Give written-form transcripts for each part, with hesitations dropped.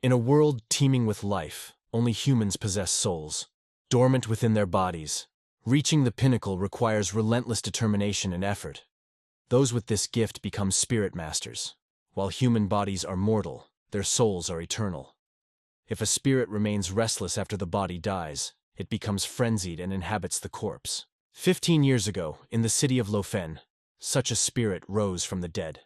In a world teeming with life, only humans possess souls, dormant within their bodies. Reaching the pinnacle requires relentless determination and effort. Those with this gift become spirit masters. While human bodies are mortal, their souls are eternal. If a spirit remains restless after the body dies, it becomes frenzied and inhabits the corpse. 15 years ago, in the city of Lofen, such a spirit rose from the dead.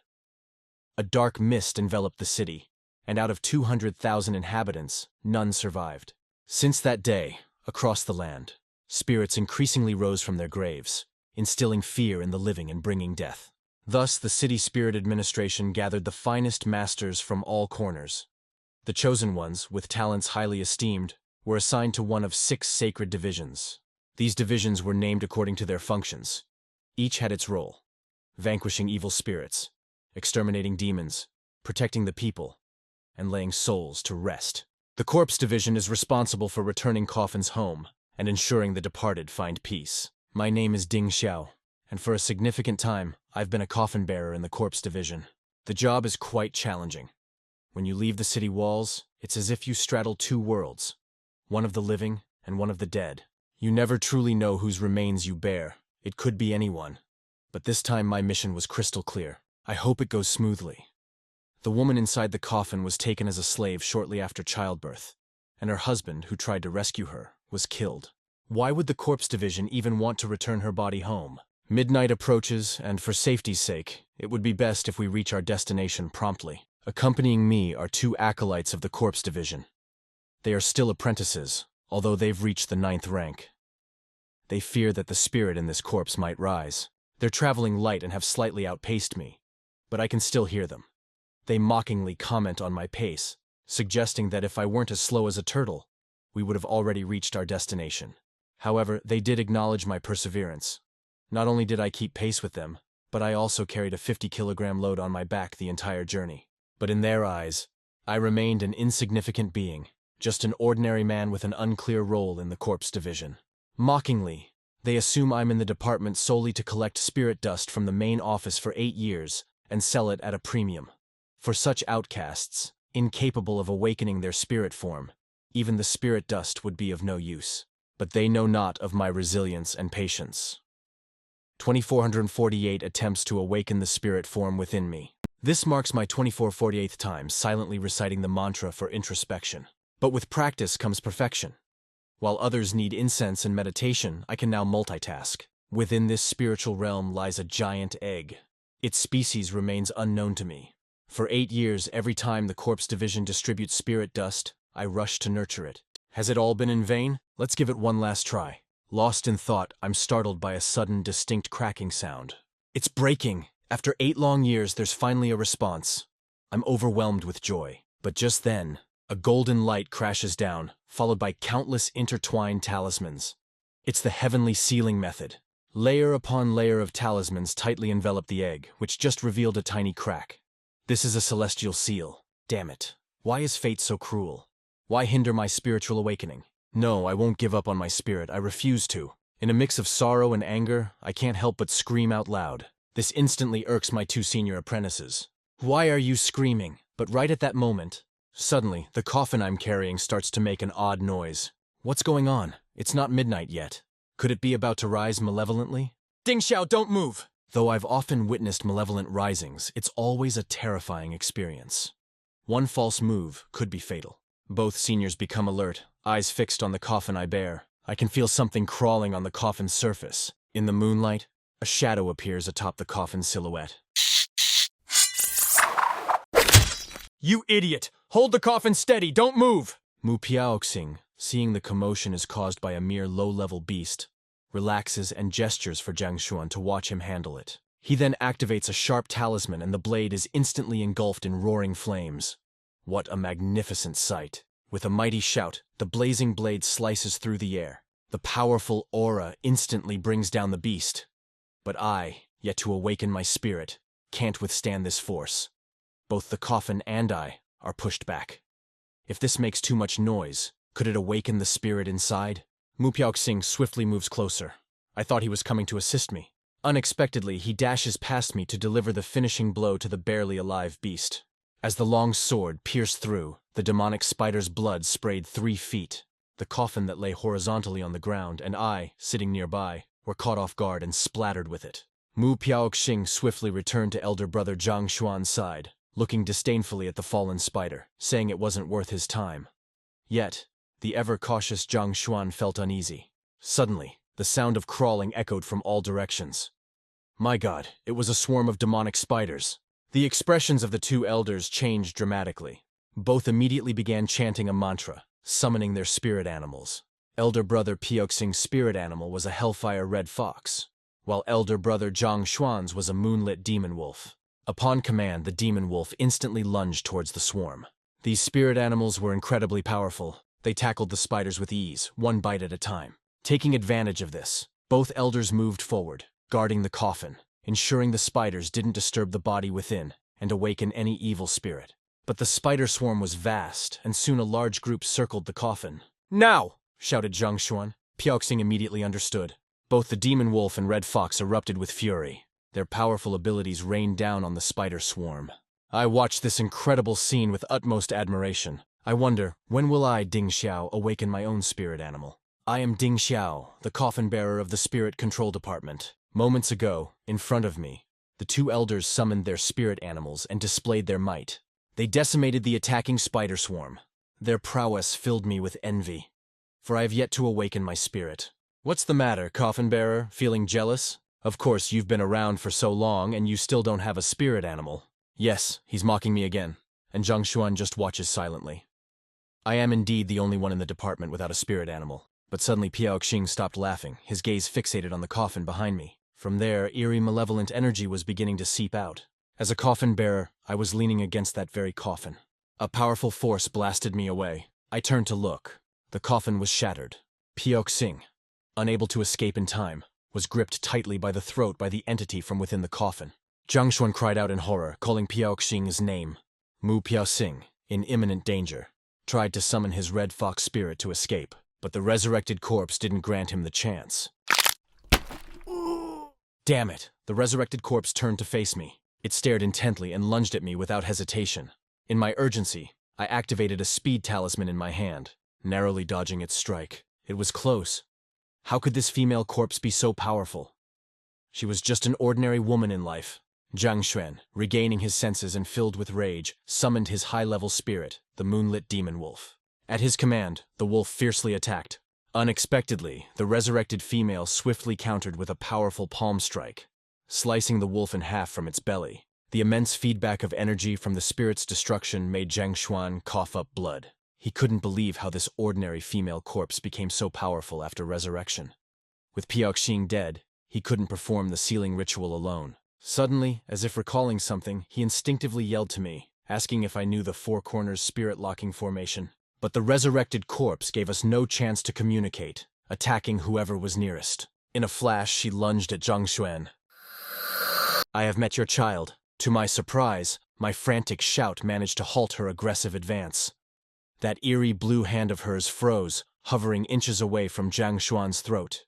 A dark mist enveloped the city, and out of 200,000 inhabitants, none survived. Since that day, across the land, spirits increasingly rose from their graves, instilling fear in the living and bringing death. Thus, the city spirit administration gathered the finest masters from all corners. The chosen ones, with talents highly esteemed, were assigned to one of 6 sacred divisions. These divisions were named according to their functions. Each had its role: vanquishing evil spirits, exterminating demons, protecting the people, and laying souls to rest. The corpse division is responsible for returning coffins home and ensuring the departed find peace. My name is Ding Xiao, and for a significant time, I've been a coffin bearer in the corpse division. The job is quite challenging. When you leave the city walls, it's as if you straddle 2 worlds, one of the living and one of the dead. You never truly know whose remains you bear. It could be anyone. But this time my mission was crystal clear. I hope it goes smoothly. The woman inside the coffin was taken as a slave shortly after childbirth, and her husband, who tried to rescue her, was killed. Why would the corpse division even want to return her body home? Midnight approaches, and for safety's sake, it would be best if we reach our destination promptly. Accompanying me are 2 acolytes of the corpse division. They are still apprentices, although they've reached the 9th rank. They fear that the spirit in this corpse might rise. They're traveling light and have slightly outpaced me, but I can still hear them. They mockingly comment on my pace, suggesting that if I weren't as slow as a turtle, we would have already reached our destination. However, they did acknowledge my perseverance. Not only did I keep pace with them, but I also carried a 50-kilogram load on my back the entire journey. But in their eyes, I remained an insignificant being, just an ordinary man with an unclear role in the corpse division. Mockingly, they assume I'm in the department solely to collect spirit dust from the main office for 8 years and sell it at a premium. For such outcasts, incapable of awakening their spirit form, even the spirit dust would be of no use. But they know not of my resilience and patience. 2448 attempts to awaken the spirit form within me. This marks my 2448th time silently reciting the mantra for introspection. But with practice comes perfection. While others need incense and meditation, I can now multitask. Within this spiritual realm lies a giant egg. Its species remains unknown to me. For 8 years, every time the corpse division distributes spirit dust, I rush to nurture it. Has it all been in vain? Let's give it one last try. Lost in thought, I'm startled by a sudden, distinct cracking sound. It's breaking! After 8 long years, there's finally a response. I'm overwhelmed with joy. But just then, a golden light crashes down, followed by countless intertwined talismans. It's the heavenly sealing method. Layer upon layer of talismans tightly envelop the egg, which just revealed a tiny crack. This is a celestial seal. Damn it. Why is fate so cruel? Why hinder my spiritual awakening? No, I won't give up on my spirit. I refuse to. In a mix of sorrow and anger, I can't help but scream out loud. This instantly irks my 2 senior apprentices. Why are you screaming? But right at that moment, suddenly, the coffin I'm carrying starts to make an odd noise. What's going on? It's not midnight yet. Could it be about to rise malevolently? Ding Xiao, don't move! Though I've often witnessed malevolent risings, it's always a terrifying experience. One false move could be fatal. Both seniors become alert, eyes fixed on the coffin I bear. I can feel something crawling on the coffin's surface. In the moonlight, a shadow appears atop the coffin's silhouette. You idiot! Hold the coffin steady, don't move! Mu Piaoxing, seeing the commotion is caused by a mere low-level beast, relaxes and gestures for Jiang Xuan to watch him handle it. He then activates a sharp talisman and the blade is instantly engulfed in roaring flames. What a magnificent sight! With a mighty shout, the blazing blade slices through the air. The powerful aura instantly brings down the beast. But I, yet to awaken my spirit, can't withstand this force. Both the coffin and I are pushed back. If this makes too much noise, could it awaken the spirit inside? Mu Piaoxing swiftly moves closer. I thought he was coming to assist me. Unexpectedly, he dashes past me to deliver the finishing blow to the barely alive beast. As the long sword pierced through, the demonic spider's blood sprayed 3 feet. The coffin that lay horizontally on the ground and I, sitting nearby, were caught off guard and splattered with it. Mu Piaoxing swiftly returned to elder brother Zhang Xuan's side, looking disdainfully at the fallen spider, saying it wasn't worth his time. Yet, the ever-cautious Zhang Xuan felt uneasy. Suddenly, the sound of crawling echoed from all directions. My God, it was a swarm of demonic spiders. The expressions of the 2 elders changed dramatically. Both immediately began chanting a mantra, summoning their spirit animals. Elder brother Piaoxing's spirit animal was a hellfire red fox, while elder brother Zhang Xuan's was a moonlit demon wolf. Upon command, the demon wolf instantly lunged towards the swarm. These spirit animals were incredibly powerful. They tackled the spiders with ease, 1 bite at a time. Taking advantage of this, both elders moved forward, guarding the coffin, ensuring the spiders didn't disturb the body within and awaken any evil spirit. But the spider swarm was vast, and soon a large group circled the coffin. "Now!" shouted Zhang Xuan. Piaoxing immediately understood. Both the demon wolf and red fox erupted with fury. Their powerful abilities rained down on the spider swarm. I watched this incredible scene with utmost admiration. I wonder, when will I, Ding Xiao, awaken my own spirit animal? I am Ding Xiao, the coffin bearer of the Spirit Control Department. Moments ago, in front of me, the 2 elders summoned their spirit animals and displayed their might. They decimated the attacking spider swarm. Their prowess filled me with envy, for I have yet to awaken my spirit. What's the matter, coffin bearer? Feeling jealous? Of course, you've been around for so long and you still don't have a spirit animal. Yes, he's mocking me again, and Zhang Xuan just watches silently. I am indeed the only one in the department without a spirit animal. But suddenly Piaoxing stopped laughing, his gaze fixated on the coffin behind me. From there, eerie malevolent energy was beginning to seep out. As a coffin bearer, I was leaning against that very coffin. A powerful force blasted me away. I turned to look. The coffin was shattered. Piaoxing, unable to escape in time, was gripped tightly by the throat by the entity from within the coffin. Zhang Xuan cried out in horror, calling Piaoxing's name. Mu Piaoxing, in imminent danger, tried to summon his red fox spirit to escape, but the resurrected corpse didn't grant him the chance. Damn it! The resurrected corpse turned to face me. It stared intently and lunged at me without hesitation. In my urgency, I activated a speed talisman in my hand, narrowly dodging its strike. It was close. How could this female corpse be so powerful? She was just an ordinary woman in life. Zhang Xuan, regaining his senses and filled with rage, summoned his high-level spirit, the moonlit demon wolf. At his command, the wolf fiercely attacked. Unexpectedly, the resurrected female swiftly countered with a powerful palm strike, slicing the wolf in half from its belly. The immense feedback of energy from the spirit's destruction made Zhang Xuan cough up blood. He couldn't believe how this ordinary female corpse became so powerful after resurrection. With Piaoxing dead, he couldn't perform the sealing ritual alone. Suddenly, as if recalling something, he instinctively yelled to me, asking if I knew the Four Corners spirit locking formation. But the resurrected corpse gave us no chance to communicate, attacking whoever was nearest. In a flash, she lunged at Zhang Xuan. "I have met your child." To my surprise, my frantic shout managed to halt her aggressive advance. That eerie blue hand of hers froze, hovering inches away from Zhang Xuan's throat.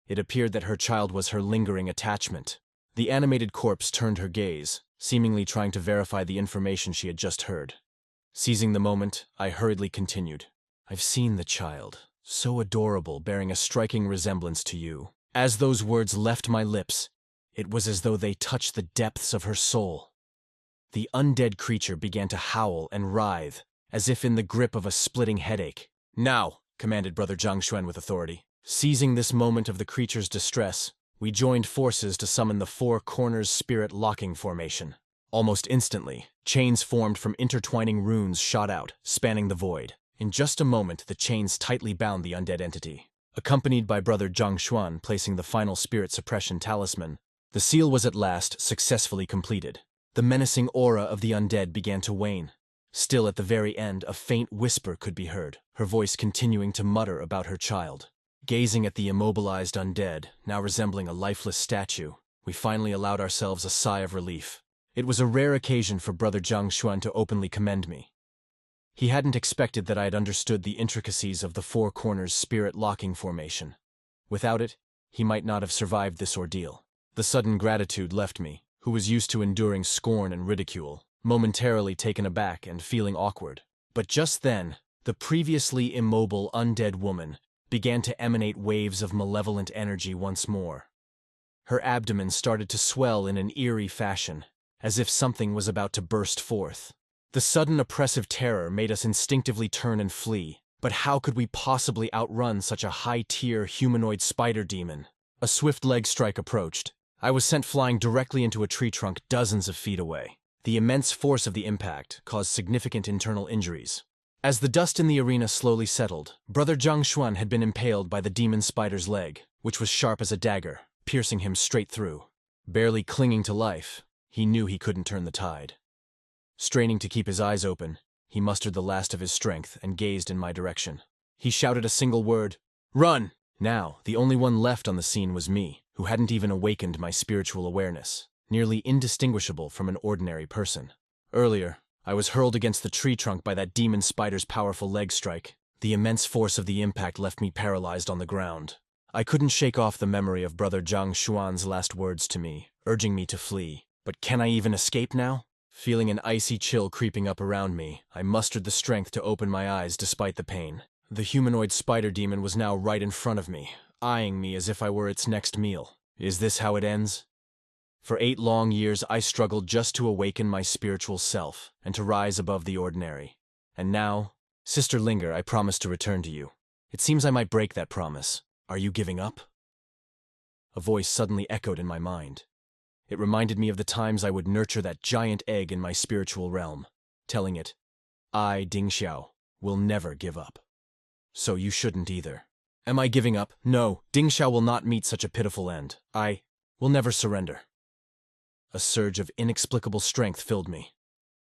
It appeared that her child was her lingering attachment. The animated corpse turned her gaze, seemingly trying to verify the information she had just heard. Seizing the moment, I hurriedly continued. "I've seen the child, so adorable, bearing a striking resemblance to you." As those words left my lips, it was as though they touched the depths of her soul. The undead creature began to howl and writhe, as if in the grip of a splitting headache. "Now!" commanded Brother Zhang Xuan with authority. Seizing this moment of the creature's distress, we joined forces to summon the Four Corners spirit locking formation. Almost instantly, chains formed from intertwining runes shot out, spanning the void. In just a moment, the chains tightly bound the undead entity. Accompanied by Brother Zhang Xuan placing the final spirit suppression talisman, the seal was at last successfully completed. The menacing aura of the undead began to wane. Still at the very end, a faint whisper could be heard, her voice continuing to mutter about her child. Gazing at the immobilized undead, now resembling a lifeless statue, we finally allowed ourselves a sigh of relief. It was a rare occasion for Brother Zhang Xuan to openly commend me. He hadn't expected that I had understood the intricacies of the Four Corners spirit locking formation. Without it, he might not have survived this ordeal. The sudden gratitude left me, who was used to enduring scorn and ridicule. momentarily taken aback and feeling awkward. But just then, the previously immobile undead woman began to emanate waves of malevolent energy once more. Her abdomen started to swell in an eerie fashion, as if something was about to burst forth. The sudden oppressive terror made us instinctively turn and flee, but how could we possibly outrun such a high-tier humanoid spider demon? A swift leg strike approached. I was sent flying directly into a tree trunk dozens of feet away. The immense force of the impact caused significant internal injuries. As the dust in the arena slowly settled, Brother Zhang Xuan had been impaled by the demon spider's leg, which was sharp as a dagger, piercing him straight through. Barely clinging to life, he knew he couldn't turn the tide. Straining to keep his eyes open, he mustered the last of his strength and gazed in my direction. He shouted a single word, "Run!" Now, the only one left on the scene was me, who hadn't even awakened my spiritual awareness, nearly indistinguishable from an ordinary person. Earlier, I was hurled against the tree trunk by that demon spider's powerful leg strike. The immense force of the impact left me paralyzed on the ground. I couldn't shake off the memory of Brother Zhang Xuan's last words to me, urging me to flee. But can I even escape now? Feeling an icy chill creeping up around me, I mustered the strength to open my eyes despite the pain. The humanoid spider demon was now right in front of me, eyeing me as if I were its next meal. Is this how it ends? For 8 long years, I struggled just to awaken my spiritual self and to rise above the ordinary. And now, Sister Linger, I promise to return to you. It seems I might break that promise. Are you giving up? A voice suddenly echoed in my mind. It reminded me of the times I would nurture that giant egg in my spiritual realm, telling it, I, Ding Xiao, will never give up. So you shouldn't either. Am I giving up? No, Ding Xiao will not meet such a pitiful end. I will never surrender. A surge of inexplicable strength filled me.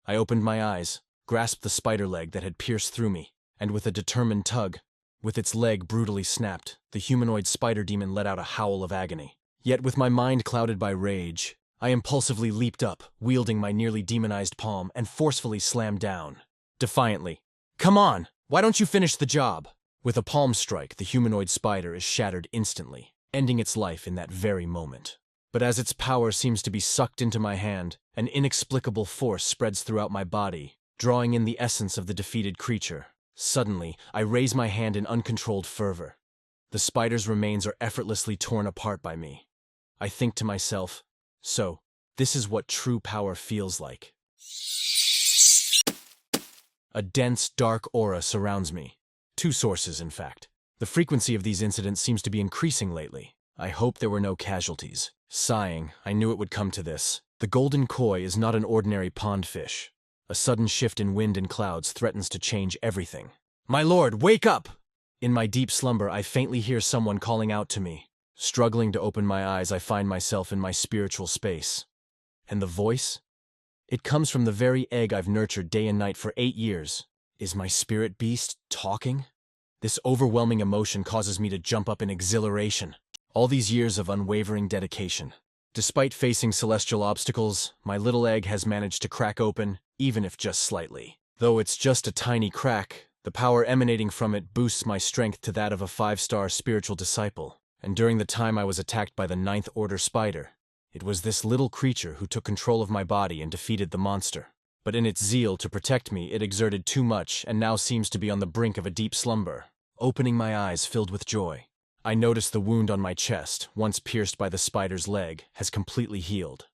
I opened my eyes, grasped the spider leg that had pierced through me, and with a determined tug, with its leg brutally snapped, the humanoid spider demon let out a howl of agony. Yet with my mind clouded by rage, I impulsively leaped up, wielding my nearly demonized palm, and forcefully slammed down. Defiantly, "Come on! Why don't you finish the job?" With a palm strike, the humanoid spider is shattered instantly, ending its life in that very moment. But as its power seems to be sucked into my hand, an inexplicable force spreads throughout my body, drawing in the essence of the defeated creature. Suddenly, I raise my hand in uncontrolled fervor. The spider's remains are effortlessly torn apart by me. I think to myself, so, this is what true power feels like. A dense, dark aura surrounds me. 2 sources, in fact. The frequency of these incidents seems to be increasing lately. I hope there were no casualties. Sighing, I knew it would come to this. The golden koi is not an ordinary pond fish. A sudden shift in wind and clouds threatens to change everything. "My lord, wake up!" In my deep slumber, I faintly hear someone calling out to me. Struggling to open my eyes, I find myself in my spiritual space. And the voice? It comes from the very egg I've nurtured day and night for 8 years. Is my spirit beast talking? This overwhelming emotion causes me to jump up in exhilaration. All these years of unwavering dedication. Despite facing celestial obstacles, my little egg has managed to crack open, even if just slightly. Though it's just a tiny crack, the power emanating from it boosts my strength to that of a 5-star spiritual disciple. And during the time I was attacked by the 9th Order spider, it was this little creature who took control of my body and defeated the monster. But in its zeal to protect me, it exerted too much and now seems to be on the brink of a deep slumber. Opening my eyes filled with joy, I notice the wound on my chest, once pierced by the spider's leg, has completely healed.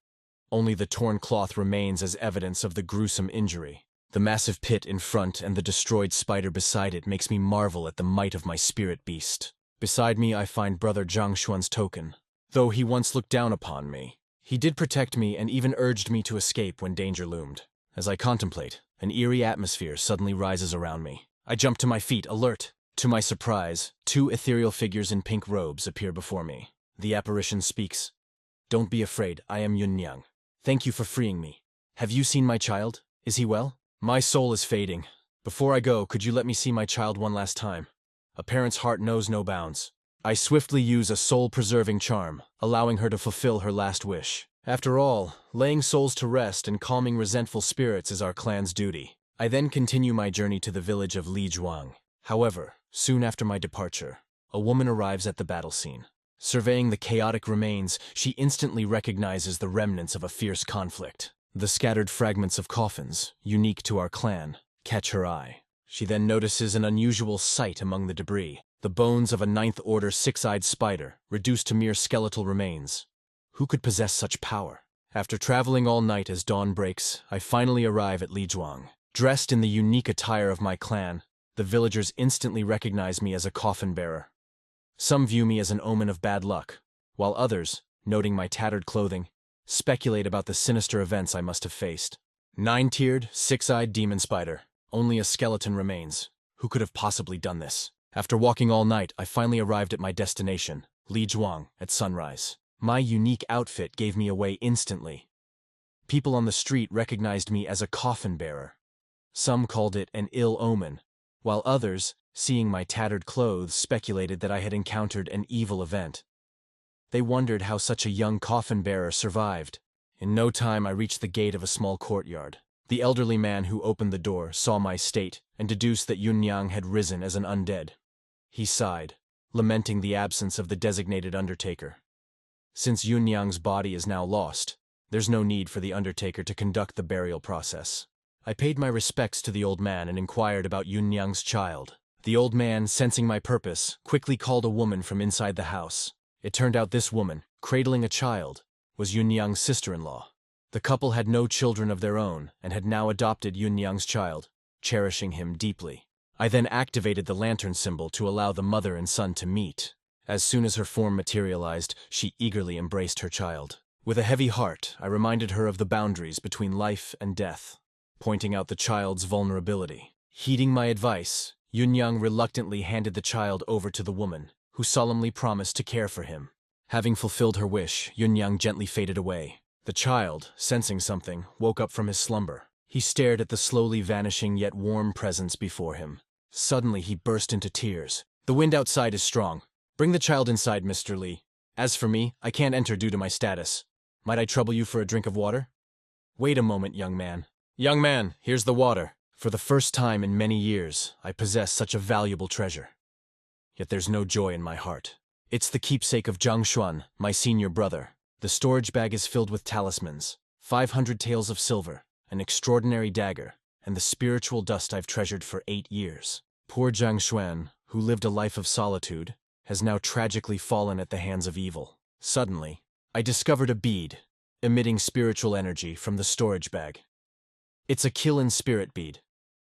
Only the torn cloth remains as evidence of the gruesome injury. The massive pit in front and the destroyed spider beside it makes me marvel at the might of my spirit beast. Beside me I find Brother Zhang Xuan's token. Though he once looked down upon me, he did protect me and even urged me to escape when danger loomed. As I contemplate, an eerie atmosphere suddenly rises around me. I jump to my feet, alert. To my surprise, 2 ethereal figures in pink robes appear before me. The apparition speaks. "Don't be afraid, I am Yunnyang. Thank you for freeing me. Have you seen my child? Is he well? My soul is fading. Before I go, could you let me see my child one last time? A parent's heart knows no bounds." I swiftly use a soul-preserving charm, allowing her to fulfill her last wish. After all, laying souls to rest and calming resentful spirits is our clan's duty. I then continue my journey to the village of Lizhuang. However, soon after my departure, a woman arrives at the battle scene. Surveying the chaotic remains, she instantly recognizes the remnants of a fierce conflict. The scattered fragments of coffins, unique to our clan, catch her eye. She then notices an unusual sight among the debris, the bones of a ninth-order six-eyed spider, reduced to mere skeletal remains. Who could possess such power? After traveling all night as dawn breaks, I finally arrive at Lijuang. Dressed in the unique attire of my clan, the villagers instantly recognize me as a coffin bearer. Some view me as an omen of bad luck, while others, noting my tattered clothing, speculate about the sinister events I must have faced. Nine-tiered, six-eyed demon spider. Only a skeleton remains. Who could have possibly done this? After walking all night, I finally arrived at my destination, Lijuang, at sunrise. My unique outfit gave me away instantly. People on the street recognized me as a coffin bearer. Some called it an ill omen, while others, seeing my tattered clothes, speculated that I had encountered an evil event. They wondered how such a young coffin bearer survived. In no time, I reached the gate of a small courtyard. The elderly man who opened the door saw my state and deduced that Yunyang had risen as an undead. He sighed, lamenting the absence of the designated undertaker. Since Yunyang's body is now lost, there's no need for the undertaker to conduct the burial process. I paid my respects to the old man and inquired about Yunyang's child. The old man, sensing my purpose, quickly called a woman from inside the house. It turned out this woman, cradling a child, was Yunyang's sister-in-law. The couple had no children of their own and had now adopted Yunyang's child, cherishing him deeply. I then activated the lantern symbol to allow the mother and son to meet. As soon as her form materialized, she eagerly embraced her child. With a heavy heart, I reminded her of the boundaries between life and death, pointing out the child's vulnerability. Heeding my advice, Yunyang reluctantly handed the child over to the woman, who solemnly promised to care for him. Having fulfilled her wish, Yunyang gently faded away. The child, sensing something, woke up from his slumber. He stared at the slowly vanishing yet warm presence before him. Suddenly he burst into tears. "The wind outside is strong. Bring the child inside, Mr. Lee. As for me, I can't enter due to my status. Might I trouble you for a drink of water?" "Wait a moment, young man." "Young man, here's the water." For the first time in many years, I possess such a valuable treasure. Yet there's no joy in my heart. It's the keepsake of Zhang Xuan, my senior brother. The storage bag is filled with talismans, 500 taels of silver, an extraordinary dagger, and the spiritual dust I've treasured for 8 years. Poor Zhang Xuan, who lived a life of solitude, has now tragically fallen at the hands of evil. Suddenly, I discovered a bead, emitting spiritual energy from the storage bag. It's a kill-in spirit bead.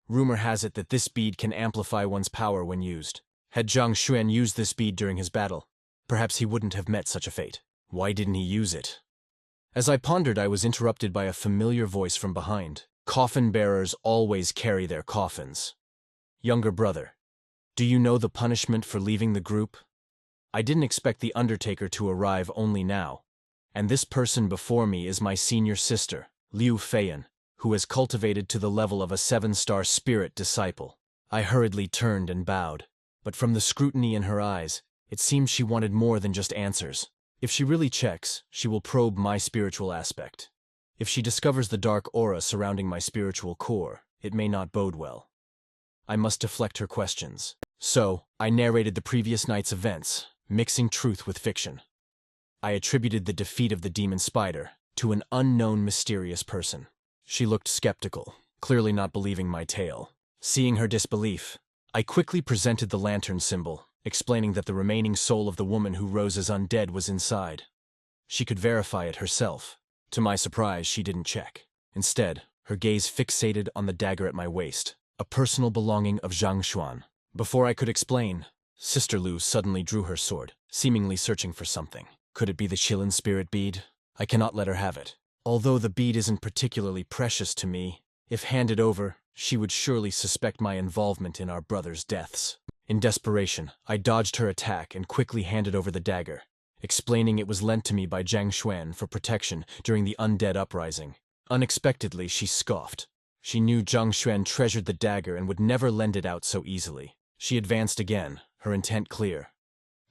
Rumor has it that this bead can amplify one's power when used. Had Zhang Xuan used this bead during his battle, perhaps he wouldn't have met such a fate. Why didn't he use it? As I pondered, I was interrupted by a familiar voice from behind. "Coffin bearers always carry their coffins. Younger brother, do you know the punishment for leaving the group?" I didn't expect the undertaker to arrive only now, and this person before me is my senior sister, Liu Feiyan, who has cultivated to the level of a 7-star spirit disciple. I hurriedly turned and bowed, but from the scrutiny in her eyes, it seemed she wanted more than just answers. If she really checks, she will probe my spiritual aspect. If she discovers the dark aura surrounding my spiritual core, it may not bode well. I must deflect her questions. So, I narrated the previous night's events, mixing truth with fiction. I attributed the defeat of the demon spider to an unknown mysterious person. She looked skeptical, clearly not believing my tale. Seeing her disbelief, I quickly presented the lantern symbol, explaining that the remaining soul of the woman who rose as undead was inside. She could verify it herself. To my surprise, she didn't check. Instead, her gaze fixated on the dagger at my waist, a personal belonging of Zhang Xuan. Before I could explain, Sister Lu suddenly drew her sword, seemingly searching for something. Could it be the Qilin spirit bead? I cannot let her have it. Although the bead isn't particularly precious to me, if handed over, she would surely suspect my involvement in our brothers' deaths. In desperation, I dodged her attack and quickly handed over the dagger, explaining it was lent to me by Zhang Xuan for protection during the undead uprising. Unexpectedly, she scoffed. She knew Zhang Xuan treasured the dagger and would never lend it out so easily. She advanced again, her intent clear.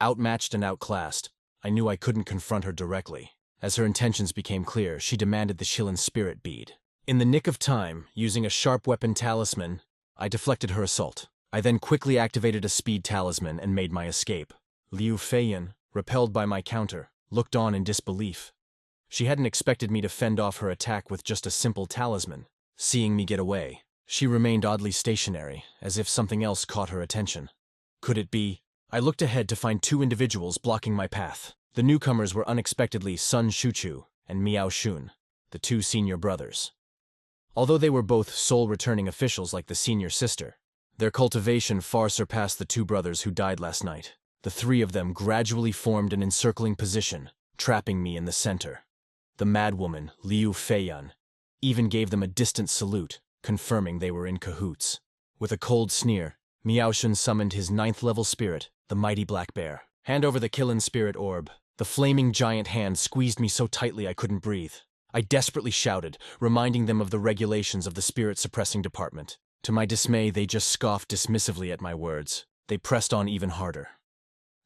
Outmatched and outclassed, I knew I couldn't confront her directly. As her intentions became clear, she demanded the Qilin spirit bead. In the nick of time, using a sharp weapon talisman, I deflected her assault. I then quickly activated a speed talisman and made my escape. Liu Feiyan, repelled by my counter, looked on in disbelief. She hadn't expected me to fend off her attack with just a simple talisman. Seeing me get away, she remained oddly stationary, as if something else caught her attention. Could it be? I looked ahead to find two individuals blocking my path. The newcomers were unexpectedly Sun Shuchu and Miao Shun, the two senior brothers. Although they were both sole returning officials like the senior sister, their cultivation far surpassed the two brothers who died last night. The three of them gradually formed an encircling position, trapping me in the center. The madwoman, Liu Feiyan, even gave them a distant salute, confirming they were in cahoots. With a cold sneer, Miao Shun summoned his 9th-level spirit, the mighty black bear. Hand over the Killing Spirit Orb. The flaming giant hand squeezed me so tightly I couldn't breathe. I desperately shouted, reminding them of the regulations of the spirit-suppressing department. To my dismay, they just scoffed dismissively at my words. They pressed on even harder.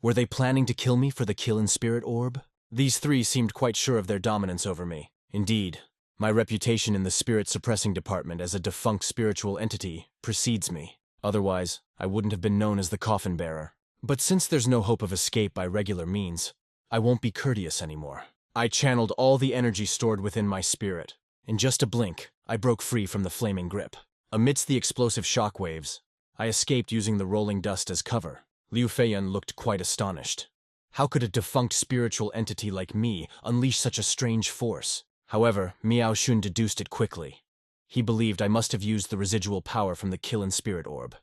Were they planning to kill me for the Killing Spirit Orb? These three seemed quite sure of their dominance over me. Indeed, my reputation in the spirit-suppressing department as a defunct spiritual entity precedes me. Otherwise, I wouldn't have been known as the coffin bearer. But since there's no hope of escape by regular means, I won't be courteous anymore. I channeled all the energy stored within my spirit. In just a blink, I broke free from the flaming grip. Amidst the explosive shockwaves, I escaped using the rolling dust as cover. Liu Feiyan looked quite astonished. How could a defunct spiritual entity like me unleash such a strange force? However, Miao Shun deduced it quickly. He believed I must have used the residual power from the Killing Spirit Orb,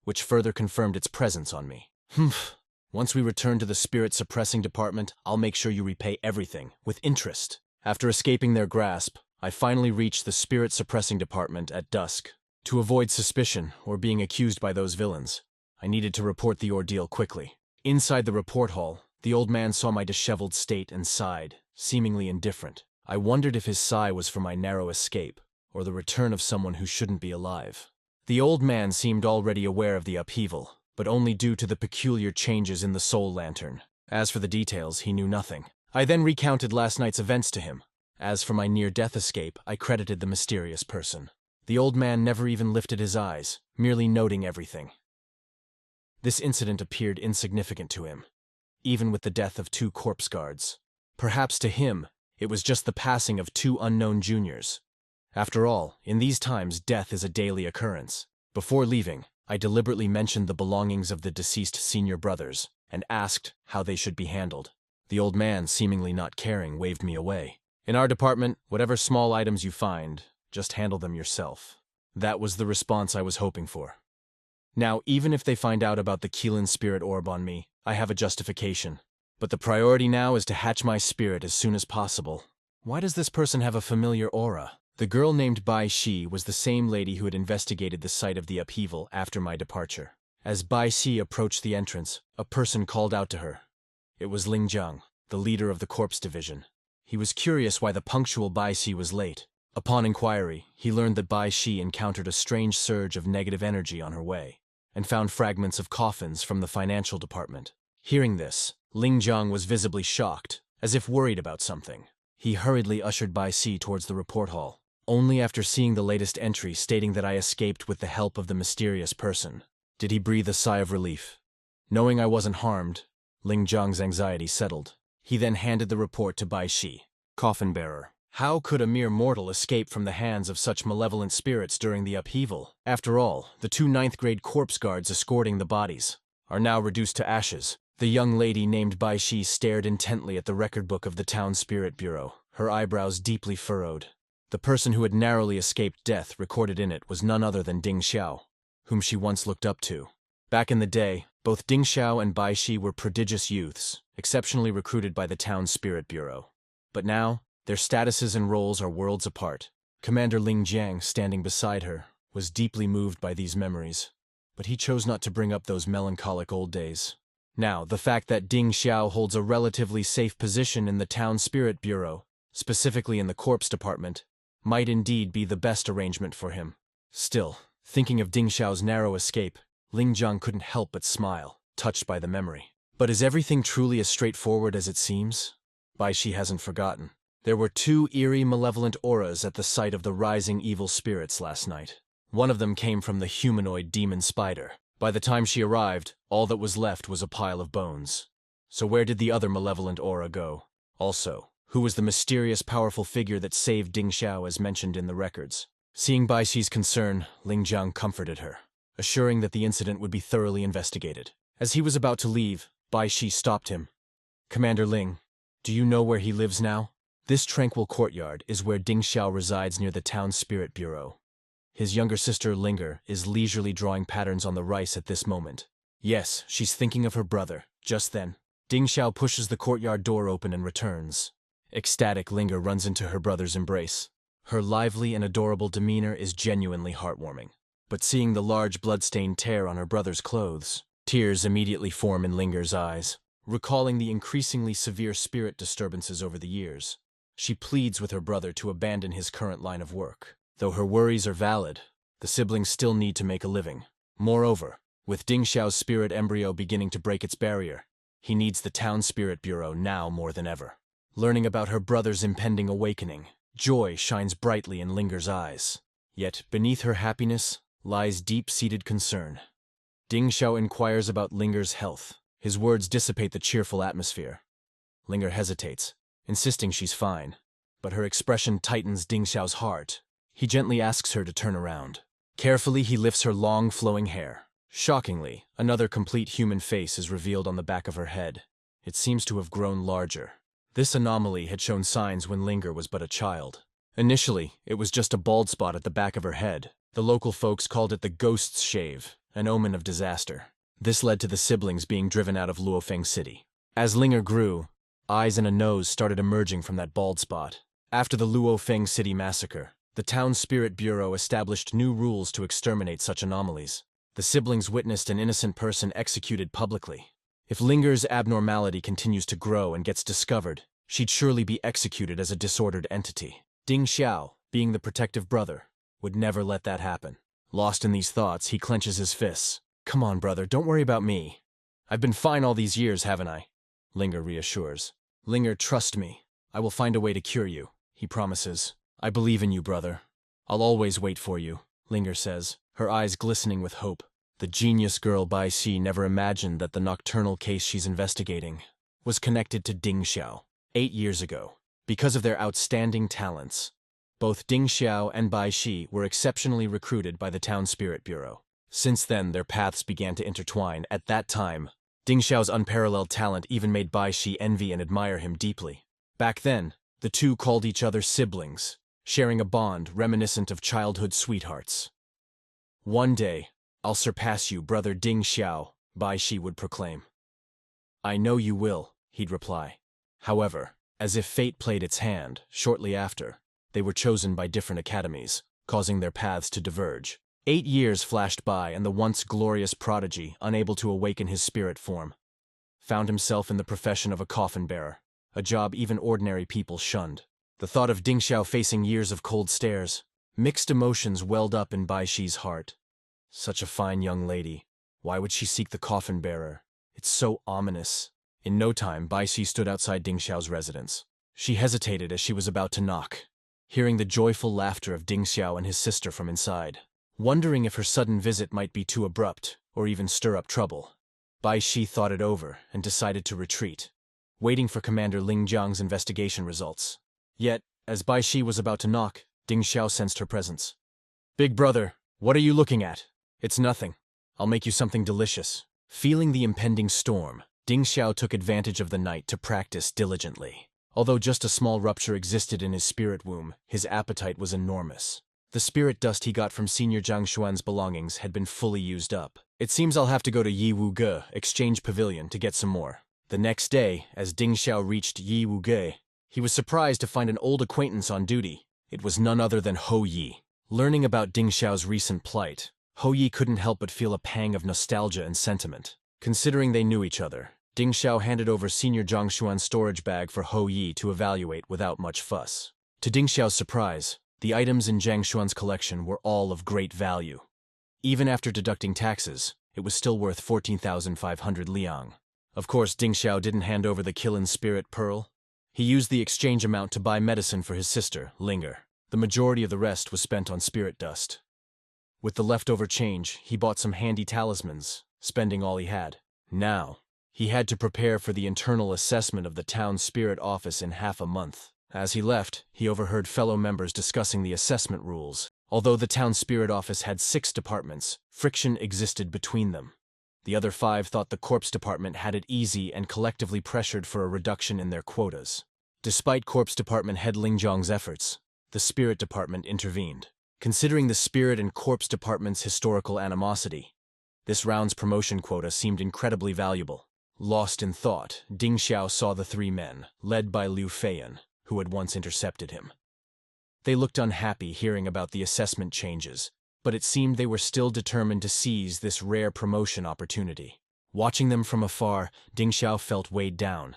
which further confirmed its presence on me. Humph. Once we return to the spirit-suppressing department, I'll make sure you repay everything, with interest. After escaping their grasp, I finally reached the spirit-suppressing department at dusk. To avoid suspicion or being accused by those villains, I needed to report the ordeal quickly. Inside the report hall, the old man saw my disheveled state and sighed, seemingly indifferent. I wondered if his sigh was for my narrow escape, or the return of someone who shouldn't be alive. The old man seemed already aware of the upheaval, but only due to the peculiar changes in the soul lantern. As for the details, he knew nothing. I then recounted last night's events to him. As for my near-death escape, I credited the mysterious person. The old man never even lifted his eyes, merely noting everything. This incident appeared insignificant to him, even with the death of 2 corpse guards. Perhaps to him, it was just the passing of 2 unknown juniors. After all, in these times, death is a daily occurrence. Before leaving, I deliberately mentioned the belongings of the deceased senior brothers and asked how they should be handled. The old man, seemingly not caring, waved me away. In our department, whatever small items you find, just handle them yourself. That was the response I was hoping for. Now, even if they find out about the Killing Spirit Orb on me, I have a justification. But the priority now is to hatch my spirit as soon as possible. Why does this person have a familiar aura? The girl named Bai Shi was the same lady who had investigated the site of the upheaval after my departure. As Bai Shi approached the entrance, a person called out to her. It was Ling Jiang, the leader of the corpse division. He was curious why the punctual Bai Shi was late. Upon inquiry, he learned that Bai Shi encountered a strange surge of negative energy on her way, and found fragments of coffins from the financial department. Hearing this, Ling Jiang was visibly shocked, as if worried about something. He hurriedly ushered Bai Shi towards the report hall. Only after seeing the latest entry stating that I escaped with the help of the mysterious person did he breathe a sigh of relief. Knowing I wasn't harmed, Ling Jiang's anxiety settled. He then handed the report to Bai Shi. Coffin bearer. How could a mere mortal escape from the hands of such malevolent spirits during the upheaval? After all, the 2 9th-grade corpse guards escorting the bodies are now reduced to ashes. The young lady named Bai Shi stared intently at the record book of the town spirit bureau, her eyebrows deeply furrowed. The person who had narrowly escaped death recorded in it was none other than Ding Xiao, whom she once looked up to. Back in the day, both Ding Xiao and Bai Shi were prodigious youths, exceptionally recruited by the town spirit bureau. But now, their statuses and roles are worlds apart. Commander Ling Jiang, standing beside her, was deeply moved by these memories, but he chose not to bring up those melancholic old days. Now, the fact that Ding Xiao holds a relatively safe position in the town spirit bureau, specifically in the corpse department, might indeed be the best arrangement for him. Still, thinking of Ding Xiao's narrow escape, Ling Jiang couldn't help but smile, touched by the memory. But is everything truly as straightforward as it seems? Bai Shi hasn't forgotten. There were 2 eerie, malevolent auras at the site of the rising evil spirits last night. One of them came from the humanoid demon spider. By the time she arrived, all that was left was a pile of bones. So where did the other malevolent aura go? Also, who was the mysterious powerful figure that saved Ding Xiao as mentioned in the records. Seeing Bai Xi's concern, Ling Jiang comforted her, assuring that the incident would be thoroughly investigated. As he was about to leave, Bai Xi stopped him. "Commander Ling, do you know where he lives now?" "This tranquil courtyard is where Ding Xiao resides near the town spirit bureau. His younger sister, Linger, is leisurely drawing patterns on the rice at this moment." "Yes, she's thinking of her brother." Just then, Ding Xiao pushes the courtyard door open and returns. Ecstatic, Linger runs into her brother's embrace. Her lively and adorable demeanor is genuinely heartwarming. But seeing the large blood-stained tear on her brother's clothes, tears immediately form in Linger's eyes, recalling the increasingly severe spirit disturbances over the years. She pleads with her brother to abandon his current line of work. Though her worries are valid, the siblings still need to make a living. Moreover, with Ding Xiao's spirit embryo beginning to break its barrier, he needs the town spirit bureau now more than ever. Learning about her brother's impending awakening, joy shines brightly in Linger's eyes. Yet, beneath her happiness, lies deep-seated concern. Ding Xiao inquires about Linger's health. His words dissipate the cheerful atmosphere. Linger hesitates, insisting she's fine, but her expression tightens Ding Xiao's heart. He gently asks her to turn around. Carefully, he lifts her long, flowing hair. Shockingly, another complete human face is revealed on the back of her head. It seems to have grown larger. This anomaly had shown signs when Linger was but a child. Initially, it was just a bald spot at the back of her head. The local folks called it the ghost's shave, an omen of disaster. This led to the siblings being driven out of Luofeng City. As Linger grew, eyes and a nose started emerging from that bald spot. After the Luofeng City massacre, the town spirit bureau established new rules to exterminate such anomalies. The siblings witnessed an innocent person executed publicly. If Linger's abnormality continues to grow and gets discovered, she'd surely be executed as a disordered entity. Ding Xiao, being the protective brother, would never let that happen. Lost in these thoughts, he clenches his fists. "Come on, brother, don't worry about me. I've been fine all these years, haven't I?" Linger reassures. "Linger, trust me. I will find a way to cure you," he promises. "I believe in you, brother. I'll always wait for you," Linger says, her eyes glistening with hope. The genius girl Bai Xi never imagined that the nocturnal case she's investigating was connected to Ding Xiao. 8 years ago, because of their outstanding talents, both Ding Xiao and Bai Xi were exceptionally recruited by the town spirit bureau. Since then, their paths began to intertwine. At that time, Ding Xiao's unparalleled talent even made Bai Xi envy and admire him deeply. Back then, the two called each other siblings, sharing a bond reminiscent of childhood sweethearts. "One day, I'll surpass you, brother Ding Xiao," Bai Xi would proclaim. "I know you will," he'd reply. However, as if fate played its hand, shortly after, they were chosen by different academies, causing their paths to diverge. 8 years flashed by, and the once glorious prodigy, unable to awaken his spirit form, found himself in the profession of a coffin bearer, a job even ordinary people shunned. The thought of Ding Xiao facing years of cold stares, mixed emotions welled up in Bai Xi's heart. Such a fine young lady. Why would she seek the coffin bearer? It's so ominous. In no time, Bai Xi stood outside Ding Xiao's residence. She hesitated as she was about to knock, hearing the joyful laughter of Ding Xiao and his sister from inside. Wondering if her sudden visit might be too abrupt or even stir up trouble, Bai Xi thought it over and decided to retreat, waiting for Commander Ling Jiang's investigation results. Yet, as Bai Xi was about to knock, Ding Xiao sensed her presence. "Big brother, what are you looking at?" "It's nothing. I'll make you something delicious." Feeling the impending storm, Ding Xiao took advantage of the night to practice diligently. Although just a small rupture existed in his spirit womb, his appetite was enormous. The spirit dust he got from Senior Zhang Xuan's belongings had been fully used up. "It seems I'll have to go to Yi Wu Ge Exchange Pavilion to get some more." The next day, as Ding Xiao reached Yi Wu Ge, he was surprised to find an old acquaintance on duty. It was none other than Ho Yi. Learning about Ding Xiao's recent plight, Ho Yi couldn't help but feel a pang of nostalgia and sentiment. Considering they knew each other, Ding Xiao handed over Senior Zhang Xuan's storage bag for Ho Yi to evaluate without much fuss. To Ding Xiao's surprise, the items in Zhang Xuan's collection were all of great value. Even after deducting taxes, it was still worth 14,500 liang. Of course, Ding Xiao didn't hand over the Kilin Spirit Pearl. He used the exchange amount to buy medicine for his sister, Linger. The majority of the rest was spent on spirit dust. With the leftover change, he bought some handy talismans, spending all he had. Now, He had to prepare for the internal assessment of the town spirit office in half a month. As he left, he overheard fellow members discussing the assessment rules. Although the town spirit office had 6 departments, friction existed between them. The other 5 thought the corpse department had it easy and collectively pressured for a reduction in their quotas. Despite corpse department head Ling Zhang's efforts, the spirit department intervened. Considering the spirit and corpse department's historical animosity, this round's promotion quota seemed incredibly valuable. Lost in thought, Ding Xiao saw the 3 men, led by Liu Feiyan, who had once intercepted him. They looked unhappy hearing about the assessment changes, but it seemed they were still determined to seize this rare promotion opportunity. Watching them from afar, Ding Xiao felt weighed down.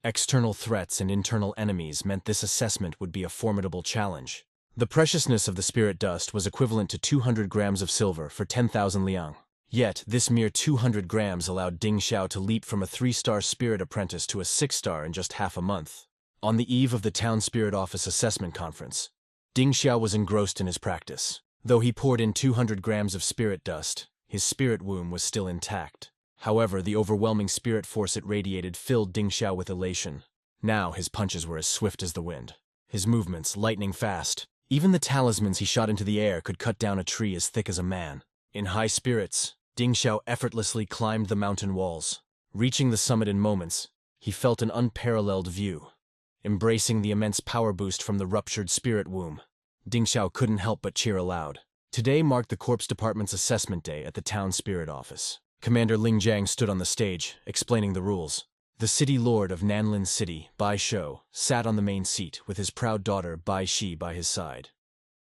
External threats and internal enemies meant this assessment would be a formidable challenge. The preciousness of the spirit dust was equivalent to 200 grams of silver for 10,000 liang. Yet, this mere 200 grams allowed Ding Xiao to leap from a 3-star spirit apprentice to a 6-star in just half a month. On the eve of the town spirit office assessment conference, Ding Xiao was engrossed in his practice. Though he poured in 200 grams of spirit dust, his spirit womb was still intact. However, the overwhelming spirit force it radiated filled Ding Xiao with elation. Now his punches were as swift as the wind, his movements lightning fast. Even the talismans he shot into the air could cut down a tree as thick as a man. In high spirits, Ding Xiao effortlessly climbed the mountain walls. Reaching the summit in moments, he felt an unparalleled view. Embracing the immense power boost from the ruptured spirit womb, Ding Xiao couldn't help but cheer aloud. Today marked the Corpse Department's assessment day at the town spirit office. Commander Ling Jiang stood on the stage, explaining the rules. The city lord of Nanlin City, Bai Shou, sat on the main seat with his proud daughter Bai Shi by his side.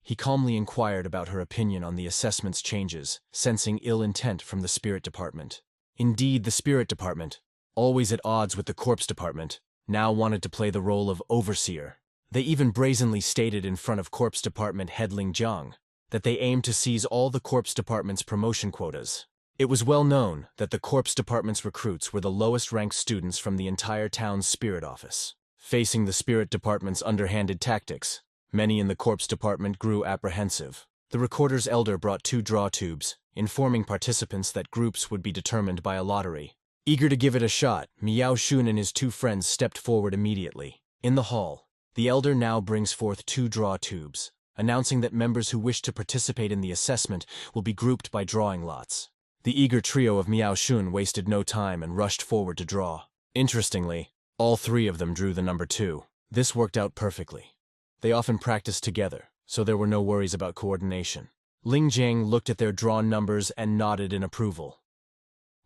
He calmly inquired about her opinion on the assessment's changes, sensing ill intent from the Spirit Department. Indeed, the Spirit Department, always at odds with the Corpse Department, now wanted to play the role of overseer. They even brazenly stated in front of Corpse Department head Ling Jiang that they aimed to seize all the Corpse Department's promotion quotas. It was well known that the Corpse Department's recruits were the lowest-ranked students from the entire town's Spirit Office. Facing the Spirit Department's underhanded tactics, many in the Corpse Department grew apprehensive. The recorder's elder brought 2 draw tubes, informing participants that groups would be determined by a lottery. Eager to give it a shot, Miao Shun and his 2 friends stepped forward immediately. In the hall, the elder now brings forth 2 draw tubes, announcing that members who wish to participate in the assessment will be grouped by drawing lots. The eager trio of Miao Shun wasted no time and rushed forward to draw. Interestingly, all 3 of them drew the number 2. This worked out perfectly. They often practiced together, so there were no worries about coordination. Ling Jiang looked at their drawn numbers and nodded in approval.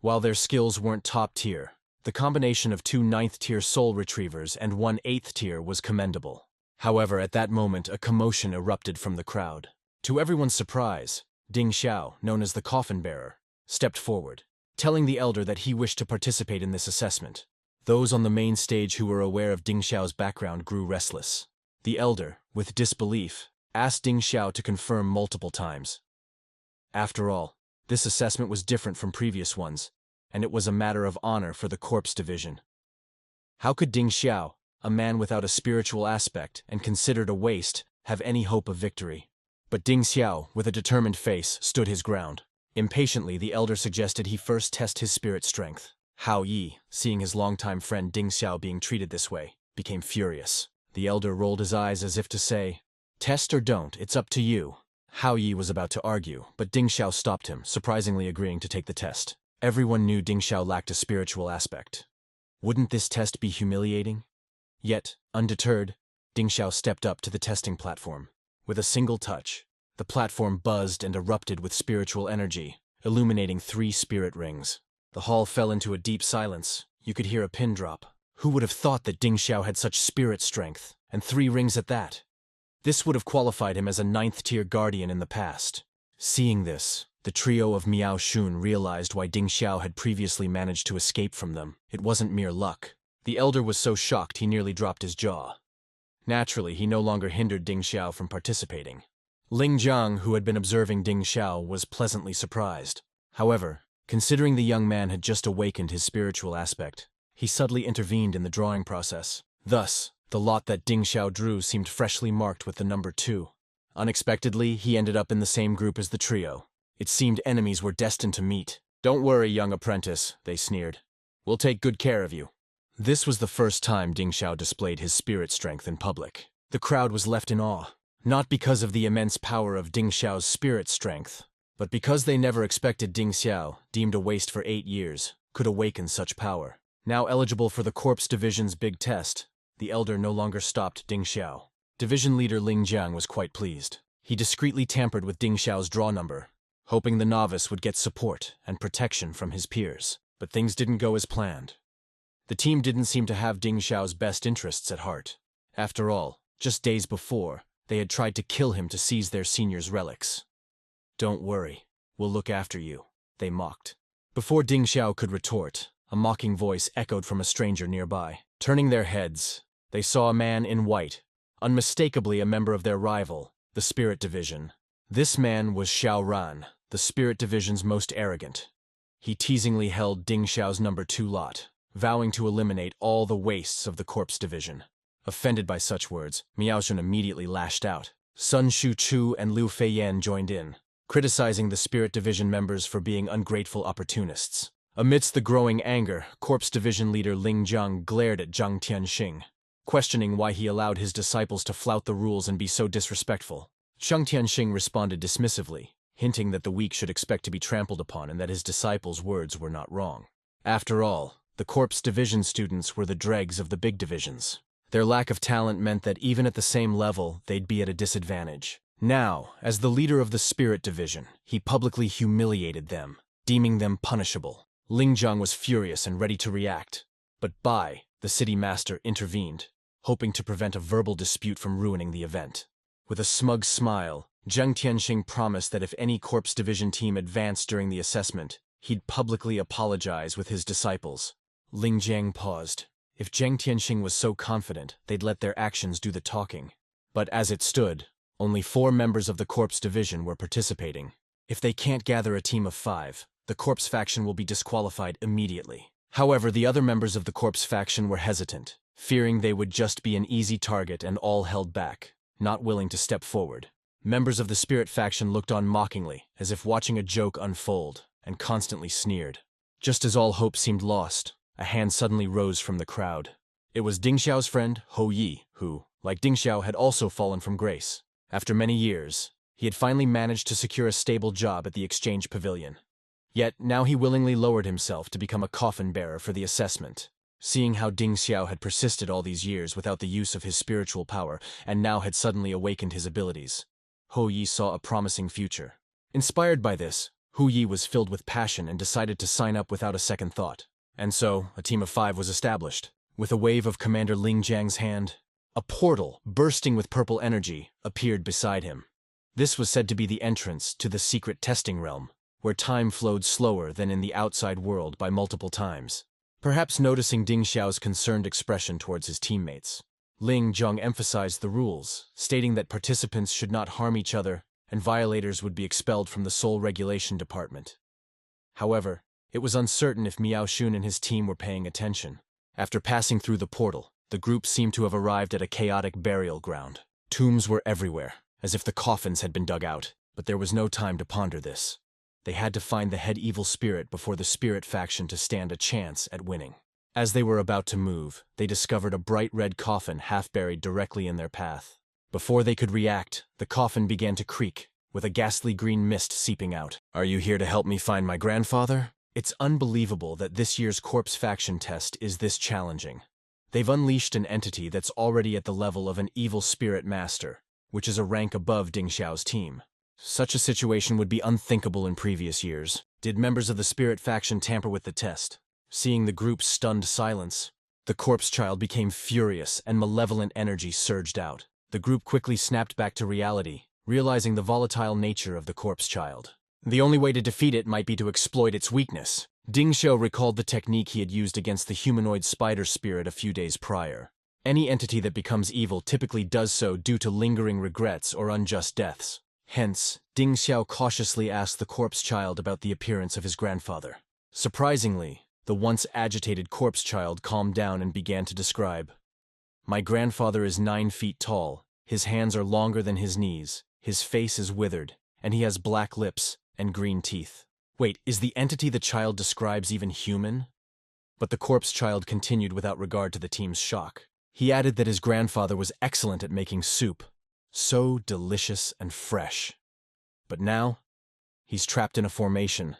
While their skills weren't top tier, the combination of 2 9th-tier soul retrievers and 1 8th-tier was commendable. However, at that moment, a commotion erupted from the crowd. To everyone's surprise, Ding Xiao, known as the coffin bearer, stepped forward, telling the elder that he wished to participate in this assessment. Those on the main stage who were aware of Ding Xiao's background grew restless. The elder, with disbelief, asked Ding Xiao to confirm multiple times. After all, this assessment was different from previous ones, and it was a matter of honor for the corpse division. How could Ding Xiao, a man without a spiritual aspect and considered a waste, have any hope of victory? But Ding Xiao, with a determined face, stood his ground. Impatiently, the elder suggested he first test his spirit strength. Hao Yi, seeing his longtime friend Ding Xiao being treated this way, became furious. The elder rolled his eyes as if to say, "Test or don't, it's up to you." Hao Yi was about to argue, but Ding Xiao stopped him, surprisingly agreeing to take the test. Everyone knew Ding Xiao lacked a spiritual aspect. Wouldn't this test be humiliating? Yet, undeterred, Ding Xiao stepped up to the testing platform. With a single touch, the platform buzzed and erupted with spiritual energy, illuminating 3 spirit rings. The hall fell into a deep silence. You could hear a pin drop. Who would have thought that Ding Xiao had such spirit strength, and 3 rings at that? This would have qualified him as a 9th-tier guardian in the past. Seeing this, the trio of Miao Shun realized why Ding Xiao had previously managed to escape from them. It wasn't mere luck. The elder was so shocked he nearly dropped his jaw. Naturally, he no longer hindered Ding Xiao from participating. Ling Jiang, who had been observing Ding Xiao, was pleasantly surprised. However, considering the young man had just awakened his spiritual aspect, he subtly intervened in the drawing process. Thus, the lot that Ding Xiao drew seemed freshly marked with the number 2. Unexpectedly, he ended up in the same group as the trio. It seemed enemies were destined to meet. "Don't worry, young apprentice," they sneered. We'll take good care of you. This was the first time Ding Xiao displayed his spirit strength in public. The crowd was left in awe, not because of the immense power of Ding Xiao's spirit strength, but because they never expected Ding Xiao, deemed a waste for 8 years, could awaken such power. Now eligible for the Corpse Division's big test, the Elder no longer stopped Ding Xiao. Division leader Ling Jiang was quite pleased. He discreetly tampered with Ding Xiao's draw number, hoping the novice would get support and protection from his peers. But things didn't go as planned. The team didn't seem to have Ding Xiao's best interests at heart. After all, just days before, they had tried to kill him to seize their senior's relics. "Don't worry, we'll look after you," they mocked. Before Ding Xiao could retort, a mocking voice echoed from a stranger nearby. Turning their heads, they saw a man in white, unmistakably a member of their rival, the Spirit Division. This man was Xiao Ran, the Spirit Division's most arrogant. He teasingly held Ding Xiao's number 2 lot, vowing to eliminate all the wastes of the Corpse Division. Offended by such words, Miao Shun immediately lashed out. Sun Shu-chu and Liu Feiyan joined in, criticizing the Spirit Division members for being ungrateful opportunists. Amidst the growing anger, Corpse Division leader Ling Jiang glared at Zhang Tianxing, questioning why he allowed his disciples to flout the rules and be so disrespectful. Zhang Tianxing responded dismissively, hinting that the weak should expect to be trampled upon and that his disciples' words were not wrong. After all, the Corpse Division students were the dregs of the big divisions. Their lack of talent meant that even at the same level, they'd be at a disadvantage. Now, as the leader of the Spirit Division, he publicly humiliated them, deeming them punishable. Ling Jiang was furious and ready to react, but Bai, the city master, intervened, hoping to prevent a verbal dispute from ruining the event. With a smug smile, Zhang Tianxing promised that if any Corpse Division team advanced during the assessment, he'd publicly apologize with his disciples. Ling Jiang paused. If Zhang Tianxing was so confident, they'd let their actions do the talking. But as it stood, only 4 members of the Corpse Division were participating. If they can't gather a team of 5, the Corpse faction will be disqualified immediately. However, the other members of the Corpse faction were hesitant, fearing they would just be an easy target and all held back, not willing to step forward. Members of the Spirit faction looked on mockingly, as if watching a joke unfold, and constantly sneered. Just as all hope seemed lost, a hand suddenly rose from the crowd. It was Ding Xiao's friend, Hou Yi, who, like Ding Xiao, had also fallen from grace. After many years, he had finally managed to secure a stable job at the exchange pavilion. Yet now he willingly lowered himself to become a coffin bearer for the assessment. Seeing how Ding Xiao had persisted all these years without the use of his spiritual power and now had suddenly awakened his abilities, Hou Yi saw a promising future. Inspired by this, Hou Yi was filled with passion and decided to sign up without a second thought. And so, a team of 5 was established. With a wave of Commander Ling Jiang's hand, a portal, bursting with purple energy, appeared beside him. This was said to be the entrance to the secret testing realm, where time flowed slower than in the outside world by multiple times. Perhaps noticing Ding Xiao's concerned expression towards his teammates, Ling Jiang emphasized the rules, stating that participants should not harm each other and violators would be expelled from the Soul Regulation Department. However, it was uncertain if Miao Shun and his team were paying attention. After passing through the portal, the group seemed to have arrived at a chaotic burial ground. Tombs were everywhere, as if the coffins had been dug out, but there was no time to ponder this. They had to find the head evil spirit before the Spirit faction to stand a chance at winning. As they were about to move, they discovered a bright red coffin half-buried directly in their path. Before they could react, the coffin began to creak, with a ghastly green mist seeping out. "Are you here to help me find my grandfather?" It's unbelievable that this year's Corpse faction test is this challenging. They've unleashed an entity that's already at the level of an evil spirit master, which is a rank above Ding Xiao's team. Such a situation would be unthinkable in previous years. Did members of the Spirit faction tamper with the test? Seeing the group's stunned silence, the corpse child became furious and malevolent energy surged out. The group quickly snapped back to reality, realizing the volatile nature of the corpse child. The only way to defeat it might be to exploit its weakness. Ding Xiao recalled the technique he had used against the humanoid spider spirit a few days prior. Any entity that becomes evil typically does so due to lingering regrets or unjust deaths. Hence, Ding Xiao cautiously asked the corpse child about the appearance of his grandfather. Surprisingly, the once agitated corpse child calmed down and began to describe. "My grandfather is 9 feet tall, his hands are longer than his knees, his face is withered, and he has black lips and green teeth." Wait, is the entity the child describes even human? But the corpse child continued without regard to the team's shock. He added that his grandfather was excellent at making soup, so delicious and fresh. But now, he's trapped in a formation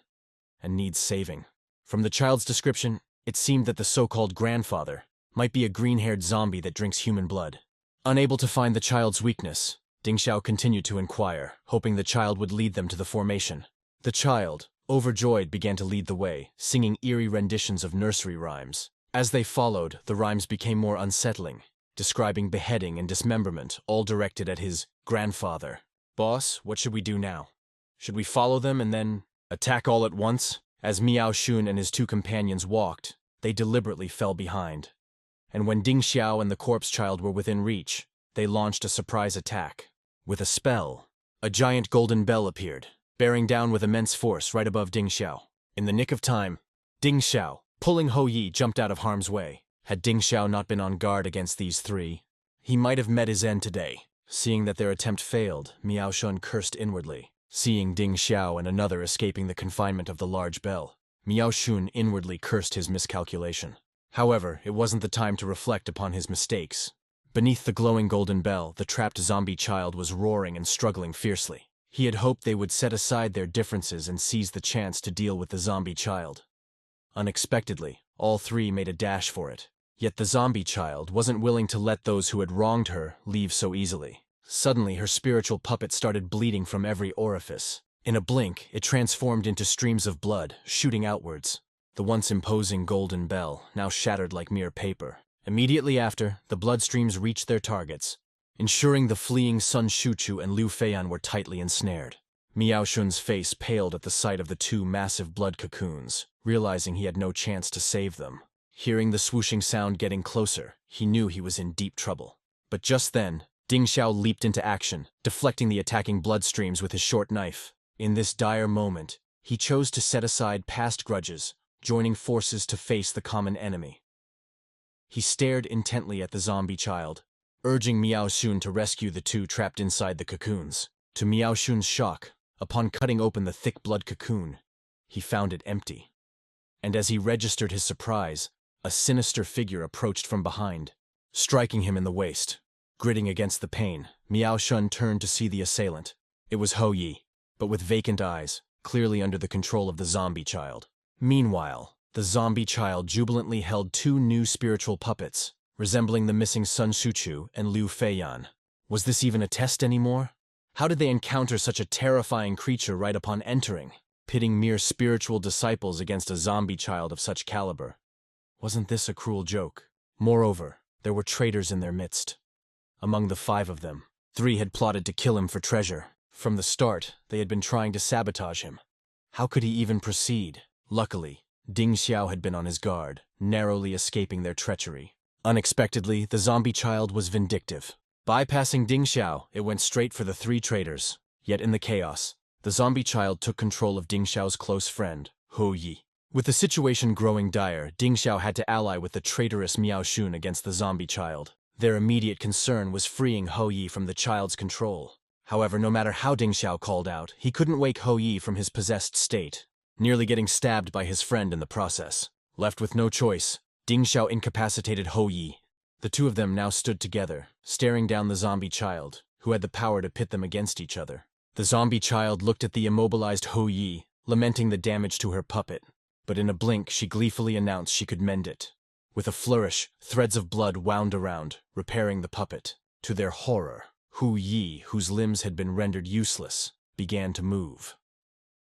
and needs saving. From the child's description, it seemed that the so-called grandfather might be a green-haired zombie that drinks human blood. Unable to find the child's weakness, Ding Xiao continued to inquire, hoping the child would lead them to the formation. The child, overjoyed, began to lead the way, singing eerie renditions of nursery rhymes. As they followed, the rhymes became more unsettling, describing beheading and dismemberment, all directed at his grandfather. "Boss, what should we do now? Should we follow them and then attack all at once?" As Miao Shun and his two companions walked, they deliberately fell behind. And when Ding Xiao and the corpse child were within reach, they launched a surprise attack. With a spell, a giant golden bell appeared, bearing down with immense force right above Ding Xiao. In the nick of time, Ding Xiao, pulling Hou Yi, jumped out of harm's way. Had Ding Xiao not been on guard against these three, he might have met his end today. Seeing that their attempt failed, Miao Shun cursed inwardly. Seeing Ding Xiao and another escaping the confinement of the large bell, Miao Shun inwardly cursed his miscalculation. However, it wasn't the time to reflect upon his mistakes. Beneath the glowing golden bell, the trapped zombie child was roaring and struggling fiercely. He had hoped they would set aside their differences and seize the chance to deal with the zombie child. Unexpectedly, all three made a dash for it. Yet the zombie child wasn't willing to let those who had wronged her leave so easily. Suddenly, her spiritual puppet started bleeding from every orifice. In a blink, it transformed into streams of blood, shooting outwards. The once imposing golden bell now shattered like mere paper. Immediately after, the blood streams reached their targets, ensuring the fleeing Sun Shuchu and Liu Feiyan were tightly ensnared. Miao Shun's face paled at the sight of the two massive blood cocoons, realizing he had no chance to save them. Hearing the swooshing sound getting closer, he knew he was in deep trouble. But just then, Ding Xiao leaped into action, deflecting the attacking blood streams with his short knife. In this dire moment, he chose to set aside past grudges, joining forces to face the common enemy. He stared intently at the zombie child, urging Miao Shun to rescue the two trapped inside the cocoons. To Miao Shun's shock, upon cutting open the thick blood cocoon, he found it empty. And as he registered his surprise, a sinister figure approached from behind, striking him in the waist. Gritting against the pain, Miao Shun turned to see the assailant. It was Hou Yi, but with vacant eyes, clearly under the control of the zombie child. Meanwhile, the zombie child jubilantly held two new spiritual puppets, resembling the missing Sun Shuchu and Liu Feiyan. Was this even a test anymore? How did they encounter such a terrifying creature right upon entering, pitting mere spiritual disciples against a zombie child of such caliber? Wasn't this a cruel joke? Moreover, there were traitors in their midst. Among the 5 of them, 3 had plotted to kill him for treasure. From the start, they had been trying to sabotage him. How could he even proceed? Luckily, Ding Xiao had been on his guard, narrowly escaping their treachery. Unexpectedly, the zombie child was vindictive. Bypassing Ding Xiao, it went straight for the 3 traitors. Yet in the chaos, the zombie child took control of Ding Xiao's close friend, Hou Yi. With the situation growing dire, Ding Xiao had to ally with the traitorous Miao Shun against the zombie child. Their immediate concern was freeing Hou Yi from the child's control. However, no matter how Ding Xiao called out, he couldn't wake Hou Yi from his possessed state, nearly getting stabbed by his friend in the process. Left with no choice, Ding Xiao incapacitated Hou Yi. The two of them now stood together, staring down the zombie child, who had the power to pit them against each other. The zombie child looked at the immobilized Hou Yi, lamenting the damage to her puppet, but in a blink she gleefully announced she could mend it. With a flourish, threads of blood wound around, repairing the puppet. To their horror, Hou Yi, whose limbs had been rendered useless, began to move.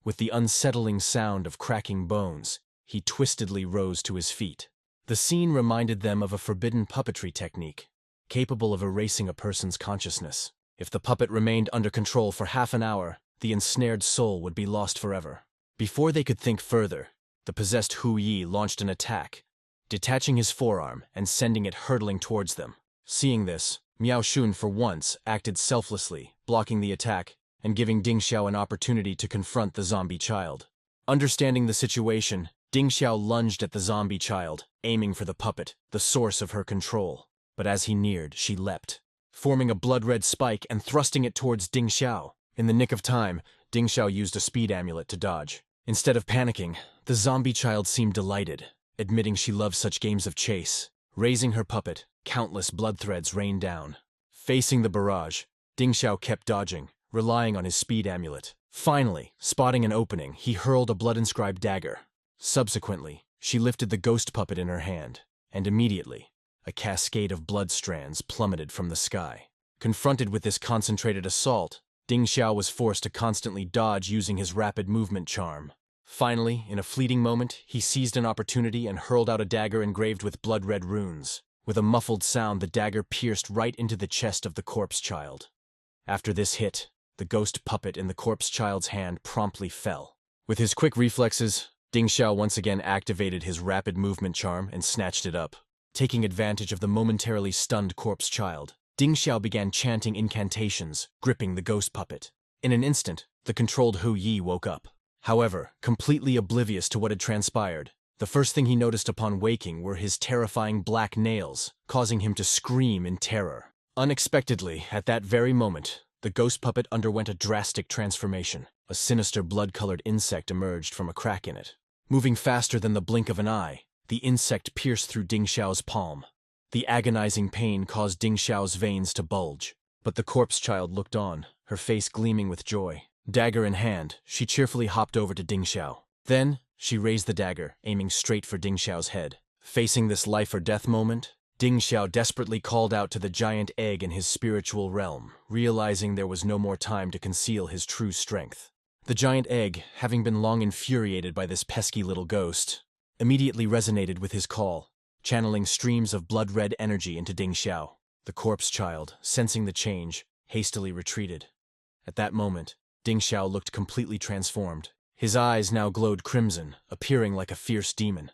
With the unsettling sound of cracking bones, he twistedly rose to his feet. The scene reminded them of a forbidden puppetry technique, capable of erasing a person's consciousness. If the puppet remained under control for half an hour, the ensnared soul would be lost forever. Before they could think further, the possessed Hou Yi launched an attack, detaching his forearm and sending it hurtling towards them. Seeing this, Miao Shun for once acted selflessly, blocking the attack and giving Ding Xiao an opportunity to confront the zombie child. Understanding the situation, Ding Xiao lunged at the zombie child, aiming for the puppet, the source of her control. But as he neared, she leapt, forming a blood-red spike and thrusting it towards Ding Xiao. In the nick of time, Ding Xiao used a speed amulet to dodge. Instead of panicking, the zombie child seemed delighted. admitting she loved such games of chase. Raising her puppet, countless blood threads rained down. Facing the barrage, Ding Xiao kept dodging, relying on his speed amulet. Finally, spotting an opening, he hurled a blood-inscribed dagger. Subsequently, she lifted the ghost puppet in her hand, and immediately, a cascade of blood strands plummeted from the sky. Confronted with this concentrated assault, Ding Xiao was forced to constantly dodge using his rapid movement charm. Finally, in a fleeting moment, he seized an opportunity and hurled out a dagger engraved with blood-red runes. With a muffled sound, the dagger pierced right into the chest of the corpse child. After this hit, the ghost puppet in the corpse child's hand promptly fell. With his quick reflexes, Ding Xiao once again activated his rapid movement charm and snatched it up. Taking advantage of the momentarily stunned corpse child, Ding Xiao began chanting incantations, gripping the ghost puppet. In an instant, the controlled Hu Yi woke up. However, completely oblivious to what had transpired, the first thing he noticed upon waking were his terrifying black nails, causing him to scream in terror. Unexpectedly, at that very moment, the ghost puppet underwent a drastic transformation. A sinister blood-colored insect emerged from a crack in it. Moving faster than the blink of an eye, the insect pierced through Ding Xiao's palm. The agonizing pain caused Ding Xiao's veins to bulge. But the corpse child looked on, her face gleaming with joy. Dagger in hand, she cheerfully hopped over to Ding Xiao. Then, she raised the dagger, aiming straight for Ding Xiao's head. Facing this life-or-death moment, Ding Xiao desperately called out to the giant egg in his spiritual realm, realizing there was no more time to conceal his true strength. The giant egg, having been long infuriated by this pesky little ghost, immediately resonated with his call, channeling streams of blood-red energy into Ding Xiao. The corpse child, sensing the change, hastily retreated. At that moment, Ding Xiao looked completely transformed. His eyes now glowed crimson, appearing like a fierce demon.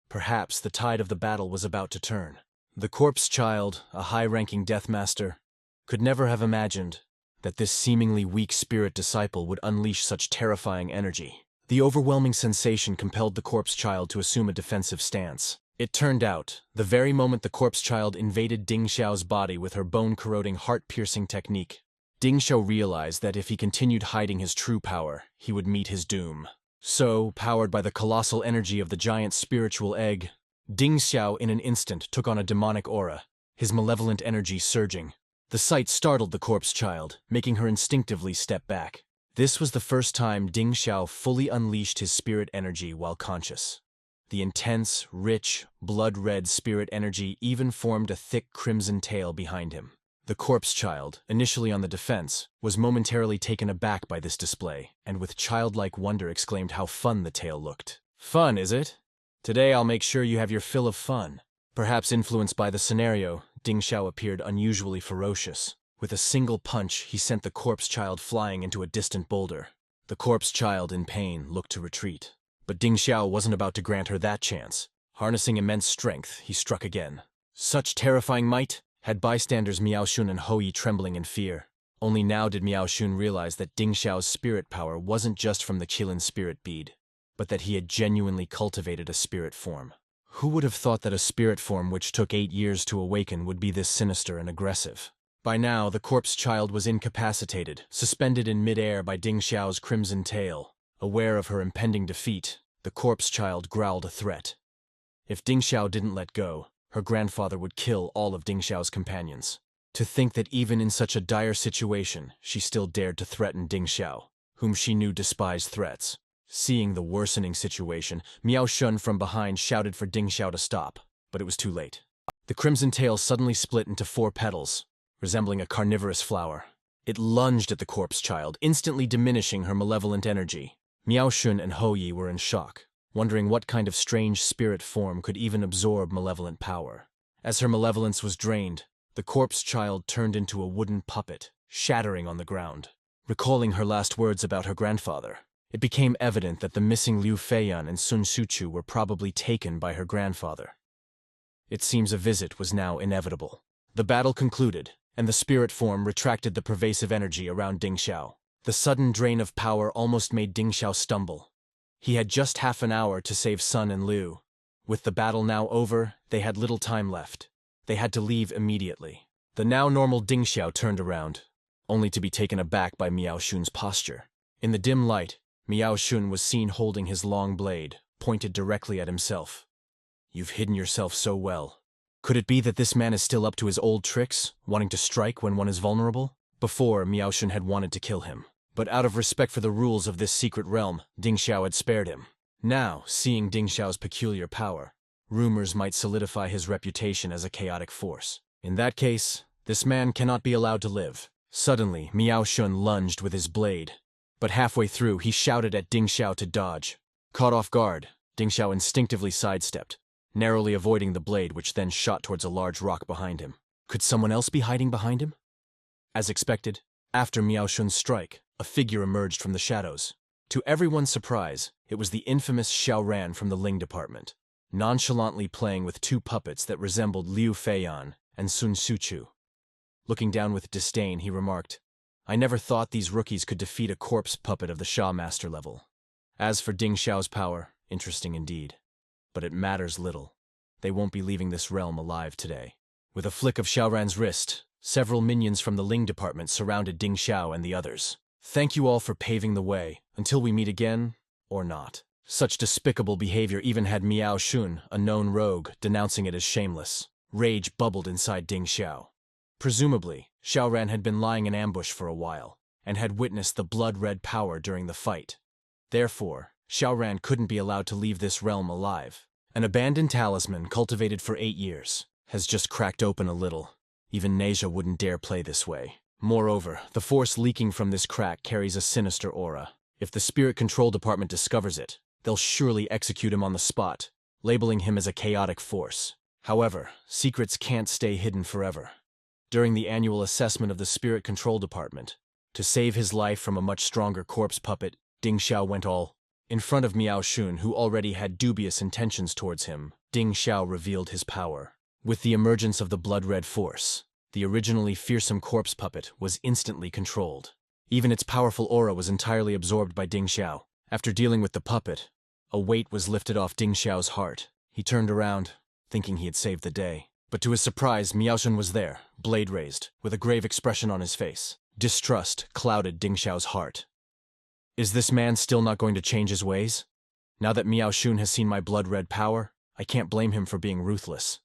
Perhaps the tide of the battle was about to turn. The corpse child, a high-ranking death master, could never have imagined that this seemingly weak spirit disciple would unleash such terrifying energy. The overwhelming sensation compelled the corpse child to assume a defensive stance. It turned out, the very moment the corpse child invaded Ding Xiao's body with her bone-corroding, heart-piercing technique, Ding Xiao realized that if he continued hiding his true power, he would meet his doom. So, powered by the colossal energy of the giant spiritual egg, Ding Xiao in an instant took on a demonic aura, his malevolent energy surging. The sight startled the corpse child, making her instinctively step back. This was the first time Ding Xiao fully unleashed his spirit energy while conscious. The intense, rich, blood-red spirit energy even formed a thick crimson tail behind him. The corpse child, initially on the defense, was momentarily taken aback by this display, and with childlike wonder exclaimed how fun the tail looked. "Fun, is it? Today I'll make sure you have your fill of fun." Perhaps influenced by the scenario, Ding Xiao appeared unusually ferocious. With a single punch, he sent the corpse child flying into a distant boulder. The corpse child, in pain, looked to retreat. But Ding Xiao wasn't about to grant her that chance. Harnessing immense strength, he struck again. Such terrifying might had bystanders Miao Xun and Hou Yi trembling in fear. Only now did Miao Xun realize that Ding Xiao's spirit power wasn't just from the Qilin spirit bead, but that he had genuinely cultivated a spirit form. Who would have thought that a spirit form which took 8 years to awaken would be this sinister and aggressive? By now, the corpse child was incapacitated, suspended in mid-air by Ding Xiao's crimson tail. Aware of her impending defeat, the corpse child growled a threat. If Ding Xiao didn't let go, her grandfather would kill all of Ding Xiao's companions. To think that even in such a dire situation, she still dared to threaten Ding Xiao, whom she knew despised threats. Seeing the worsening situation, Miao Xun from behind shouted for Ding Xiao to stop, but it was too late. The crimson tail suddenly split into 4 petals, resembling a carnivorous flower. It lunged at the corpse child, instantly diminishing her malevolent energy. Miao Xun and Hou Yi were in shock, wondering what kind of strange spirit form could even absorb malevolent power. As her malevolence was drained, the corpse child turned into a wooden puppet, shattering on the ground. Recalling her last words about her grandfather, it became evident that the missing Liu Feiyan and Sun Suchu were probably taken by her grandfather. It seems a visit was now inevitable. The battle concluded, and the spirit form retracted the pervasive energy around Ding Xiao. The sudden drain of power almost made Ding Xiao stumble. He had just half an hour to save Sun and Liu. With the battle now over, they had little time left. They had to leave immediately. The now normal Ding Xiao turned around, only to be taken aback by Miao Xun's posture. In the dim light, Miao Xun was seen holding his long blade, pointed directly at himself. You've hidden yourself so well. Could it be that this man is still up to his old tricks, wanting to strike when one is vulnerable? Before, Miao Shun had wanted to kill him, but out of respect for the rules of this secret realm, Ding Xiao had spared him. Now, seeing Ding Xiao's peculiar power, rumors might solidify his reputation as a chaotic force. In that case, this man cannot be allowed to live. Suddenly, Miao Shun lunged with his blade, but halfway through he shouted at Ding Xiao to dodge. Caught off guard, Ding Xiao instinctively sidestepped, narrowly avoiding the blade which then shot towards a large rock behind him. Could someone else be hiding behind him? As expected, after Miao Shun's strike, a figure emerged from the shadows. To everyone's surprise, it was the infamous Xiao Ran from the Ling department, nonchalantly playing with two puppets that resembled Liu Feiyan and Sun Suchu. Looking down with disdain, he remarked, "I never thought these rookies could defeat a corpse puppet of the Sha Master level. As for Ding Xiao's power, interesting indeed. But it matters little. They won't be leaving this realm alive today." With a flick of Xiao Ran's wrist, several minions from the Ling department surrounded Ding Xiao and the others. "Thank you all for paving the way, until we meet again, or not." Such despicable behavior even had Miao Shun, a known rogue, denouncing it as shameless. Rage bubbled inside Ding Xiao. Presumably, Xiao Ran had been lying in ambush for a while, and had witnessed the blood-red power during the fight. Therefore, Xiao Ran couldn't be allowed to leave this realm alive. An abandoned talisman cultivated for 8 years has just cracked open a little. Even Neja wouldn't dare play this way. Moreover, the force leaking from this crack carries a sinister aura. If the Spirit Control Department discovers it, they'll surely execute him on the spot, labeling him as a chaotic force. However, secrets can't stay hidden forever. During the annual assessment of the Spirit Control Department, to save his life from a much stronger corpse puppet, Ding Xiao went all in front of Miao Shun, who already had dubious intentions towards him. Ding Xiao revealed his power. With the emergence of the blood-red force, the originally fearsome corpse puppet was instantly controlled. Even its powerful aura was entirely absorbed by Ding Xiao. After dealing with the puppet, a weight was lifted off Ding Xiao's heart. He turned around, thinking he had saved the day. But to his surprise, Miao Shun was there, blade raised, with a grave expression on his face. Distrust clouded Ding Xiao's heart. Is this man still not going to change his ways? Now that Miao Shun has seen my blood-red power, I can't blame him for being ruthless.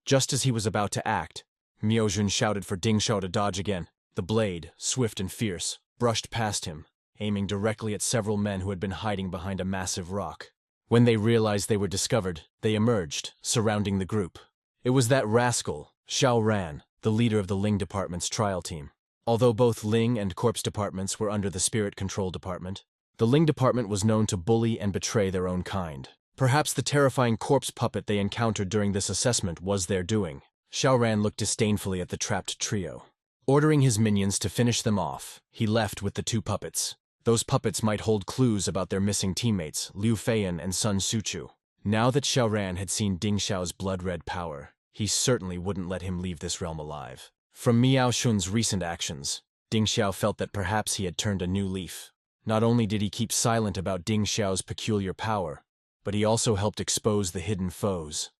Just as he was about to act, Miao Shun shouted for Ding Xiao to dodge again. The blade, swift and fierce, brushed past him, aiming directly at several men who had been hiding behind a massive rock. When they realized they were discovered, they emerged, surrounding the group. It was that rascal, Xiao Ran, the leader of the Ling Department's trial team. Although both Ling and Corpse departments were under the Spirit Control Department, the Ling Department was known to bully and betray their own kind. Perhaps the terrifying corpse puppet they encountered during this assessment was their doing. Xiao Ran looked disdainfully at the trapped trio. Ordering his minions to finish them off, he left with the two puppets. Those puppets might hold clues about their missing teammates, Liu Feiyan and Sun Suchu. Now that Xiao Ran had seen Ding Xiao's blood-red power, he certainly wouldn't let him leave this realm alive. From Miao Shun's recent actions, Ding Xiao felt that perhaps he had turned a new leaf. Not only did he keep silent about Ding Xiao's peculiar power, but he also helped expose the hidden foes.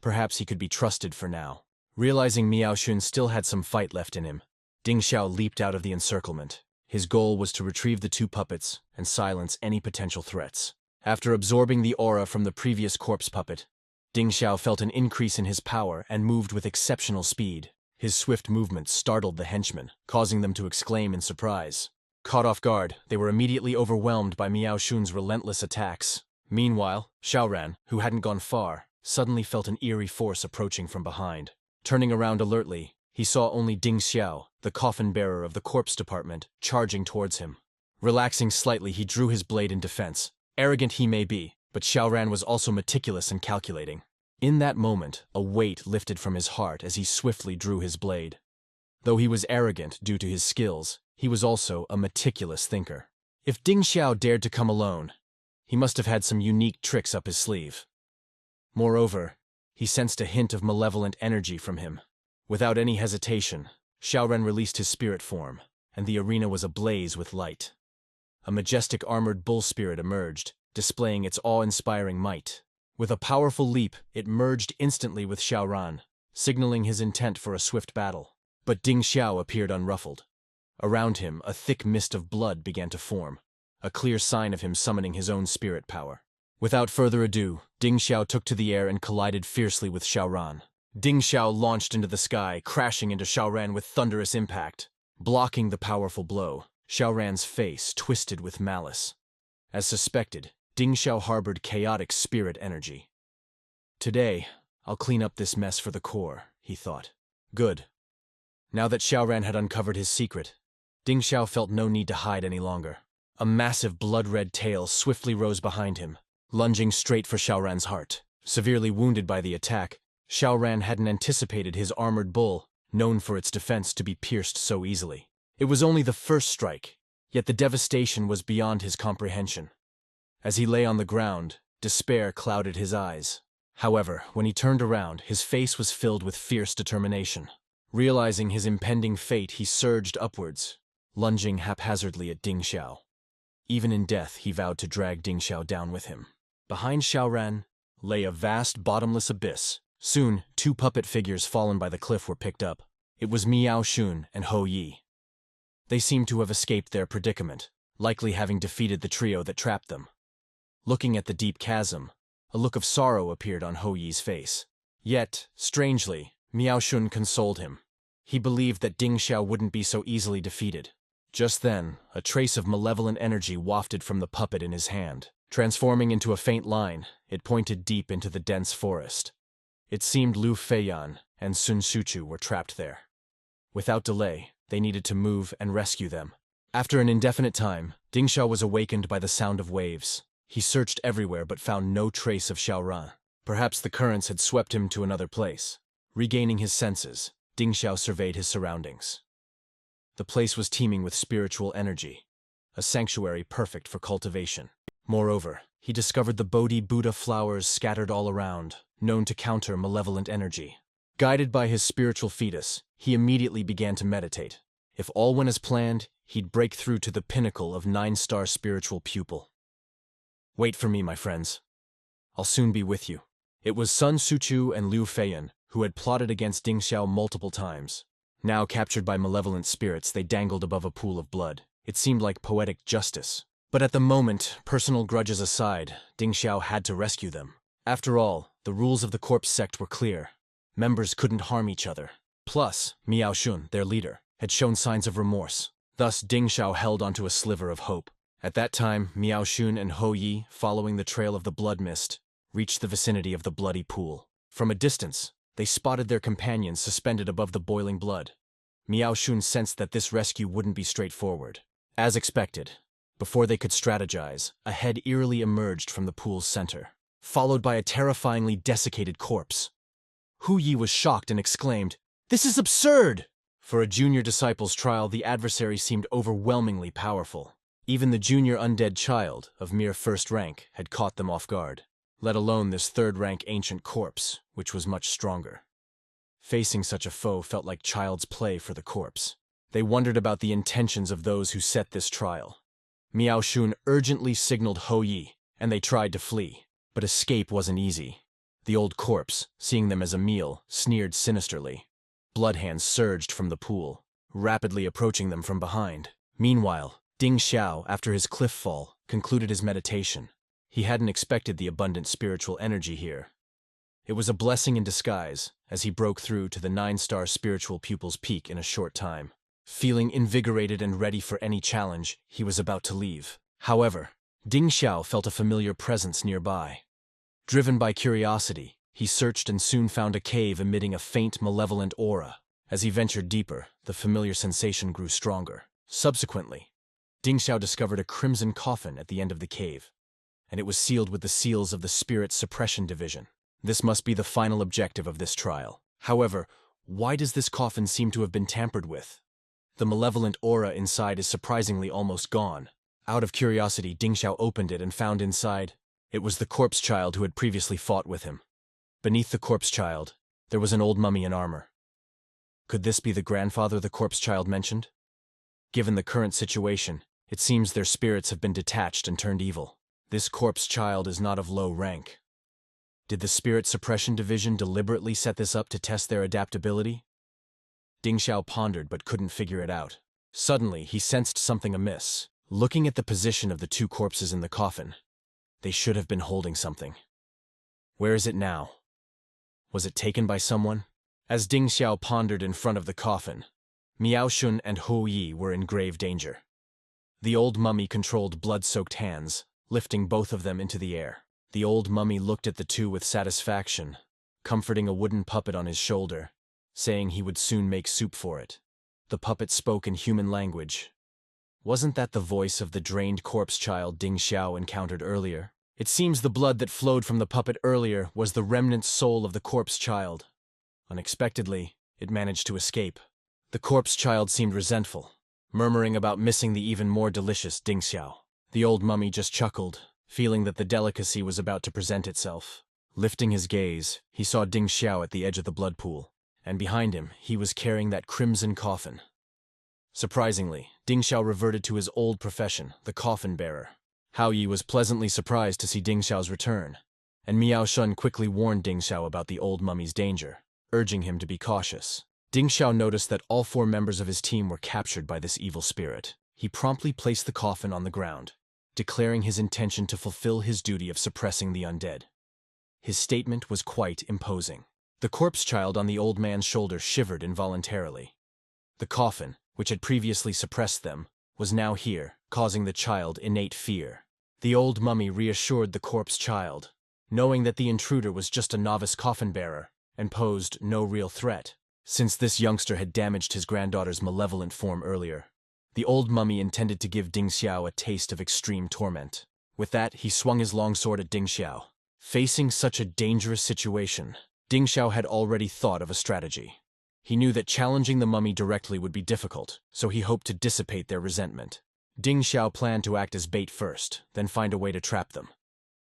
Perhaps he could be trusted for now. Realizing Miao Shun still had some fight left in him, Ding Xiao leaped out of the encirclement. His goal was to retrieve the two puppets and silence any potential threats. After absorbing the aura from the previous corpse puppet, Ding Xiao felt an increase in his power and moved with exceptional speed. His swift movements startled the henchmen, causing them to exclaim in surprise. Caught off guard, they were immediately overwhelmed by Miao Shun's relentless attacks. Meanwhile, Xiao Ran, who hadn't gone far, suddenly felt an eerie force approaching from behind. Turning around alertly, he saw only Ding Xiao, the coffin-bearer of the corpse department, charging towards him. Relaxing slightly, he drew his blade in defense. Arrogant he may be, but Xiao Ran was also meticulous and calculating. In that moment, a weight lifted from his heart as he swiftly drew his blade. Though he was arrogant due to his skills, he was also a meticulous thinker. If Ding Xiao dared to come alone, he must have had some unique tricks up his sleeve. Moreover, he sensed a hint of malevolent energy from him. Without any hesitation, Xiao Ran released his spirit form, and the arena was ablaze with light. A majestic armored bull spirit emerged, displaying its awe-inspiring might. With a powerful leap, it merged instantly with Xiao Ran, signaling his intent for a swift battle. But Ding Xiao appeared unruffled. Around him, a thick mist of blood began to form, a clear sign of him summoning his own spirit power. Without further ado, Ding Xiao took to the air and collided fiercely with Xiaoran. Ding Xiao launched into the sky, crashing into Xiaoran with thunderous impact. Blocking the powerful blow, Xiaoran's face twisted with malice. As suspected, Ding Xiao harbored chaotic spirit energy. Today, I'll clean up this mess for the core, he thought. Good. Now that Xiaoran had uncovered his secret, Ding Xiao felt no need to hide any longer. A massive blood-red tail swiftly rose behind him, lunging straight for Xiaoran's heart. Severely wounded by the attack, Xiaoran hadn't anticipated his armored bull, known for its defense, to be pierced so easily. It was only the first strike, yet the devastation was beyond his comprehension. As he lay on the ground, despair clouded his eyes. However, when he turned around, his face was filled with fierce determination. Realizing his impending fate, he surged upwards, lunging haphazardly at Ding Xiao. Even in death, he vowed to drag Ding Xiao down with him. Behind Xiaoran lay a vast, bottomless abyss. Soon, two puppet figures fallen by the cliff were picked up. It was Miao Xun and Hou Yi. They seemed to have escaped their predicament, likely having defeated the trio that trapped them. Looking at the deep chasm, a look of sorrow appeared on Hou Yi's face. Yet, strangely, Miao Xun consoled him. He believed that Ding Xiao wouldn't be so easily defeated. Just then, a trace of malevolent energy wafted from the puppet in his hand. Transforming into a faint line, it pointed deep into the dense forest. It seemed Lu Feiyan and Sun Suchu were trapped there. Without delay, they needed to move and rescue them. After an indefinite time, Ding Xiao was awakened by the sound of waves. He searched everywhere but found no trace of Xiaoran. Perhaps the currents had swept him to another place. Regaining his senses, Ding Xiao surveyed his surroundings. The place was teeming with spiritual energy, a sanctuary perfect for cultivation. Moreover, he discovered the Bodhi Buddha flowers scattered all around, known to counter malevolent energy. Guided by his spiritual fetus, he immediately began to meditate. If all went as planned, he'd break through to the pinnacle of 9-star spiritual pupil. Wait for me, my friends. I'll soon be with you. It was Sun Suchu and Liu Feiyan who had plotted against Ding Xiao multiple times. Now captured by malevolent spirits, they dangled above a pool of blood. It seemed like poetic justice. But at the moment, personal grudges aside, Ding Xiao had to rescue them. After all, the rules of the corpse sect were clear. Members couldn't harm each other. Plus, Miao Xun, their leader, had shown signs of remorse. Thus, Ding Xiao held onto a sliver of hope. At that time, Miao Xun and Hou Yi, following the trail of the blood mist, reached the vicinity of the bloody pool. From a distance, they spotted their companions suspended above the boiling blood. Miao Xun sensed that this rescue wouldn't be straightforward. As expected, before they could strategize, a head eerily emerged from the pool's center, followed by a terrifyingly desiccated corpse. Hou Yi was shocked and exclaimed, "This is absurd!" For a junior disciple's trial, the adversary seemed overwhelmingly powerful. Even the junior undead child, of mere first rank, had caught them off guard, let alone this third-rank ancient corpse, which was much stronger. Facing such a foe felt like child's play for the corpse. They wondered about the intentions of those who set this trial. Miao Xun urgently signaled Hou Yi, and they tried to flee. But escape wasn't easy. The old corpse, seeing them as a meal, sneered sinisterly. Bloodhands surged from the pool, rapidly approaching them from behind. Meanwhile, Ding Xiao, after his cliff fall, concluded his meditation. He hadn't expected the abundant spiritual energy here. It was a blessing in disguise, as he broke through to the 9-star spiritual pupil's peak in a short time. Feeling invigorated and ready for any challenge, he was about to leave. However, Ding Xiao felt a familiar presence nearby. Driven by curiosity, he searched and soon found a cave emitting a faint, malevolent aura. As he ventured deeper, the familiar sensation grew stronger. Subsequently, Ding Xiao discovered a crimson coffin at the end of the cave, and it was sealed with the seals of the Spirit Suppression Division. This must be the final objective of this trial. However, why does this coffin seem to have been tampered with? The malevolent aura inside is surprisingly almost gone. Out of curiosity, Ding Xiao opened it and found inside. It was the corpse child who had previously fought with him. Beneath the corpse child, there was an old mummy in armor. Could this be the grandfather the corpse child mentioned? Given the current situation, it seems their spirits have been detached and turned evil. This corpse child is not of low rank. Did the Spirit Suppression Division deliberately set this up to test their adaptability? Ding Xiao pondered but couldn't figure it out. Suddenly, he sensed something amiss. Looking at the position of the two corpses in the coffin, They should have been holding something. Where is it now? Was it taken by someone? As Ding Xiao pondered in front of the coffin, Miao Shun and Hou Yi were in grave danger. The old mummy controlled blood-soaked hands, lifting both of them into the air. The old mummy looked at the two with satisfaction, comforting a wooden puppet on his shoulder, saying he would soon make soup for it. The puppet spoke in human language. Wasn't that the voice of the drained corpse child Ding Xiao encountered earlier? It seems the blood that flowed from the puppet earlier was the remnant soul of the corpse child. Unexpectedly, it managed to escape. The corpse child seemed resentful, murmuring about missing the even more delicious Ding Xiao. The old mummy just chuckled, feeling that the delicacy was about to present itself. Lifting his gaze, he saw Ding Xiao at the edge of the blood pool, and behind him he was carrying that crimson coffin. Surprisingly, Ding Xiao reverted to his old profession, the coffin bearer. Hou Yi was pleasantly surprised to see Ding Xiao's return, and Miao Shun quickly warned Ding Xiao about the old mummy's danger, urging him to be cautious. Ding Xiao noticed that all 4 members of his team were captured by this evil spirit. He promptly placed the coffin on the ground, declaring his intention to fulfill his duty of suppressing the undead. His statement was quite imposing. The corpse child on the old man's shoulder shivered involuntarily. The coffin, which had previously suppressed them, was now here, causing the child innate fear. The old mummy reassured the corpse child, knowing that the intruder was just a novice coffin bearer and posed no real threat. Since this youngster had damaged his granddaughter's malevolent form earlier, the old mummy intended to give Ding Xiao a taste of extreme torment. With that, he swung his longsword at Ding Xiao. Facing such a dangerous situation, Ding Xiao had already thought of a strategy. He knew that challenging the mummy directly would be difficult, so he hoped to dissipate their resentment. Ding Xiao planned to act as bait first, then find a way to trap them.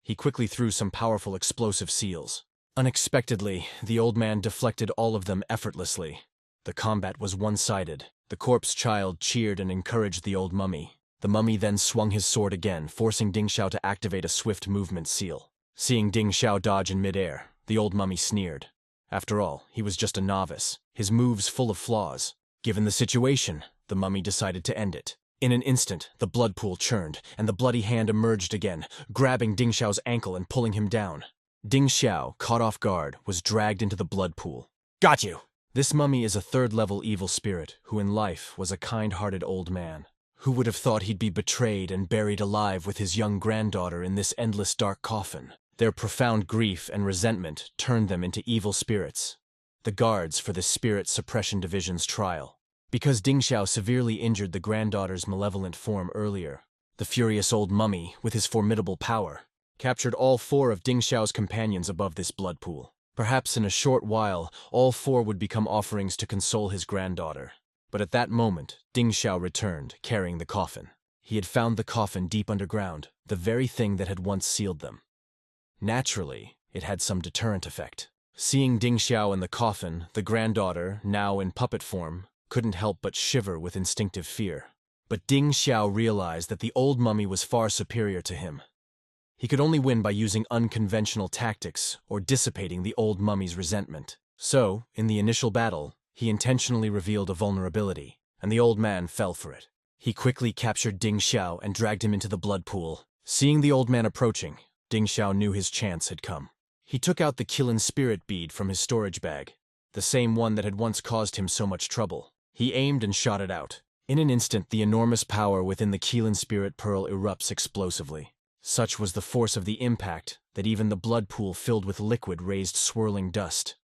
He quickly threw some powerful explosive seals. Unexpectedly, the old man deflected all of them effortlessly. The combat was one-sided. The corpse child cheered and encouraged the old mummy. The mummy then swung his sword again, forcing Ding Xiao to activate a swift movement seal. Seeing Ding Xiao dodge in midair, the old mummy sneered. After all, he was just a novice, his moves full of flaws. Given the situation, the mummy decided to end it. In an instant, the blood pool churned, and the bloody hand emerged again, grabbing Ding Xiao's ankle and pulling him down. Ding Xiao, caught off guard, was dragged into the blood pool. "Got you!" This mummy is a 3rd-level evil spirit who in life was a kind-hearted old man. Who would have thought he'd be betrayed and buried alive with his young granddaughter in this endless dark coffin? Their profound grief and resentment turned them into evil spirits, the guards for the Spirit Suppression Division's trial. Because Ding Xiao severely injured the granddaughter's malevolent form earlier, the furious old mummy, with his formidable power, captured all 4 of Ding Xiao's companions above this blood pool. Perhaps in a short while, all 4 would become offerings to console his granddaughter. But at that moment, Ding Xiao returned, carrying the coffin. He had found the coffin deep underground, the very thing that had once sealed them. Naturally, it had some deterrent effect. Seeing Ding Xiao in the coffin, the granddaughter, now in puppet form, couldn't help but shiver with instinctive fear. But Ding Xiao realized that the old mummy was far superior to him. He could only win by using unconventional tactics or dissipating the old mummy's resentment. So, in the initial battle, he intentionally revealed a vulnerability, and the old man fell for it. He quickly captured Ding Xiao and dragged him into the blood pool. Seeing the old man approaching, Ding Xiao knew his chance had come. He took out the Qilin spirit bead from his storage bag, the same one that had once caused him so much trouble. He aimed and shot it out. In an instant, the enormous power within the Qilin spirit pearl erupts explosively. Such was the force of the impact that even the blood pool filled with liquid raised swirling dust.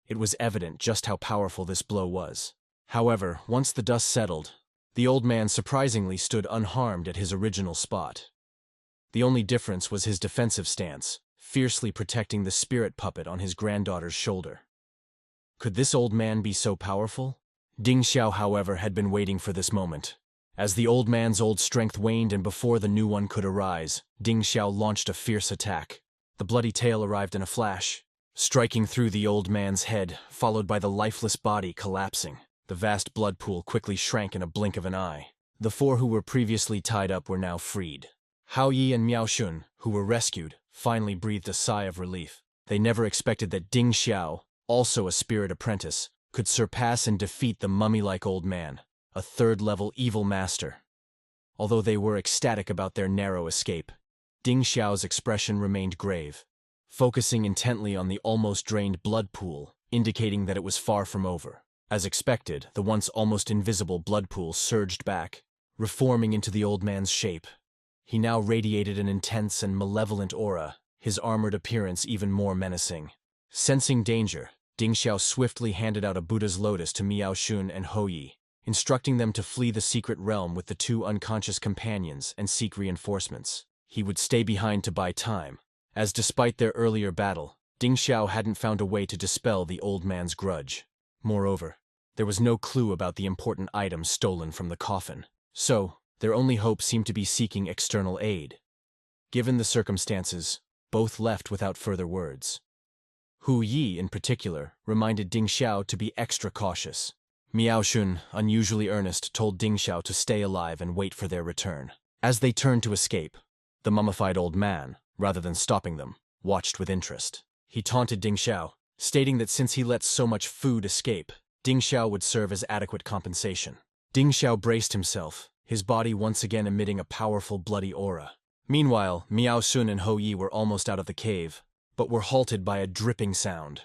It was evident just how powerful this blow was. However, once the dust settled, the old man surprisingly stood unharmed at his original spot. The only difference was his defensive stance, fiercely protecting the spirit puppet on his granddaughter's shoulder. Could this old man be so powerful? Ding Xiao, however, had been waiting for this moment. As the old man's old strength waned and before the new one could arise, Ding Xiao launched a fierce attack. The bloody tail arrived in a flash, striking through the old man's head, followed by the lifeless body collapsing. The vast blood pool quickly shrank in a blink of an eye. The 4 who were previously tied up were now freed. Hou Yi and Miao Shun, who were rescued, finally breathed a sigh of relief. They never expected that Ding Xiao, also a spirit apprentice, could surpass and defeat the mummy-like old man, a 3rd-level evil master. Although they were ecstatic about their narrow escape, Ding Xiao's expression remained grave, focusing intently on the almost drained blood pool, indicating that it was far from over. As expected, the once almost invisible blood pool surged back, reforming into the old man's shape. He now radiated an intense and malevolent aura, his armored appearance even more menacing. Sensing danger, Ding Xiao swiftly handed out a Buddha's lotus to Miao Shun and Hou Yi, instructing them to flee the secret realm with the two unconscious companions and seek reinforcements. He would stay behind to buy time, as despite their earlier battle, Ding Xiao hadn't found a way to dispel the old man's grudge. Moreover, there was no clue about the important item stolen from the coffin, so their only hope seemed to be seeking external aid. Given the circumstances, both left without further words. Hou Yi, in particular, reminded Ding Xiao to be extra cautious. Miao Shun, unusually earnest, told Ding Xiao to stay alive and wait for their return. As they turned to escape, the mummified old man, rather than stopping them, watched with interest. He taunted Ding Xiao, stating that since he let so much food escape, Ding Xiao would serve as adequate compensation. Ding Xiao braced himself, his body once again emitting a powerful bloody aura. Meanwhile, Miao Shun and Hou Yi were almost out of the cave, but were halted by a dripping sound.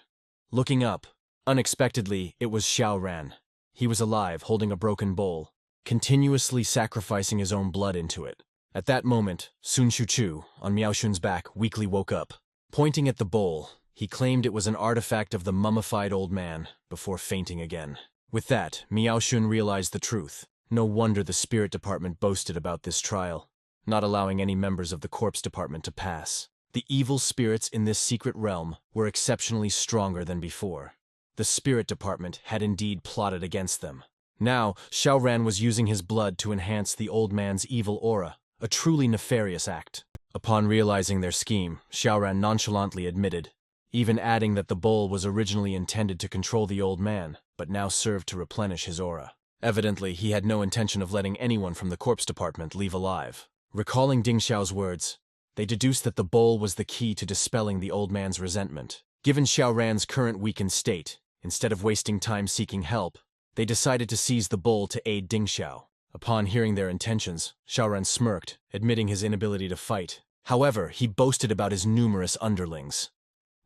Looking up, unexpectedly, it was Xiao Ran. He was alive, holding a broken bowl, continuously sacrificing his own blood into it. At that moment, Sun Shuchu, on Miao Shun's back, weakly woke up. Pointing at the bowl, he claimed it was an artifact of the mummified old man, before fainting again. With that, Miao Shun realized the truth. No wonder the spirit department boasted about this trial, not allowing any members of the corpse department to pass. The evil spirits in this secret realm were exceptionally stronger than before. The spirit department had indeed plotted against them. Now, Xiao Ran was using his blood to enhance the old man's evil aura, a truly nefarious act. Upon realizing their scheme, Xiao Ran nonchalantly admitted, even adding that the bowl was originally intended to control the old man, but now served to replenish his aura. Evidently, he had no intention of letting anyone from the corpse department leave alive. Recalling Ding Xiao's words, they deduced that the bowl was the key to dispelling the old man's resentment. Given Xiao Ran's current weakened state, instead of wasting time seeking help, they decided to seize the bowl to aid Ding Xiao. Upon hearing their intentions, Xiao Ran smirked, admitting his inability to fight. However, he boasted about his numerous underlings.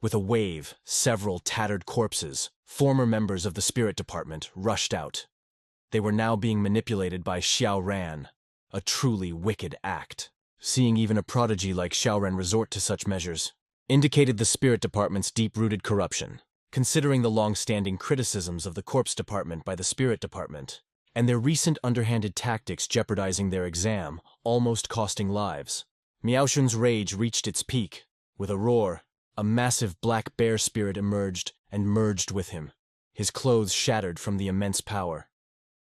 With a wave, several tattered corpses, former members of the spirit department, rushed out. They were now being manipulated by Xiao Ran, a truly wicked act. Seeing even a prodigy like Xiao Ran resort to such measures indicated the spirit department's deep-rooted corruption. Considering the long-standing criticisms of the corpse department by the spirit department, and their recent underhanded tactics jeopardizing their exam, almost costing lives, Miao Shun's rage reached its peak. With a roar, a massive black bear spirit emerged and merged with him, his clothes shattered from the immense power.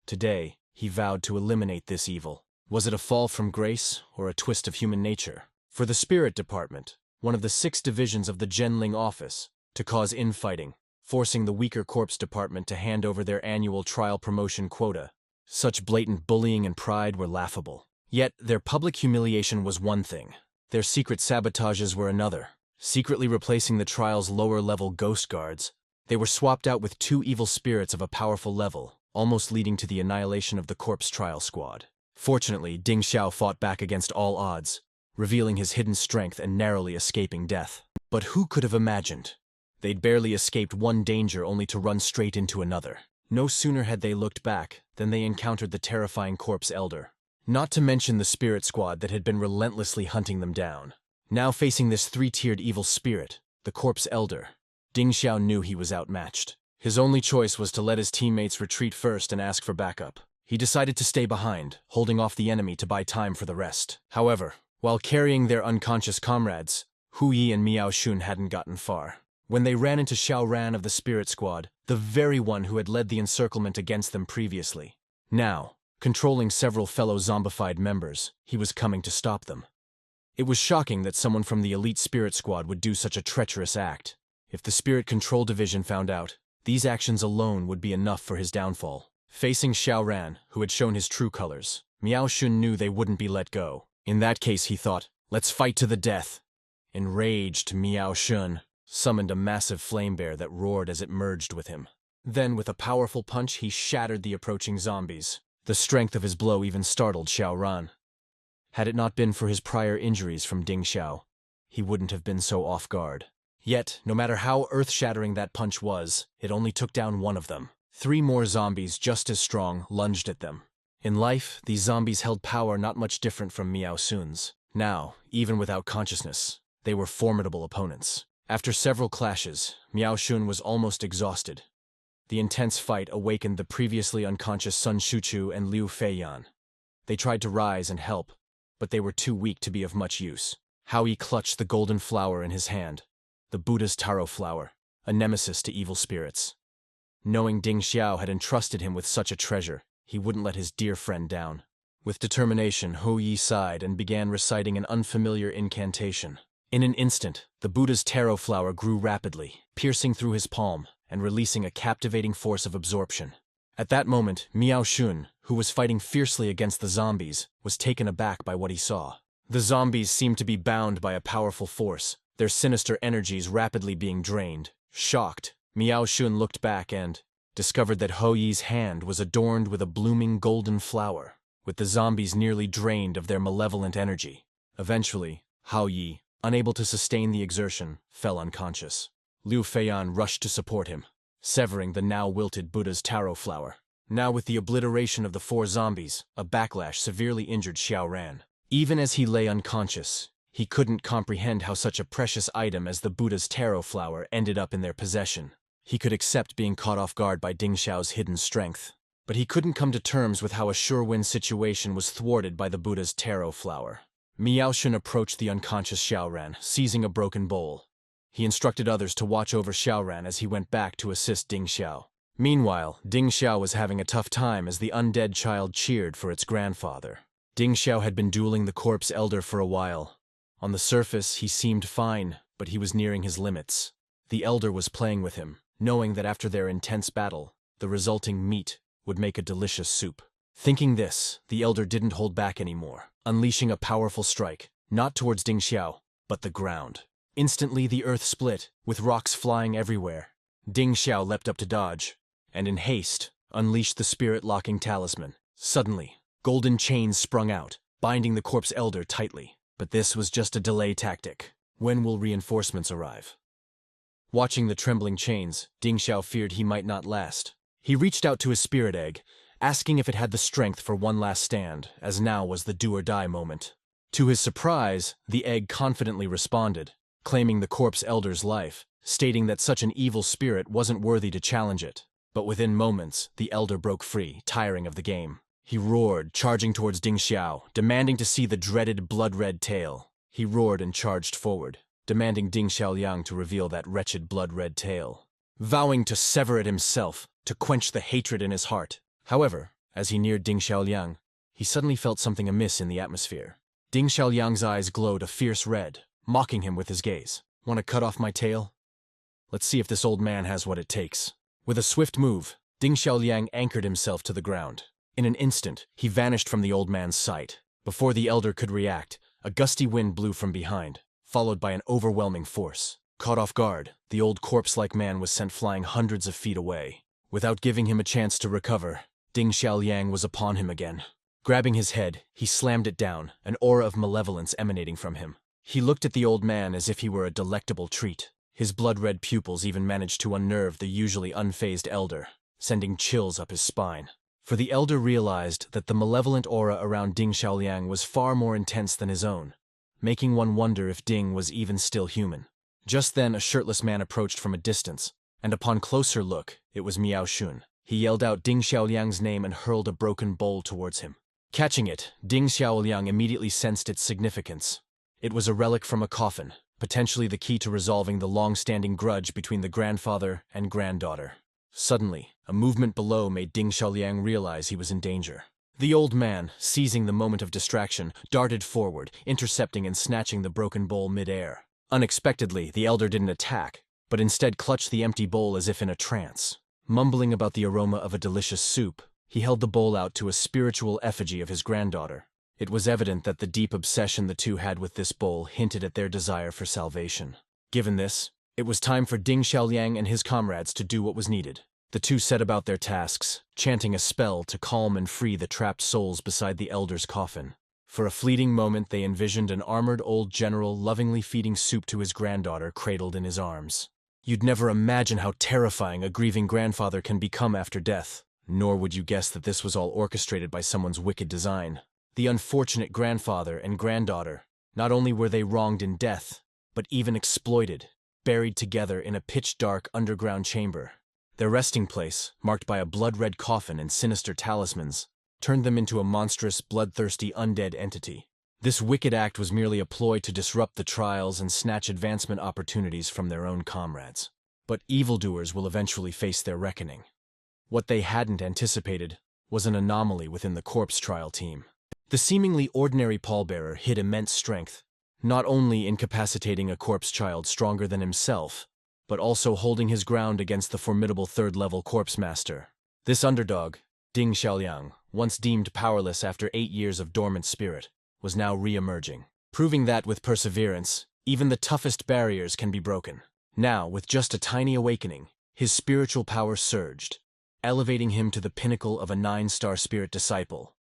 Today, he vowed to eliminate this evil. Was it a fall from grace or a twist of human nature? For the spirit department, one of the 6 divisions of the Genling office, to cause infighting, forcing the weaker corpse department to hand over their annual trial promotion quota. Such blatant bullying and pride were laughable. Yet, their public humiliation was one thing. Their secret sabotages were another. Secretly replacing the trial's lower-level ghost guards, they were swapped out with 2 evil spirits of a powerful level, almost leading to the annihilation of the corpse trial squad. Fortunately, Ding Xiao fought back against all odds, revealing his hidden strength and narrowly escaping death. But who could have imagined? They'd barely escaped one danger only to run straight into another. No sooner had they looked back than they encountered the terrifying corpse elder. Not to mention the spirit squad that had been relentlessly hunting them down. Now facing this 3-tiered evil spirit, the corpse elder, Ding Xiao knew he was outmatched. His only choice was to let his teammates retreat first and ask for backup. He decided to stay behind, holding off the enemy to buy time for the rest. However, while carrying their unconscious comrades, Hou Yi and Miao Shun hadn't gotten far. When they ran into Xiao Ran of the spirit squad, the very one who had led the encirclement against them previously. Now, controlling several fellow zombified members, he was coming to stop them. It was shocking that someone from the elite spirit squad would do such a treacherous act. If the spirit control division found out, these actions alone would be enough for his downfall. Facing Xiao Ran, who had shown his true colors, Miao Shun knew they wouldn't be let go. In that case, he thought, let's fight to the death. Enraged, Miao Shun summoned a massive flame bear that roared as it merged with him. Then, with a powerful punch, he shattered the approaching zombies. The strength of his blow even startled Xiao Ran. Had it not been for his prior injuries from Ding Xiao, he wouldn't have been so off guard. Yet, no matter how earth-shattering that punch was, it only took down one of them. 3 more zombies just as strong lunged at them. In life, these zombies held power not much different from Miao Sun's. Now, even without consciousness, they were formidable opponents. After several clashes, Miao Shun was almost exhausted. The intense fight awakened the previously unconscious Sun Shuchu and Liu Feiyan. They tried to rise and help, but they were too weak to be of much use. Hao clutched the golden flower in his hand, the Buddha's taro flower, a nemesis to evil spirits. Knowing Ding Xiao had entrusted him with such a treasure, he wouldn't let his dear friend down. With determination, Hou Yi sighed and began reciting an unfamiliar incantation. In an instant, the Buddha's taro flower grew rapidly, piercing through his palm and releasing a captivating force of absorption. At that moment, Miao Shun, who was fighting fiercely against the zombies, was taken aback by what he saw. The zombies seemed to be bound by a powerful force, their sinister energies rapidly being drained. Shocked, Miao Shun looked back and discovered that Hou Yi's hand was adorned with a blooming golden flower, with the zombies nearly drained of their malevolent energy. Eventually, Hou Yi, unable to sustain the exertion, fell unconscious. Liu Feiyan rushed to support him, severing the now wilted Buddha's taro flower. Now with the obliteration of the 4 zombies, a backlash severely injured Xiao Ran. Even as he lay unconscious, he couldn't comprehend how such a precious item as the Buddha's taro flower ended up in their possession. He could accept being caught off guard by Ding Xiao's hidden strength, but he couldn't come to terms with how a sure-win situation was thwarted by the Buddha's taro flower. Miao Shun approached the unconscious Xiao Ran, seizing a broken bowl. He instructed others to watch over Xiao Ran as he went back to assist Ding Xiao. Meanwhile, Ding Xiao was having a tough time as the undead child cheered for its grandfather. Ding Xiao had been dueling the corpse elder for a while. On the surface, he seemed fine, but he was nearing his limits. The elder was playing with him, knowing that after their intense battle, the resulting meat would make a delicious soup. Thinking this, the elder didn't hold back anymore, unleashing a powerful strike, not towards Ding Xiao, but the ground. Instantly, the earth split, with rocks flying everywhere. Ding Xiao leapt up to dodge, and in haste, unleashed the spirit-locking talisman. Suddenly, golden chains sprung out, binding the corpse elder tightly. But this was just a delay tactic. When will reinforcements arrive? Watching the trembling chains, Ding Xiao feared he might not last. He reached out to his spirit egg, asking if it had the strength for one last stand, as now was the do-or-die moment. To his surprise, the egg confidently responded, claiming the corpse elder's life, stating that such an evil spirit wasn't worthy to challenge it. But within moments, the elder broke free, tiring of the game. He roared, charging towards Ding Xiao, demanding to see the dreaded blood-red tail. He roared and charged forward, demanding Ding Xiaoliang to reveal that wretched blood-red tail, vowing to sever it himself, to quench the hatred in his heart. However, as he neared Ding Xiaoliang, he suddenly felt something amiss in the atmosphere. Ding Xiaoliang's eyes glowed a fierce red, mocking him with his gaze. Want to cut off my tail? Let's see if this old man has what it takes. With a swift move, Ding Xiaoliang anchored himself to the ground. In an instant, he vanished from the old man's sight. Before the elder could react, a gusty wind blew from behind, followed by an overwhelming force. Caught off guard, the old corpse-like man was sent flying hundreds of feet away. Without giving him a chance to recover, Ding Xiaoliang was upon him again. Grabbing his head, he slammed it down, an aura of malevolence emanating from him. He looked at the old man as if he were a delectable treat. His blood-red pupils even managed to unnerve the usually unfazed elder, sending chills up his spine. For the elder realized that the malevolent aura around Ding Xiaoliang was far more intense than his own, making one wonder if Ding was even still human. Just then, a shirtless man approached from a distance, and upon closer look, it was Miao Shun. He yelled out Ding Xiaoliang's name and hurled a broken bowl towards him. Catching it, Ding Xiaoliang immediately sensed its significance. It was a relic from a coffin, potentially the key to resolving the long-standing grudge between the grandfather and granddaughter. Suddenly, a movement below made Ding Xiaoliang realize he was in danger. The old man, seizing the moment of distraction, darted forward, intercepting and snatching the broken bowl mid-air. Unexpectedly, the elder didn't attack, but instead clutched the empty bowl as if in a trance. Mumbling about the aroma of a delicious soup, he held the bowl out to a spiritual effigy of his granddaughter. It was evident that the deep obsession the two had with this bowl hinted at their desire for salvation. Given this, it was time for Ding Xiaoliang and his comrades to do what was needed. The two set about their tasks, chanting a spell to calm and free the trapped souls beside the elder's coffin. For a fleeting moment they envisioned an armored old general lovingly feeding soup to his granddaughter cradled in his arms. You'd never imagine how terrifying a grieving grandfather can become after death, nor would you guess that this was all orchestrated by someone's wicked design. The unfortunate grandfather and granddaughter, not only were they wronged in death, but even exploited, buried together in a pitch-dark underground chamber. Their resting place, marked by a blood-red coffin and sinister talismans, turned them into a monstrous, bloodthirsty, undead entity. This wicked act was merely a ploy to disrupt the trials and snatch advancement opportunities from their own comrades. But evildoers will eventually face their reckoning. What they hadn't anticipated was an anomaly within the corpse trial team. The seemingly ordinary pallbearer hid immense strength, not only incapacitating a corpse child stronger than himself, but also holding his ground against the formidable third-level corpse master. This underdog, Ding Xiaoliang, once deemed powerless after 8 years of dormant spirit, was now re-emerging, proving that with perseverance, even the toughest barriers can be broken. Now, with just a tiny awakening, his spiritual power surged, elevating him to the pinnacle of a 9-star spirit disciple.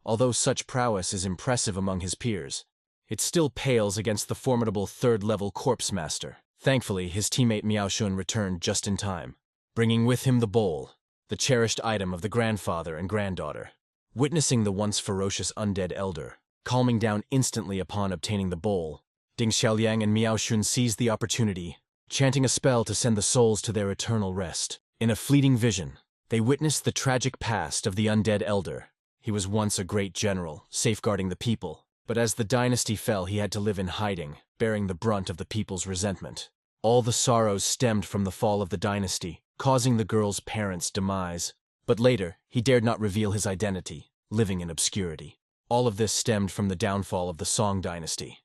Although such prowess is impressive among his peers, it still pales against the formidable third-level corpse master. Thankfully, his teammate Miaoshun returned just in time, bringing with him the bowl, the cherished item of the grandfather and granddaughter. Witnessing the once ferocious undead elder, calming down instantly upon obtaining the bowl, Ding Xiaoliang and Miaoshun seized the opportunity, chanting a spell to send the souls to their eternal rest. In a fleeting vision, they witnessed the tragic past of the undead elder. He was once a great general, safeguarding the people, but as the dynasty fell he had to live in hiding, bearing the brunt of the people's resentment. All the sorrows stemmed from the fall of the dynasty, causing the girl's parents' demise. But later, he dared not reveal his identity, living in obscurity. All of this stemmed from the downfall of the Song dynasty.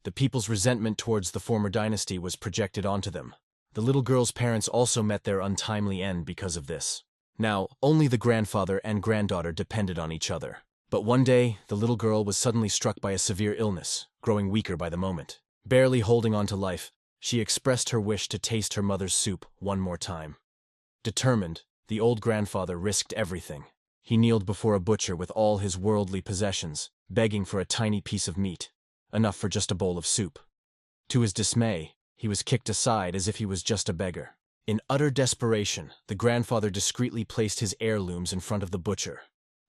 The people's resentment towards the former dynasty was projected onto them. The little girl's parents also met their untimely end because of this. Now, only the grandfather and granddaughter depended on each other. But one day, the little girl was suddenly struck by a severe illness, growing weaker by the moment. Barely holding on to life, she expressed her wish to taste her mother's soup one more time. Determined, the old grandfather risked everything. He kneeled before a butcher with all his worldly possessions, begging for a tiny piece of meat, enough for just a bowl of soup. To his dismay, he was kicked aside as if he was just a beggar. In utter desperation, the grandfather discreetly placed his heirlooms in front of the butcher,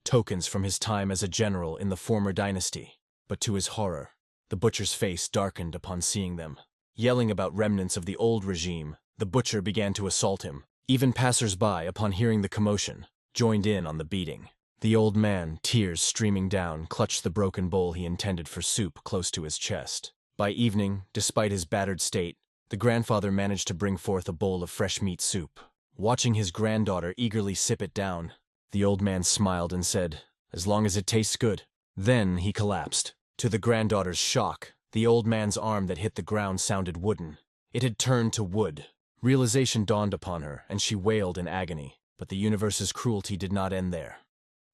tokens from his time as a general in the former dynasty. But to his horror, the butcher's face darkened upon seeing them. Yelling about remnants of the old regime, the butcher began to assault him. Even passers-by, upon hearing the commotion, joined in on the beating. The old man, tears streaming down, clutched the broken bowl he intended for soup close to his chest. By evening, despite his battered state, the grandfather managed to bring forth a bowl of fresh meat soup. Watching his granddaughter eagerly sip it down, the old man smiled and said, "As long as it tastes good." Then he collapsed. To the granddaughter's shock, the old man's arm that hit the ground sounded wooden. It had turned to wood. Realization dawned upon her, and she wailed in agony. But the universe's cruelty did not end there.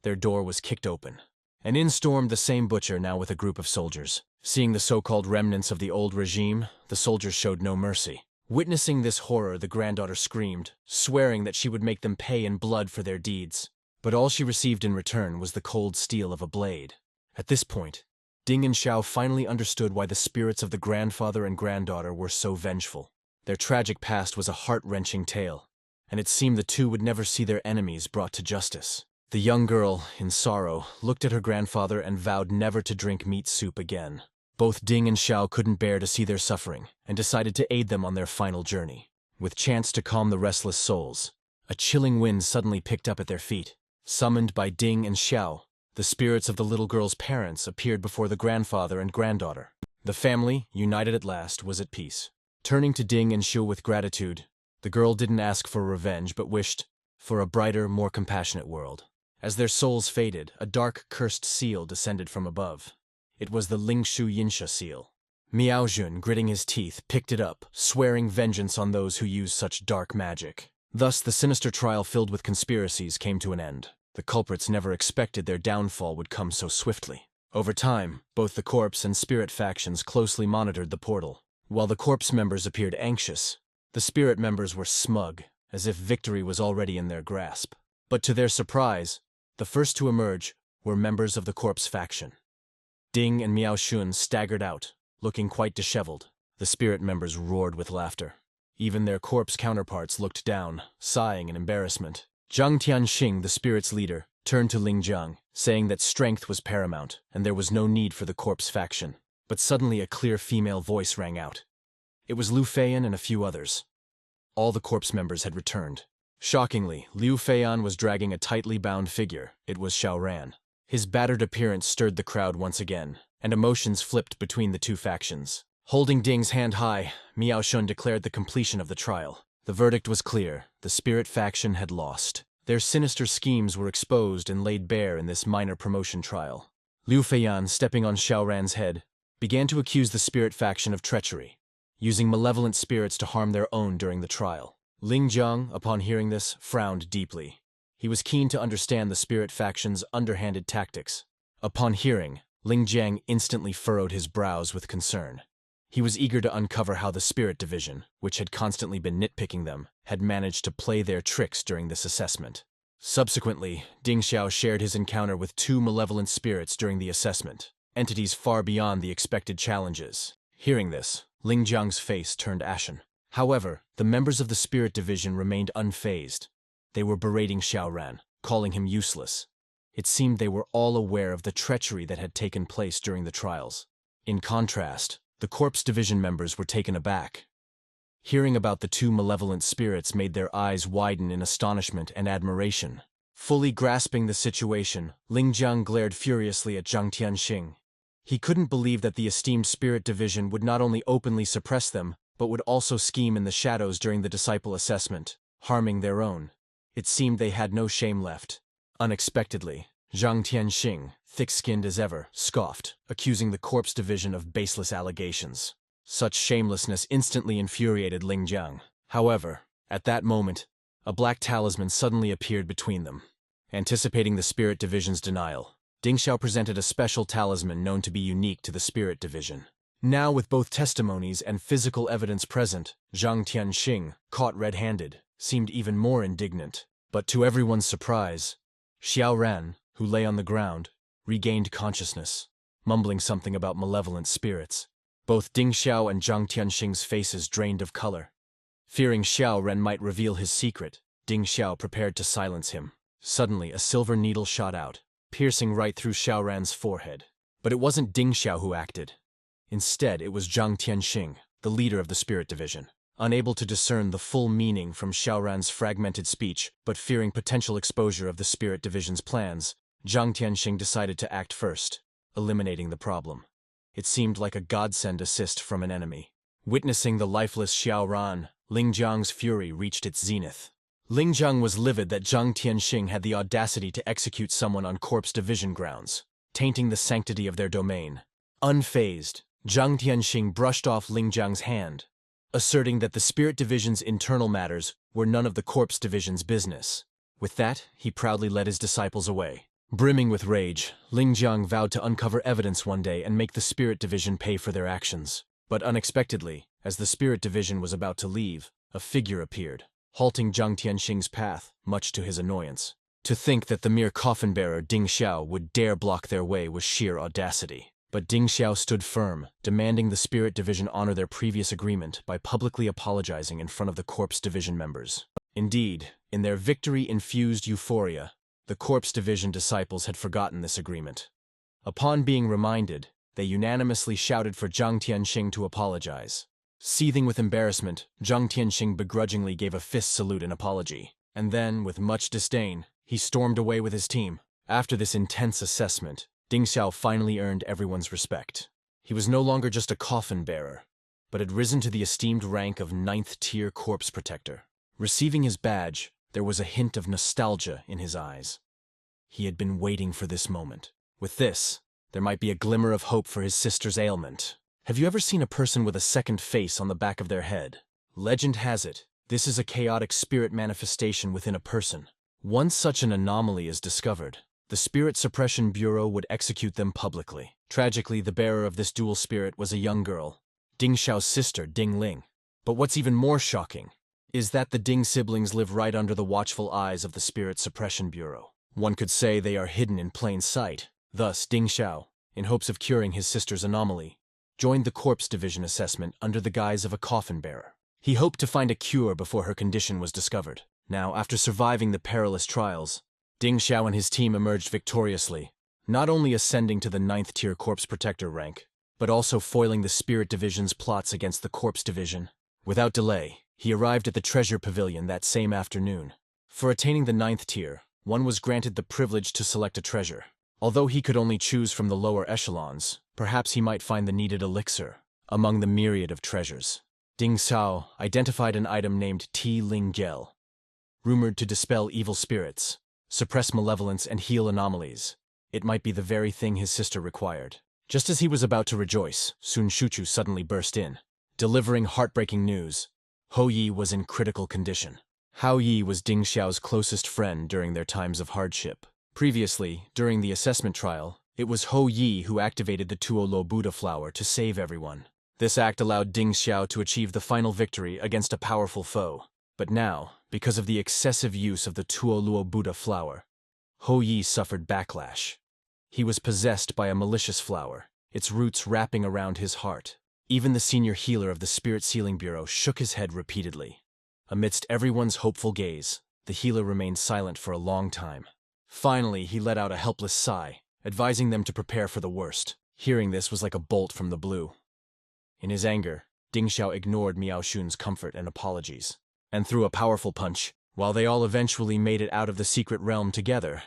Their door was kicked open, and in stormed the same butcher, now with a group of soldiers. Seeing the so-called remnants of the old regime, the soldiers showed no mercy. Witnessing this horror, the granddaughter screamed, swearing that she would make them pay in blood for their deeds. But all she received in return was the cold steel of a blade. At this point, Ding and Xiao finally understood why the spirits of the grandfather and granddaughter were so vengeful. Their tragic past was a heart-wrenching tale, and it seemed the two would never see their enemies brought to justice. The young girl, in sorrow, looked at her grandfather and vowed never to drink meat soup again. Both Ding and Xiao couldn't bear to see their suffering, and decided to aid them on their final journey. With chance to calm the restless souls, a chilling wind suddenly picked up at their feet. Summoned by Ding and Xiao, the spirits of the little girl's parents appeared before the grandfather and granddaughter. The family, united at last, was at peace. Turning to Ding and Xiao with gratitude, the girl didn't ask for revenge but wished for a brighter, more compassionate world. As their souls faded, a dark, cursed seal descended from above. It was the Lingshu Yinsha seal. Miaojun, gritting his teeth, picked it up, swearing vengeance on those who use such dark magic. Thus, the sinister trial filled with conspiracies came to an end. The culprits never expected their downfall would come so swiftly. Over time, both the corpse and spirit factions closely monitored the portal. While the corpse members appeared anxious, the spirit members were smug, as if victory was already in their grasp. But to their surprise, the first to emerge were members of the corpse faction. Ding and Miao Shun staggered out, looking quite disheveled. The spirit members roared with laughter. Even their corpse counterparts looked down, sighing in embarrassment. Zhang Tianxing, the spirit's leader, turned to Ling Jiang, saying that strength was paramount and there was no need for the corpse faction. But suddenly a clear female voice rang out. It was Liu Feiyan and a few others. All the corpse members had returned. Shockingly, Liu Feiyan was dragging a tightly bound figure. It was Xiao Ran. His battered appearance stirred the crowd once again, and emotions flipped between the two factions. Holding Ding's hand high, Miao Shun declared the completion of the trial. The verdict was clear. The spirit faction had lost. Their sinister schemes were exposed and laid bare in this minor promotion trial. Liu Feiyan, stepping on Xiao Ran's head, began to accuse the spirit faction of treachery, using malevolent spirits to harm their own during the trial. Ling Jiang, upon hearing this, frowned deeply. He was keen to understand the spirit faction's underhanded tactics. Upon hearing, Ling Jiang instantly furrowed his brows with concern. He was eager to uncover how the spirit division, which had constantly been nitpicking them, had managed to play their tricks during this assessment. Subsequently, Ding Xiao shared his encounter with two malevolent spirits during the assessment, entities far beyond the expected challenges. Hearing this, Ling Jiang's face turned ashen. However, the members of the spirit division remained unfazed. They were berating Xiao Ran, calling him useless. It seemed they were all aware of the treachery that had taken place during the trials. In contrast, the corpse division members were taken aback. Hearing about the two malevolent spirits made their eyes widen in astonishment and admiration. Fully grasping the situation, Ling Jiang glared furiously at Zhang Tianxing. He couldn't believe that the esteemed spirit division would not only openly suppress them, but would also scheme in the shadows during the disciple assessment, harming their own. It seemed they had no shame left. Unexpectedly, Zhang Tianxing, thick-skinned as ever, scoffed, accusing the corpse division of baseless allegations. Such shamelessness instantly infuriated Ling Jiang. However, at that moment, a black talisman suddenly appeared between them. Anticipating the spirit division's denial, Ding Xiao presented a special talisman known to be unique to the spirit division. Now, with both testimonies and physical evidence present, Zhang Tianxing, caught red-handed, seemed even more indignant. But to everyone's surprise, Xiao Ran, who lay on the ground, regained consciousness, mumbling something about malevolent spirits. Both Ding Xiao and Zhang Tianxing's faces drained of color. Fearing Xiao Ran might reveal his secret, Ding Xiao prepared to silence him. Suddenly, a silver needle shot out, piercing right through Xiao Ran's forehead. But it wasn't Ding Xiao who acted. Instead, it was Zhang Tianxing, the leader of the spirit division. Unable to discern the full meaning from Xiao Ran's fragmented speech, but fearing potential exposure of the spirit division's plans, Zhang Tianxing decided to act first, eliminating the problem. It seemed like a godsend assist from an enemy. Witnessing the lifeless Xiao Ran, Ling Jiang's fury reached its zenith. Ling Jiang was livid that Zhang Tianxing had the audacity to execute someone on corpse division grounds, tainting the sanctity of their domain. Unfazed, Zhang Tianxing brushed off Ling Jiang's hand, asserting that the spirit division's internal matters were none of the corpse division's business. With that, he proudly led his disciples away. Brimming with rage, Ling Jiang vowed to uncover evidence one day and make the spirit division pay for their actions. But unexpectedly, as the spirit division was about to leave, a figure appeared, halting Zhang Tianxing's path, much to his annoyance. To think that the mere coffin-bearer Ding Xiao would dare block their way was sheer audacity. But Ding Xiao stood firm, demanding the spirit division honor their previous agreement by publicly apologizing in front of the corpse division members. Indeed, in their victory-infused euphoria, the corpse division disciples had forgotten this agreement. Upon being reminded, they unanimously shouted for Zhang Tianxing to apologize. Seething with embarrassment, Zhang Tianxing begrudgingly gave a fist salute in apology. And then, with much disdain, he stormed away with his team. After this intense assessment, Ding Xiao finally earned everyone's respect. He was no longer just a coffin bearer, but had risen to the esteemed rank of 9th-tier corpse protector. Receiving his badge, there was a hint of nostalgia in his eyes. He had been waiting for this moment. With this, there might be a glimmer of hope for his sister's ailment. Have you ever seen a person with a second face on the back of their head? Legend has it, this is a chaotic spirit manifestation within a person. Once such an anomaly is discovered, the Spirit Suppression Bureau would execute them publicly. Tragically, the bearer of this dual spirit was a young girl, Ding Xiao's sister, Ding Ling. But what's even more shocking is that the Ding siblings live right under the watchful eyes of the Spirit Suppression Bureau. One could say they are hidden in plain sight. Thus, Ding Xiao, in hopes of curing his sister's anomaly, joined the corpse division assessment under the guise of a coffin bearer. He hoped to find a cure before her condition was discovered. Now, after surviving the perilous trials, Ding Xiao and his team emerged victoriously, not only ascending to the 9th-tier corpse protector rank, but also foiling the spirit division's plots against the corpse division. Without delay, he arrived at the treasure pavilion that same afternoon. For attaining the 9th tier, one was granted the privilege to select a treasure. Although he could only choose from the lower echelons, perhaps he might find the needed elixir among the myriad of treasures. Ding Xiao identified an item named Ti Ling Gel, rumored to dispel evil spirits, suppress malevolence, and heal anomalies. It might be the very thing his sister required. Just as he was about to rejoice, Sun Shuchu suddenly burst in, delivering heartbreaking news. Hou Yi was in critical condition. Hou Yi was Ding Xiao's closest friend during their times of hardship. Previously, during the assessment trial, it was Hou Yi who activated the Tuo Buddha flower to save everyone. This act allowed Ding Xiao to achieve the final victory against a powerful foe. But now, because of the excessive use of the Tuo Buddha flower, Hou Yi suffered backlash. He was possessed by a malicious flower, its roots wrapping around his heart. Even the senior healer of the Spirit Sealing Bureau shook his head repeatedly. Amidst everyone's hopeful gaze, the healer remained silent for a long time. Finally, he let out a helpless sigh, advising them to prepare for the worst. Hearing this was like a bolt from the blue. In his anger, Ding Xiao ignored Miao Shun's comfort and apologies, and threw a powerful punch. While they all eventually made it out of the secret realm together,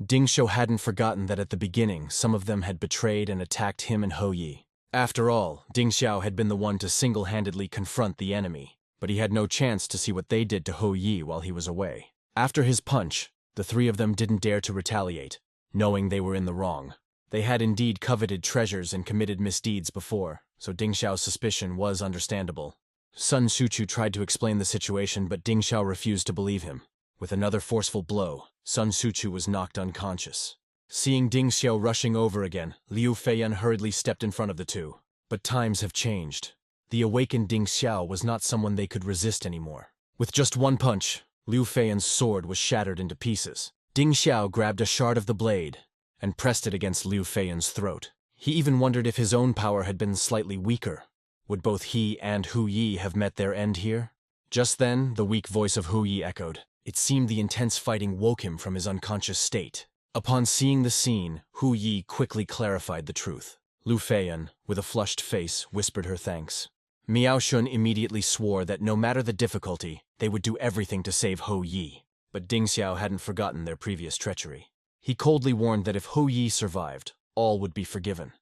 Ding Xiao hadn't forgotten that at the beginning some of them had betrayed and attacked him and Hou Yi. After all, Ding Xiao had been the one to single-handedly confront the enemy, but he had no chance to see what they did to Hou Yi while he was away. After his punch, the three of them didn't dare to retaliate, knowing they were in the wrong. They had indeed coveted treasures and committed misdeeds before, so Ding Xiao's suspicion was understandable. Sun Shuchu tried to explain the situation, but Ding Xiao refused to believe him. With another forceful blow, Sun Shuchu was knocked unconscious. Seeing Ding Xiao rushing over again, Liu Feiyan hurriedly stepped in front of the two. But times have changed. The awakened Ding Xiao was not someone they could resist anymore. With just one punch, Liu Feiyan's sword was shattered into pieces. Ding Xiao grabbed a shard of the blade and pressed it against Liu Feiyan's throat. He even wondered if his own power had been slightly weaker. Would both he and Hou Yi have met their end here? Just then, the weak voice of Hou Yi echoed. It seemed the intense fighting woke him from his unconscious state. Upon seeing the scene, Hou Yi quickly clarified the truth. Liu Feiyan, with a flushed face, whispered her thanks. Miao Shun immediately swore that no matter the difficulty, they would do everything to save Hou Yi. But Ding Xiao hadn't forgotten their previous treachery. He coldly warned that if Hou Yi survived, all would be forgiven.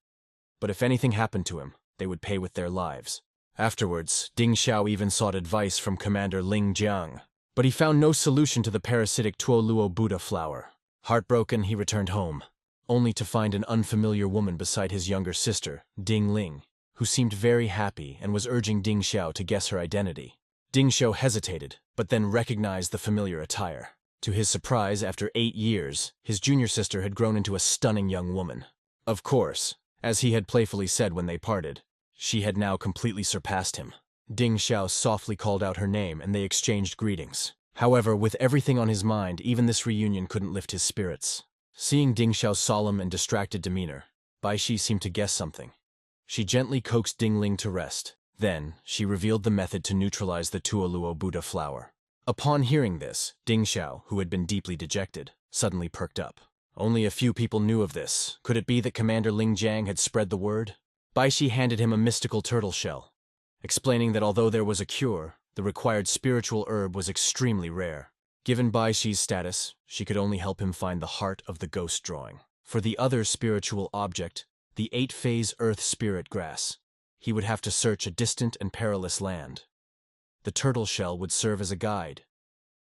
But if anything happened to him, they would pay with their lives. Afterwards, Ding Xiao even sought advice from Commander Ling Jiang, but he found no solution to the parasitic Tuo Buddha flower. Heartbroken, he returned home, only to find an unfamiliar woman beside his younger sister, Ding Ling, who seemed very happy and was urging Ding Xiao to guess her identity. Ding Xiao hesitated, but then recognized the familiar attire. To his surprise, after 8 years, his junior sister had grown into a stunning young woman. Of course, as he had playfully said when they parted, she had now completely surpassed him. Ding Xiao softly called out her name and they exchanged greetings. However, with everything on his mind, even this reunion couldn't lift his spirits. Seeing Ding Xiao's solemn and distracted demeanor, Bai Shi seemed to guess something. She gently coaxed Ding Ling to rest. Then, she revealed the method to neutralize the Tuo Buddha flower. Upon hearing this, Ding Xiao, who had been deeply dejected, suddenly perked up. Only a few people knew of this. Could it be that Commander Ling Jiang had spread the word? Bai Shi handed him a mystical turtle shell, explaining that although there was a cure, the required spiritual herb was extremely rare. Given Bai Shi's status, she could only help him find the heart of the ghost drawing. For the other spiritual object, the 8-phase earth spirit grass, he would have to search a distant and perilous land. The turtle shell would serve as a guide.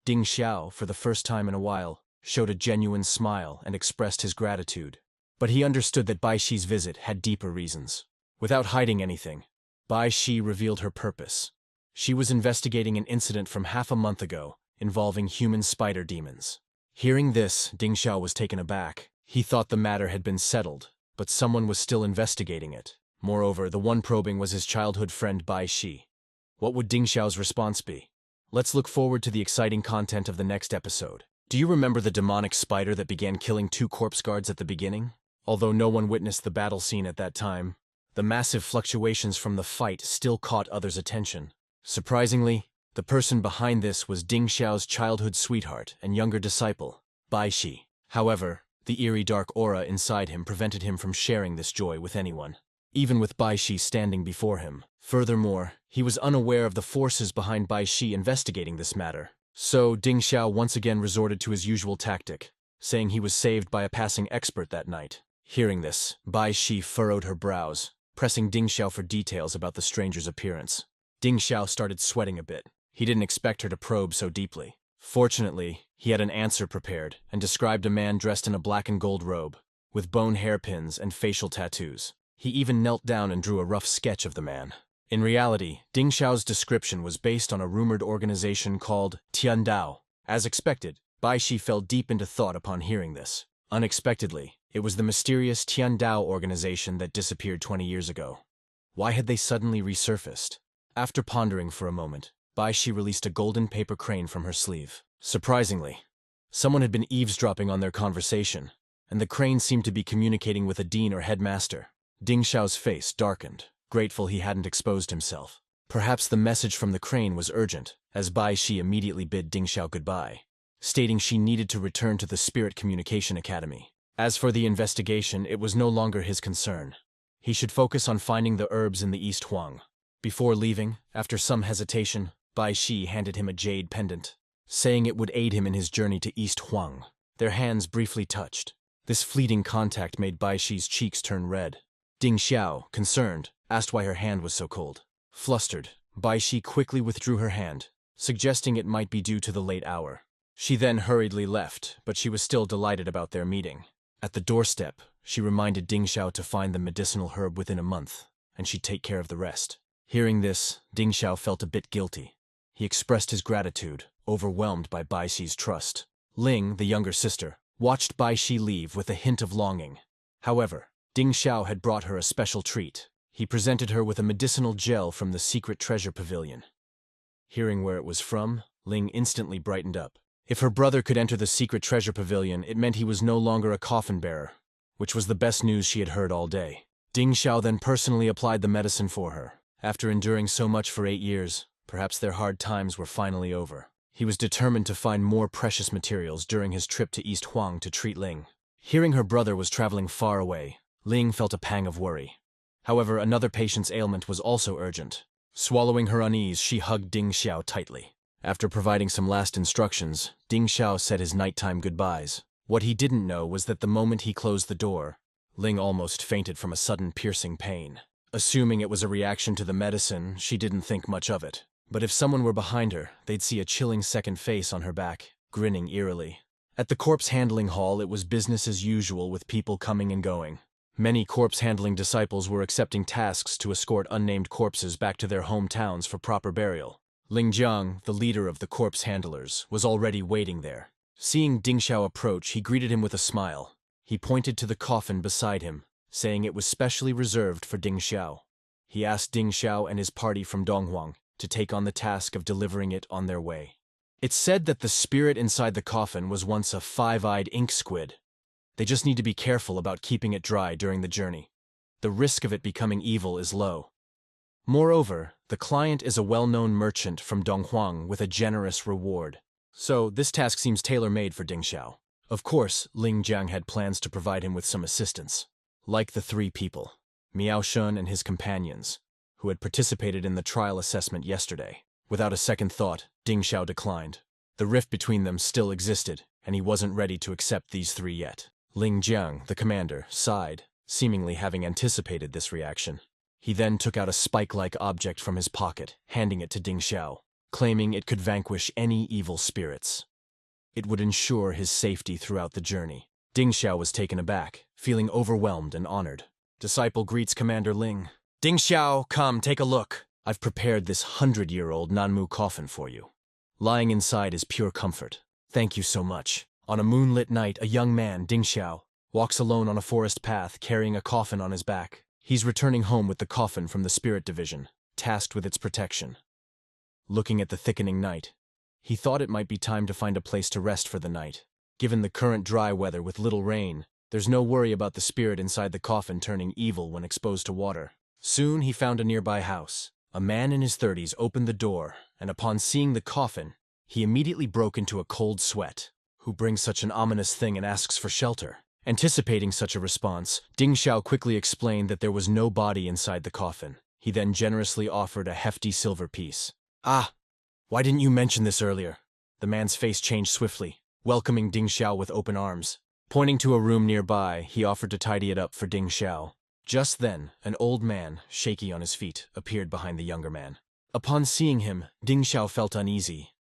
Ding Xiao, for the first time in a while, showed a genuine smile and expressed his gratitude. But he understood that Bai Shi's visit had deeper reasons. Without hiding anything, Bai Shi revealed her purpose. She was investigating an incident from half a month ago involving human spider demons. Hearing this, Ding Xiao was taken aback. He thought the matter had been settled, but someone was still investigating it. Moreover, the one probing was his childhood friend Bai Shi. What would Ding Xiao's response be? Let's look forward to the exciting content of the next episode. Do you remember the demonic spider that began killing 2 corpse guards at the beginning? Although no one witnessed the battle scene at that time, the massive fluctuations from the fight still caught others' attention. Surprisingly, the person behind this was Ding Xiao's childhood sweetheart and younger disciple, Bai Shi. However, the eerie dark aura inside him prevented him from sharing this joy with anyone, even with Bai Shi standing before him. Furthermore, he was unaware of the forces behind Bai Shi investigating this matter. So Ding Xiao once again resorted to his usual tactic, saying he was saved by a passing expert that night. Hearing this, Bai Shi furrowed her brows, pressing Ding Xiao for details about the stranger's appearance. Ding Xiao started sweating a bit. He didn't expect her to probe so deeply. Fortunately, he had an answer prepared and described a man dressed in a black and gold robe, with bone hairpins and facial tattoos. He even knelt down and drew a rough sketch of the man. In reality, Ding Xiao's description was based on a rumored organization called Tiandao. As expected, Bai Shi fell deep into thought upon hearing this. Unexpectedly, it was the mysterious Tiandao organization that disappeared 20 years ago. Why had they suddenly resurfaced? After pondering for a moment, Bai Shi released a golden paper crane from her sleeve. Surprisingly, someone had been eavesdropping on their conversation, and the crane seemed to be communicating with a dean or headmaster. Ding Xiao's face darkened, grateful he hadn't exposed himself. Perhaps the message from the crane was urgent, as Bai Shi immediately bid Ding Xiao goodbye, stating she needed to return to the Spirit Communication Academy. As for the investigation, it was no longer his concern. He should focus on finding the herbs in the East Huang. Before leaving, after some hesitation, Bai Shi handed him a jade pendant, saying it would aid him in his journey to East Huang. Their hands briefly touched. This fleeting contact made Bai Shi's cheeks turn red. Ding Xiao, concerned, asked why her hand was so cold. Flustered, Bai Shi quickly withdrew her hand, suggesting it might be due to the late hour. She then hurriedly left, but she was still delighted about their meeting. At the doorstep, she reminded Ding Xiao to find the medicinal herb within a month, and she'd take care of the rest. Hearing this, Ding Xiao felt a bit guilty. He expressed his gratitude, overwhelmed by Bai Shi's trust. Ling, the younger sister, watched Bai Shi leave with a hint of longing. However, Ding Xiao had brought her a special treat. He presented her with a medicinal gel from the secret treasure pavilion. Hearing where it was from, Ling instantly brightened up. If her brother could enter the secret treasure pavilion, it meant he was no longer a coffin bearer, which was the best news she had heard all day. Ding Xiao then personally applied the medicine for her. After enduring so much for 8 years, perhaps their hard times were finally over. He was determined to find more precious materials during his trip to East Huang to treat Ling. Hearing her brother was traveling far away, Ling felt a pang of worry. However, another patient's ailment was also urgent. Swallowing her unease, she hugged Ding Xiao tightly. After providing some last instructions, Ding Xiao said his nighttime goodbyes. What he didn't know was that the moment he closed the door, Ling almost fainted from a sudden piercing pain. Assuming it was a reaction to the medicine, she didn't think much of it. But if someone were behind her, they'd see a chilling second face on her back, grinning eerily. At the corpse handling hall, it was business as usual with people coming and going. Many corpse-handling disciples were accepting tasks to escort unnamed corpses back to their hometowns for proper burial. Ling Jiang, the leader of the corpse handlers, was already waiting there. Seeing Ding Xiao approach, he greeted him with a smile. He pointed to the coffin beside him, saying it was specially reserved for Ding Xiao. He asked Ding Xiao and his party from Donghuang to take on the task of delivering it on their way. It's said that the spirit inside the coffin was once a 5-eyed ink squid. They just need to be careful about keeping it dry during the journey. The risk of it becoming evil is low. Moreover, the client is a well-known merchant from Donghuang with a generous reward. So, this task seems tailor-made for Ding Xiao. Of course, Ling Jiang had plans to provide him with some assistance. Like the 3 people, Miao Shun and his companions, who had participated in the trial assessment yesterday. Without a second thought, Ding Xiao declined. The rift between them still existed, and he wasn't ready to accept these 3 yet. Ling Jiang, the commander, sighed, seemingly having anticipated this reaction. He then took out a spike-like object from his pocket, handing it to Ding Xiao, claiming it could vanquish any evil spirits. It would ensure his safety throughout the journey. Ding Xiao was taken aback, feeling overwhelmed and honored. Disciple greets Commander Ling. Ding Xiao, come, take a look. I've prepared this 100-year-old Nanmu coffin for you. Lying inside is pure comfort. Thank you so much. On a moonlit night, a young man, Ding Xiao, walks alone on a forest path carrying a coffin on his back. He's returning home with the coffin from the spirit division, tasked with its protection. Looking at the thickening night, he thought it might be time to find a place to rest for the night. Given the current dry weather with little rain, There's no worry about the spirit inside the coffin turning evil when exposed to water. Soon he found a nearby house. A man in his 30s opened the door, and upon seeing the coffin, he immediately broke into a cold sweat. Who brings such an ominous thing and asks for shelter? Anticipating such a response, Ding Xiao quickly explained that there was no body inside the coffin. He then generously offered a hefty silver piece. "Ah, why didn't you mention this earlier?" The man's face changed swiftly, welcoming Ding Xiao with open arms. Pointing to a room nearby, he offered to tidy it up for Ding Xiao. Just then, an old man, shaky on his feet, appeared behind the younger man. Upon seeing him, Ding Xiao felt uneasy.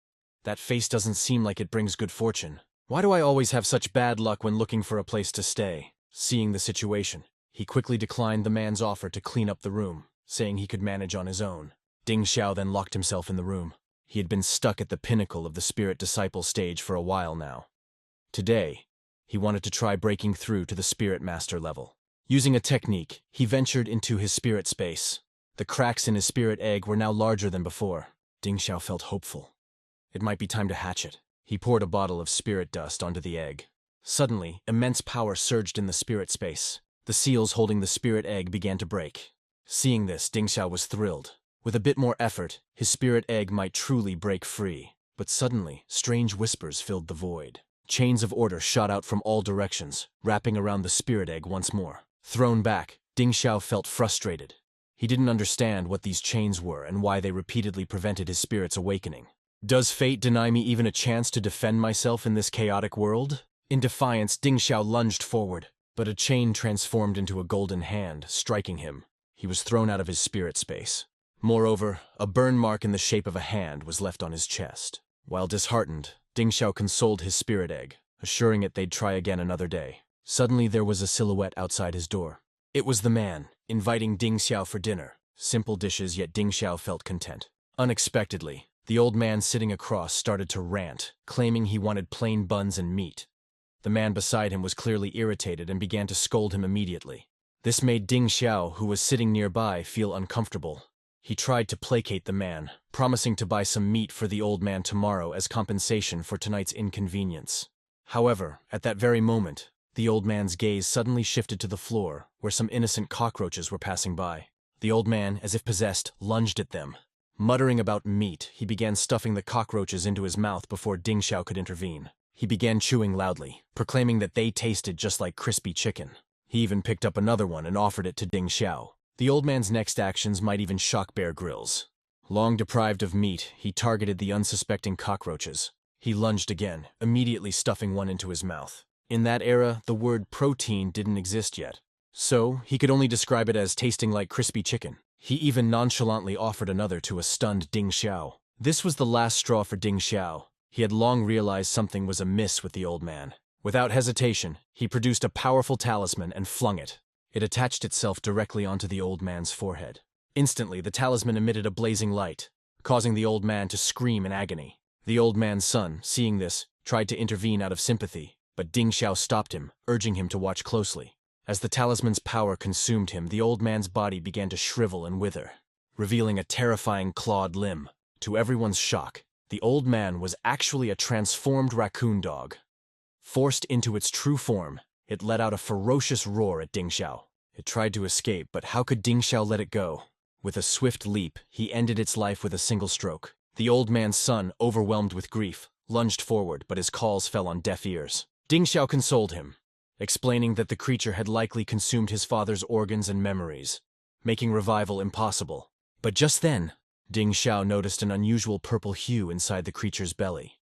That face doesn't seem like it brings good fortune. Why do I always have such bad luck when looking for a place to stay? Seeing the situation, he quickly declined the man's offer to clean up the room, saying he could manage on his own. Ding Xiao then locked himself in the room. He had been stuck at the pinnacle of the spirit disciple stage for a while now. Today, he wanted to try breaking through to the spirit master level. Using a technique, he ventured into his spirit space. The cracks in his spirit egg were now larger than before. Ding Xiao felt hopeful. It might be time to hatch it. He poured a bottle of spirit dust onto the egg. Suddenly, immense power surged in the spirit space. The seals holding the spirit egg began to break. Seeing this, Ding Xiao was thrilled. With a bit more effort, his spirit egg might truly break free. But suddenly, strange whispers filled the void. Chains of order shot out from all directions, wrapping around the spirit egg once more. Thrown back, Ding Xiao felt frustrated. He didn't understand what these chains were and why they repeatedly prevented his spirit's awakening. Does fate deny me even a chance to defend myself in this chaotic world? In defiance, Ding Xiao lunged forward, but a chain transformed into a golden hand, striking him. He was thrown out of his spirit space. Moreover, a burn mark in the shape of a hand was left on his chest. While disheartened, Ding Xiao consoled his spirit egg, assuring it they'd try again another day. Suddenly there was a silhouette outside his door. It was the man, inviting Ding Xiao for dinner. Simple dishes, yet Ding Xiao felt content. Unexpectedly, the old man sitting across started to rant, claiming he wanted plain buns and meat. The man beside him was clearly irritated and began to scold him immediately. This made Ding Xiao, who was sitting nearby, feel uncomfortable. He tried to placate the man, promising to buy some meat for the old man tomorrow as compensation for tonight's inconvenience. However, at that very moment, the old man's gaze suddenly shifted to the floor, where some innocent cockroaches were passing by. The old man, as if possessed, lunged at them. Muttering about meat, he began stuffing the cockroaches into his mouth before Ding Xiao could intervene. He began chewing loudly, proclaiming that they tasted just like crispy chicken. He even picked up another one and offered it to Ding Xiao. The old man's next actions might even shock Bear Grylls. Long deprived of meat, he targeted the unsuspecting cockroaches. He lunged again, immediately stuffing one into his mouth. In that era, the word protein didn't exist yet, so he could only describe it as tasting like crispy chicken. He even nonchalantly offered another to a stunned Ding Xiao. This was the last straw for Ding Xiao. He had long realized something was amiss with the old man. Without hesitation, he produced a powerful talisman and flung it. It attached itself directly onto the old man's forehead. Instantly, the talisman emitted a blazing light, causing the old man to scream in agony. The old man's son, seeing this, tried to intervene out of sympathy, but Ding Xiao stopped him, urging him to watch closely. As the talisman's power consumed him, the old man's body began to shrivel and wither, revealing a terrifying clawed limb. To everyone's shock, the old man was actually a transformed raccoon dog. Forced into its true form, it let out a ferocious roar at Ding Xiao. It tried to escape, but how could Ding Xiao let it go? With a swift leap, he ended its life with a single stroke. The old man's son, overwhelmed with grief, lunged forward, but his calls fell on deaf ears. Ding Xiao consoled him, explaining that the creature had likely consumed his father's organs and memories, making revival impossible. But just then, Ding Xiao noticed an unusual purple hue inside the creature's belly.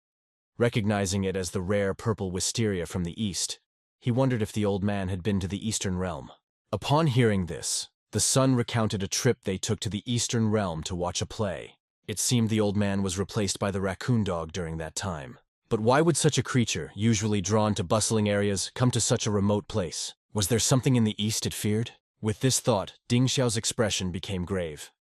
Recognizing it as the rare purple wisteria from the east, he wondered if the old man had been to the Eastern Realm. Upon hearing this, the son recounted a trip they took to the Eastern Realm to watch a play. It seemed the old man was replaced by the raccoon dog during that time. But why would such a creature, usually drawn to bustling areas, come to such a remote place? Was there something in the east it feared? With this thought, Ding Xiao's expression became grave.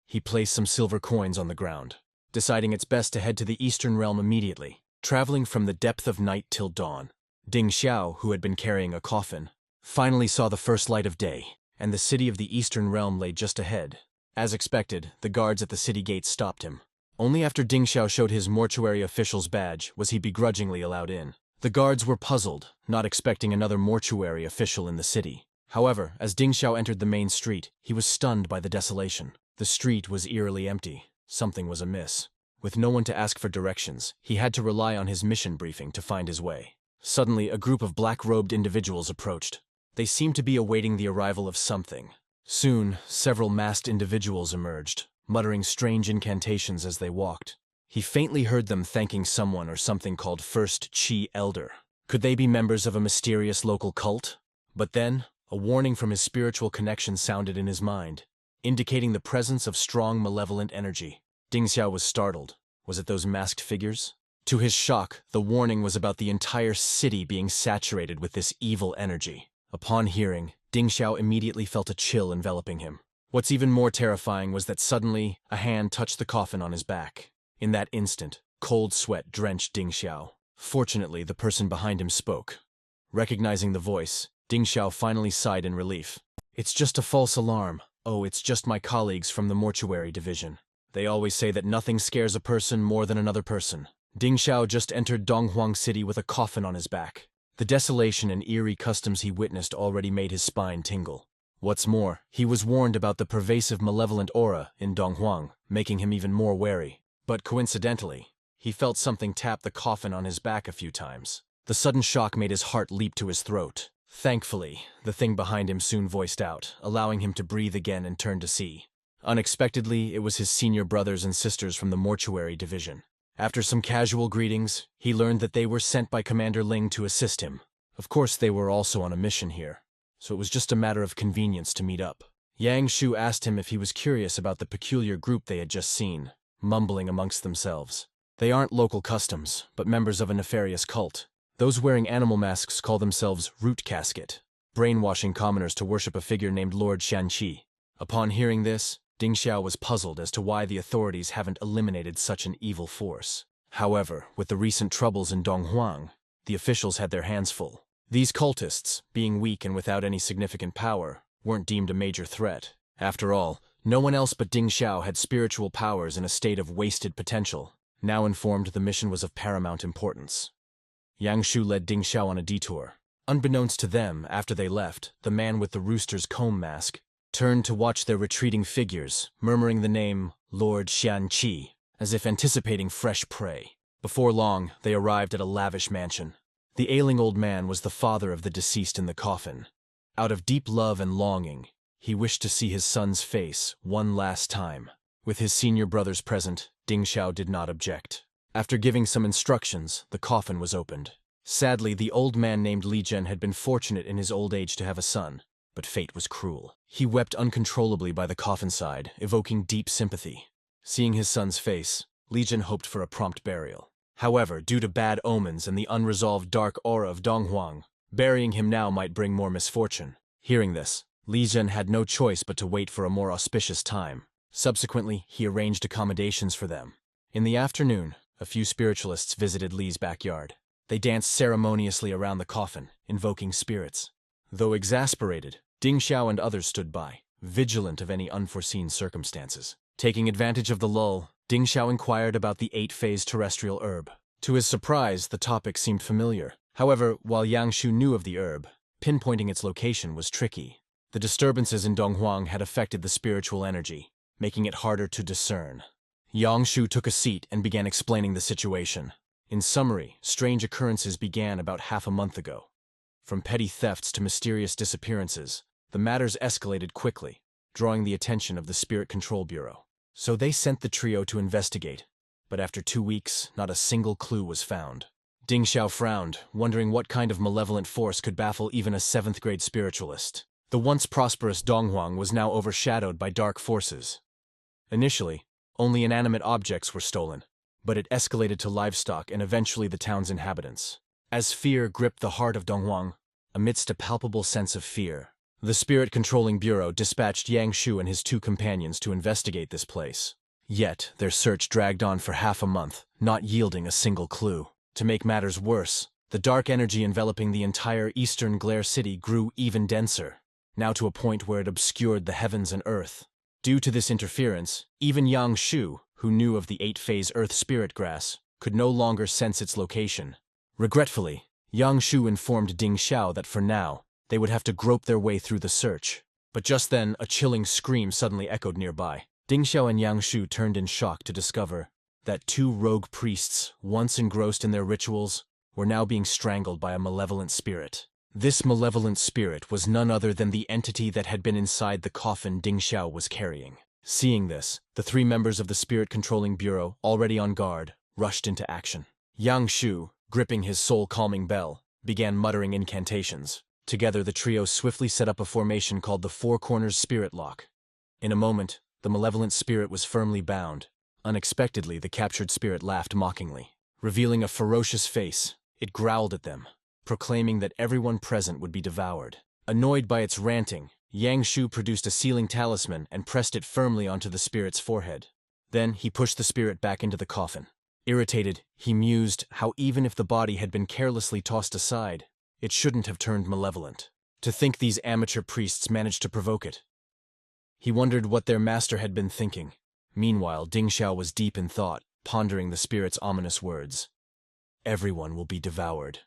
He placed some silver coins on the ground, deciding it's best to head to the Eastern Realm immediately. Traveling from the depth of night till dawn, Ding Xiao, who had been carrying a coffin, finally saw the first light of day, and the city of the Eastern Realm lay just ahead. As expected, the guards at the city gates stopped him. Only after Ding Xiao showed his mortuary official's badge was he begrudgingly allowed in. The guards were puzzled, not expecting another mortuary official in the city. However, as Ding Xiao entered the main street, he was stunned by the desolation. The street was eerily empty. Something was amiss. With no one to ask for directions, he had to rely on his mission briefing to find his way. Suddenly, a group of black-robed individuals approached. They seemed to be awaiting the arrival of something. Soon, several masked individuals emerged, muttering strange incantations as they walked. He faintly heard them thanking someone or something called First Chi Elder. Could they be members of a mysterious local cult? But then, a warning from his spiritual connection sounded in his mind, indicating the presence of strong malevolent energy. Ding Xiao was startled. Was it those masked figures? To his shock, the warning was about the entire city being saturated with this evil energy. Upon hearing, Ding Xiao immediately felt a chill enveloping him. What's even more terrifying was that suddenly, a hand touched the coffin on his back. In that instant, cold sweat drenched Ding Xiao. Fortunately, the person behind him spoke. Recognizing the voice, Ding Xiao finally sighed in relief. "It's just a false alarm. Oh, it's just my colleagues from the mortuary division. They always say that nothing scares a person more than another person." Ding Xiao just entered Donghuang City with a coffin on his back. The desolation and eerie customs he witnessed already made his spine tingle. What's more, he was warned about the pervasive malevolent aura in Donghuang, making him even more wary. But coincidentally, he felt something tap the coffin on his back a few times. The sudden shock made his heart leap to his throat. Thankfully, the thing behind him soon voiced out, allowing him to breathe again and turn to see. Unexpectedly, it was his senior brothers and sisters from the mortuary division. After some casual greetings, he learned that they were sent by Commander Ling to assist him. Of course, they were also on a mission here, so it was just a matter of convenience to meet up. Yang Shu asked him if he was curious about the peculiar group they had just seen, mumbling amongst themselves. They aren't local customs, but members of a nefarious cult. Those wearing animal masks call themselves Root Casket, brainwashing commoners to worship a figure named Lord Shanqi. Upon hearing this, Ding Xiao was puzzled as to why the authorities haven't eliminated such an evil force. However, with the recent troubles in Donghuang, the officials had their hands full. These cultists, being weak and without any significant power, weren't deemed a major threat. After all, no one else but Ding Xiao had spiritual powers in a state of wasted potential. Now informed, the mission was of paramount importance. Yang Shu led Ding Xiao on a detour. Unbeknownst to them, after they left, the man with the rooster's comb mask turned to watch their retreating figures, murmuring the name Lord Xianqi, as if anticipating fresh prey. Before long, they arrived at a lavish mansion. The ailing old man was the father of the deceased in the coffin. Out of deep love and longing, he wished to see his son's face one last time. With his senior brothers present, Ding Xiao did not object. After giving some instructions, the coffin was opened. Sadly, the old man named Li Zhen had been fortunate in his old age to have a son, but fate was cruel. He wept uncontrollably by the coffin side, evoking deep sympathy. Seeing his son's face, Li Zhen hoped for a prompt burial. However, due to bad omens and the unresolved dark aura of Donghuang, burying him now might bring more misfortune. Hearing this, Li Zhen had no choice but to wait for a more auspicious time. Subsequently, he arranged accommodations for them. In the afternoon, a few spiritualists visited Li's backyard. They danced ceremoniously around the coffin, invoking spirits. Though exasperated, Ding Xiao and others stood by, vigilant of any unforeseen circumstances. Taking advantage of the lull, Ding Xiao inquired about the 8-phase terrestrial herb. To his surprise, the topic seemed familiar. However, while Yang Shu knew of the herb, pinpointing its location was tricky. The disturbances in Donghuang had affected the spiritual energy, making it harder to discern. Yang Shu took a seat and began explaining the situation. In summary, strange occurrences began about half a month ago. From petty thefts to mysterious disappearances, the matters escalated quickly, drawing the attention of the Spirit Control Bureau. So they sent the trio to investigate, but after 2 weeks, not a single clue was found. Ding Xiao frowned, wondering what kind of malevolent force could baffle even a 7th-grade spiritualist. The once prosperous Donghuang was now overshadowed by dark forces. Initially, only inanimate objects were stolen, but it escalated to livestock and eventually the town's inhabitants. As fear gripped the heart of Donghuang, amidst a palpable sense of fear, the Spirit Controlling Bureau dispatched Yang Shu and his 2 companions to investigate this place. Yet, their search dragged on for half a month, not yielding a single clue. To make matters worse, the dark energy enveloping the entire eastern Glare City grew even denser, now to a point where it obscured the heavens and earth. Due to this interference, even Yang Shu, who knew of the 8-phase Earth Spirit Grass, could no longer sense its location. Regretfully, Yang Shu informed Ding Xiao that for now, they would have to grope their way through the search. But just then, a chilling scream suddenly echoed nearby. Ding Xiao and Yang Shu turned in shock to discover that two rogue priests, once engrossed in their rituals, were now being strangled by a malevolent spirit. This malevolent spirit was none other than the entity that had been inside the coffin Ding Xiao was carrying. Seeing this, the three members of the Spirit Controlling Bureau, already on guard, rushed into action. Yang Shu, gripping his soul-calming bell, began muttering incantations. Together, the trio swiftly set up a formation called the Four Corners Spirit Lock. In a moment, the malevolent spirit was firmly bound. Unexpectedly, the captured spirit laughed mockingly. Revealing a ferocious face, it growled at them, proclaiming that everyone present would be devoured. Annoyed by its ranting, Yang Shu produced a sealing talisman and pressed it firmly onto the spirit's forehead. Then he pushed the spirit back into the coffin. Irritated, he mused how even if the body had been carelessly tossed aside, it shouldn't have turned malevolent. To think these amateur priests managed to provoke it. He wondered what their master had been thinking. Meanwhile, Ding Xiao was deep in thought, pondering the spirit's ominous words. Everyone will be devoured.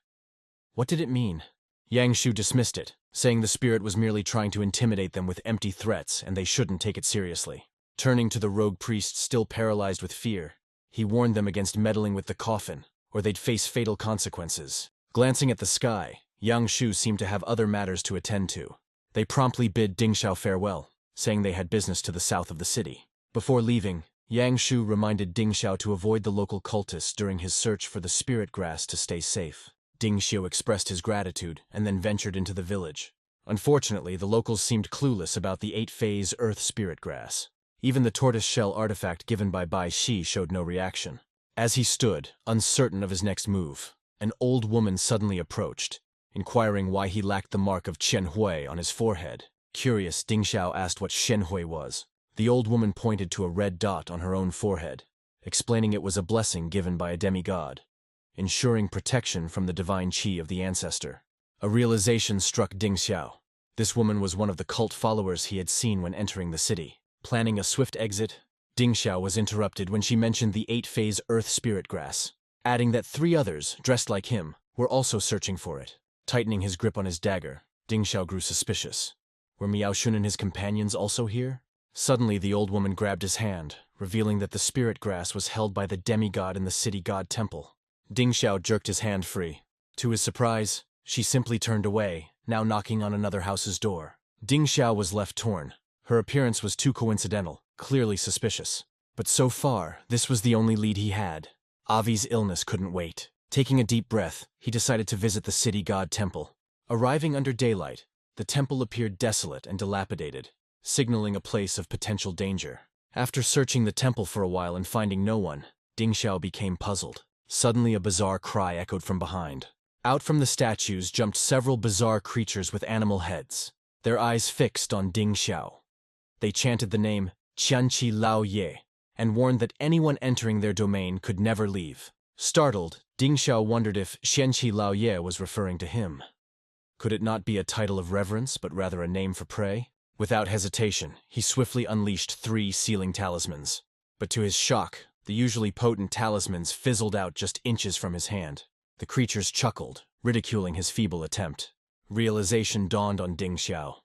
What did it mean? Yang Shu dismissed it, saying the spirit was merely trying to intimidate them with empty threats and they shouldn't take it seriously. Turning to the rogue priest still paralyzed with fear, he warned them against meddling with the coffin, or they'd face fatal consequences. Glancing at the sky, Yang Shu seemed to have other matters to attend to. They promptly bid Ding Xiao farewell, saying they had business to the south of the city. Before leaving, Yang Shu reminded Ding Xiao to avoid the local cultists during his search for the spirit grass to stay safe. Ding Xiao expressed his gratitude and then ventured into the village. Unfortunately, the locals seemed clueless about the 8-phase earth spirit grass. Even the tortoise-shell artifact given by Bai Shi showed no reaction. As he stood, uncertain of his next move, an old woman suddenly approached, inquiring why he lacked the mark of Qian Hui on his forehead. Curious, Ding Xiao asked what Qian Hui was. The old woman pointed to a red dot on her own forehead, explaining it was a blessing given by a demigod, ensuring protection from the divine qi of the ancestor. A realization struck Ding Xiao. This woman was one of the cult followers he had seen when entering the city. Planning a swift exit, Ding Xiao was interrupted when she mentioned the 8-phase earth spirit grass, adding that 3 others, dressed like him, were also searching for it. Tightening his grip on his dagger, Ding Xiao grew suspicious. Were Miao Shun and his companions also here? Suddenly, the old woman grabbed his hand, revealing that the spirit grass was held by the demigod in the city god temple. Ding Xiao jerked his hand free. To his surprise, she simply turned away, now knocking on another house's door. Ding Xiao was left torn. Her appearance was too coincidental, clearly suspicious. But so far, this was the only lead he had. Avi's illness couldn't wait. Taking a deep breath, he decided to visit the city god temple. Arriving under daylight, the temple appeared desolate and dilapidated, signaling a place of potential danger. After searching the temple for a while and finding no one, Ding Xiao became puzzled. Suddenly, a bizarre cry echoed from behind. Out from the statues jumped several bizarre creatures with animal heads, their eyes fixed on Ding Xiao. They chanted the name Qianqi Lao Ye and warned that anyone entering their domain could never leave. Startled, Ding Xiao wondered if Qianqi Lao Ye was referring to him. Could it not be a title of reverence, but rather a name for prey? Without hesitation, he swiftly unleashed 3 sealing talismans. But to his shock, the usually potent talismans fizzled out just inches from his hand. The creatures chuckled, ridiculing his feeble attempt. Realization dawned on Ding Xiao.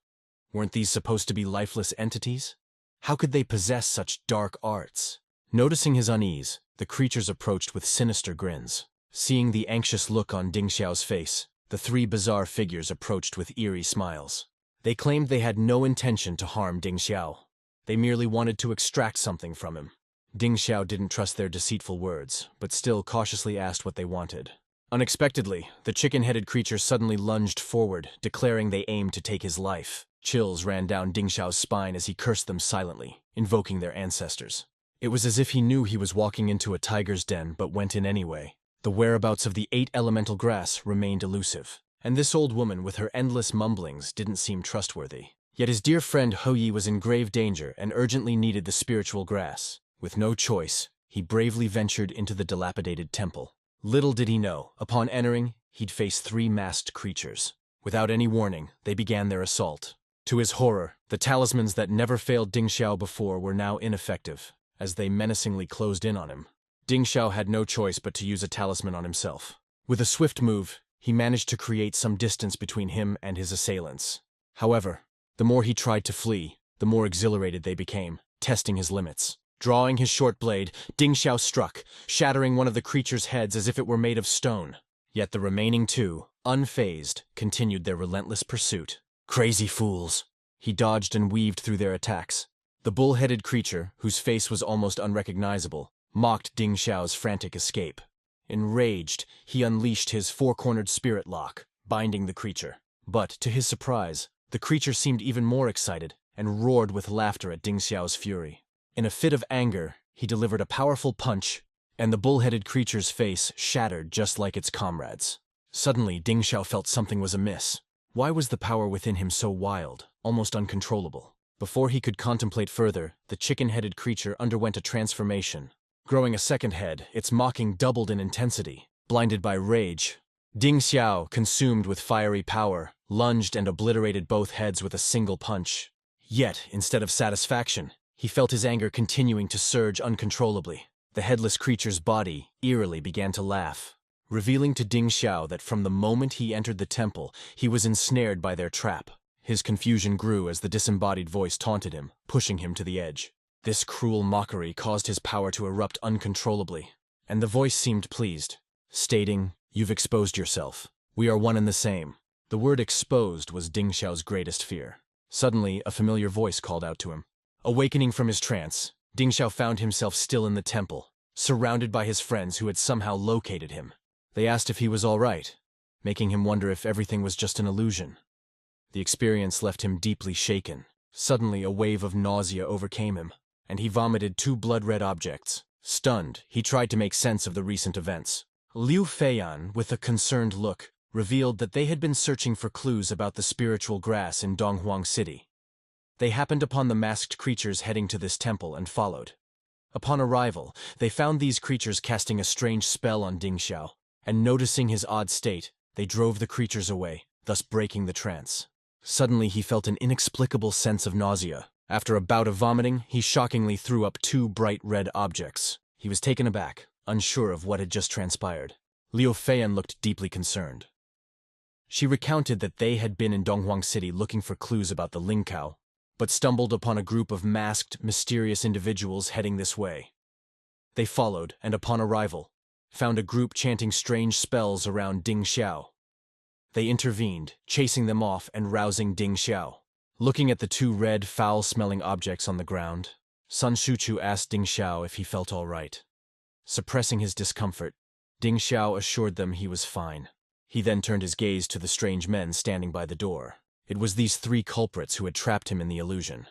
Weren't these supposed to be lifeless entities? How could they possess such dark arts? Noticing his unease, the creatures approached with sinister grins. Seeing the anxious look on Ding Xiao's face, the 3 bizarre figures approached with eerie smiles. They claimed they had no intention to harm Ding Xiao. They merely wanted to extract something from him. Ding Xiao didn't trust their deceitful words, but still cautiously asked what they wanted. Unexpectedly, the chicken-headed creature suddenly lunged forward, declaring they aimed to take his life. Chills ran down Ding Xiao's spine as he cursed them silently, invoking their ancestors. It was as if he knew he was walking into a tiger's den but went in anyway. The whereabouts of the 8 elemental grass remained elusive, and this old woman with her endless mumblings didn't seem trustworthy. Yet his dear friend Hou Yi was in grave danger and urgently needed the spiritual grass. With no choice, he bravely ventured into the dilapidated temple. Little did he know, upon entering, he'd face 3 masked creatures. Without any warning, they began their assault. To his horror, the talismans that never failed Ding Xiao before were now ineffective, as they menacingly closed in on him. Ding Xiao had no choice but to use a talisman on himself. With a swift move, he managed to create some distance between him and his assailants. However, the more he tried to flee, the more exhilarated they became, testing his limits. Drawing his short blade, Ding Xiao struck, shattering one of the creature's heads as if it were made of stone. Yet the remaining two, unfazed, continued their relentless pursuit. Crazy fools! He dodged and weaved through their attacks. The bull-headed creature, whose face was almost unrecognizable, mocked Ding Xiao's frantic escape. Enraged, he unleashed his four-cornered spirit lock, binding the creature. But, to his surprise, the creature seemed even more excited and roared with laughter at Ding Xiao's fury. In a fit of anger, he delivered a powerful punch, and the bull-headed creature's face shattered just like its comrades. Suddenly, Ding Xiao felt something was amiss. Why was the power within him so wild, almost uncontrollable? Before he could contemplate further, the chicken-headed creature underwent a transformation. Growing a second head, its mocking doubled in intensity. Blinded by rage, Ding Xiao, consumed with fiery power, lunged and obliterated both heads with a single punch. Yet, instead of satisfaction, he felt his anger continuing to surge uncontrollably. The headless creature's body eerily began to laugh, revealing to Ding Xiao that from the moment he entered the temple, he was ensnared by their trap. His confusion grew as the disembodied voice taunted him, pushing him to the edge. This cruel mockery caused his power to erupt uncontrollably, and the voice seemed pleased, stating, "You've exposed yourself. We are one and the same." The word exposed was Ding Xiao's greatest fear. Suddenly, a familiar voice called out to him. Awakening from his trance, Ding Xiao found himself still in the temple, surrounded by his friends who had somehow located him. They asked if he was all right, making him wonder if everything was just an illusion. The experience left him deeply shaken. Suddenly, a wave of nausea overcame him, and he vomited two blood-red objects. Stunned, he tried to make sense of the recent events. Liu Feiyan, with a concerned look, revealed that they had been searching for clues about the spiritual grass in Donghuang City. They happened upon the masked creatures heading to this temple and followed. Upon arrival, they found these creatures casting a strange spell on Ding Xiao, and noticing his odd state, they drove the creatures away, thus breaking the trance. Suddenly he felt an inexplicable sense of nausea. After a bout of vomiting, he shockingly threw up two bright red objects. He was taken aback, unsure of what had just transpired. Liu Feiyan looked deeply concerned. She recounted that they had been in Donghuang City looking for clues about the Ling Cow, but stumbled upon a group of masked, mysterious individuals heading this way. They followed, and upon arrival, found a group chanting strange spells around Ding Xiao. They intervened, chasing them off and rousing Ding Xiao. Looking at the two red, foul-smelling objects on the ground, Sun Shuchu asked Ding Xiao if he felt all right. Suppressing his discomfort, Ding Xiao assured them he was fine. He then turned his gaze to the strange men standing by the door. It was these three culprits who had trapped him in the illusion.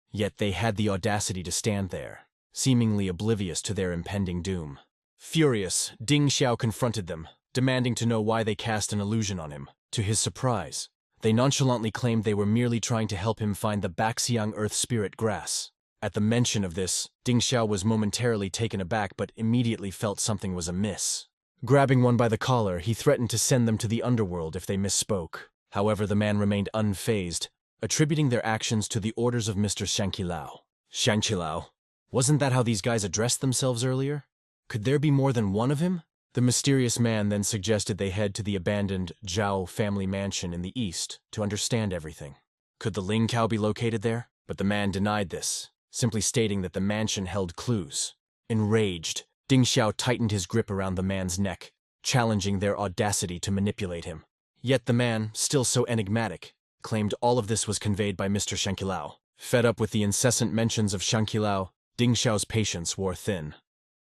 Yet they had the audacity to stand there, seemingly oblivious to their impending doom. Furious, Ding Xiao confronted them, demanding to know why they cast an illusion on him. To his surprise, they nonchalantly claimed they were merely trying to help him find the Baxiang Earth Spirit grass. At the mention of this, Ding Xiao was momentarily taken aback but immediately felt something was amiss. Grabbing one by the collar, he threatened to send them to the underworld if they misspoke. However, the man remained unfazed, attributing their actions to the orders of Mr. Shankilao. Shankilao? Wasn't that how these guys addressed themselves earlier? Could there be more than one of him? The mysterious man then suggested they head to the abandoned Zhao family mansion in the east to understand everything. Could the Ling Cow be located there? But the man denied this, simply stating that the mansion held clues. Enraged, Ding Xiao tightened his grip around the man's neck, challenging their audacity to manipulate him. Yet the man, still so enigmatic, claimed all of this was conveyed by Mr. Shankilao. Fed up with the incessant mentions of Shankilao, Ding Xiao's patience wore thin.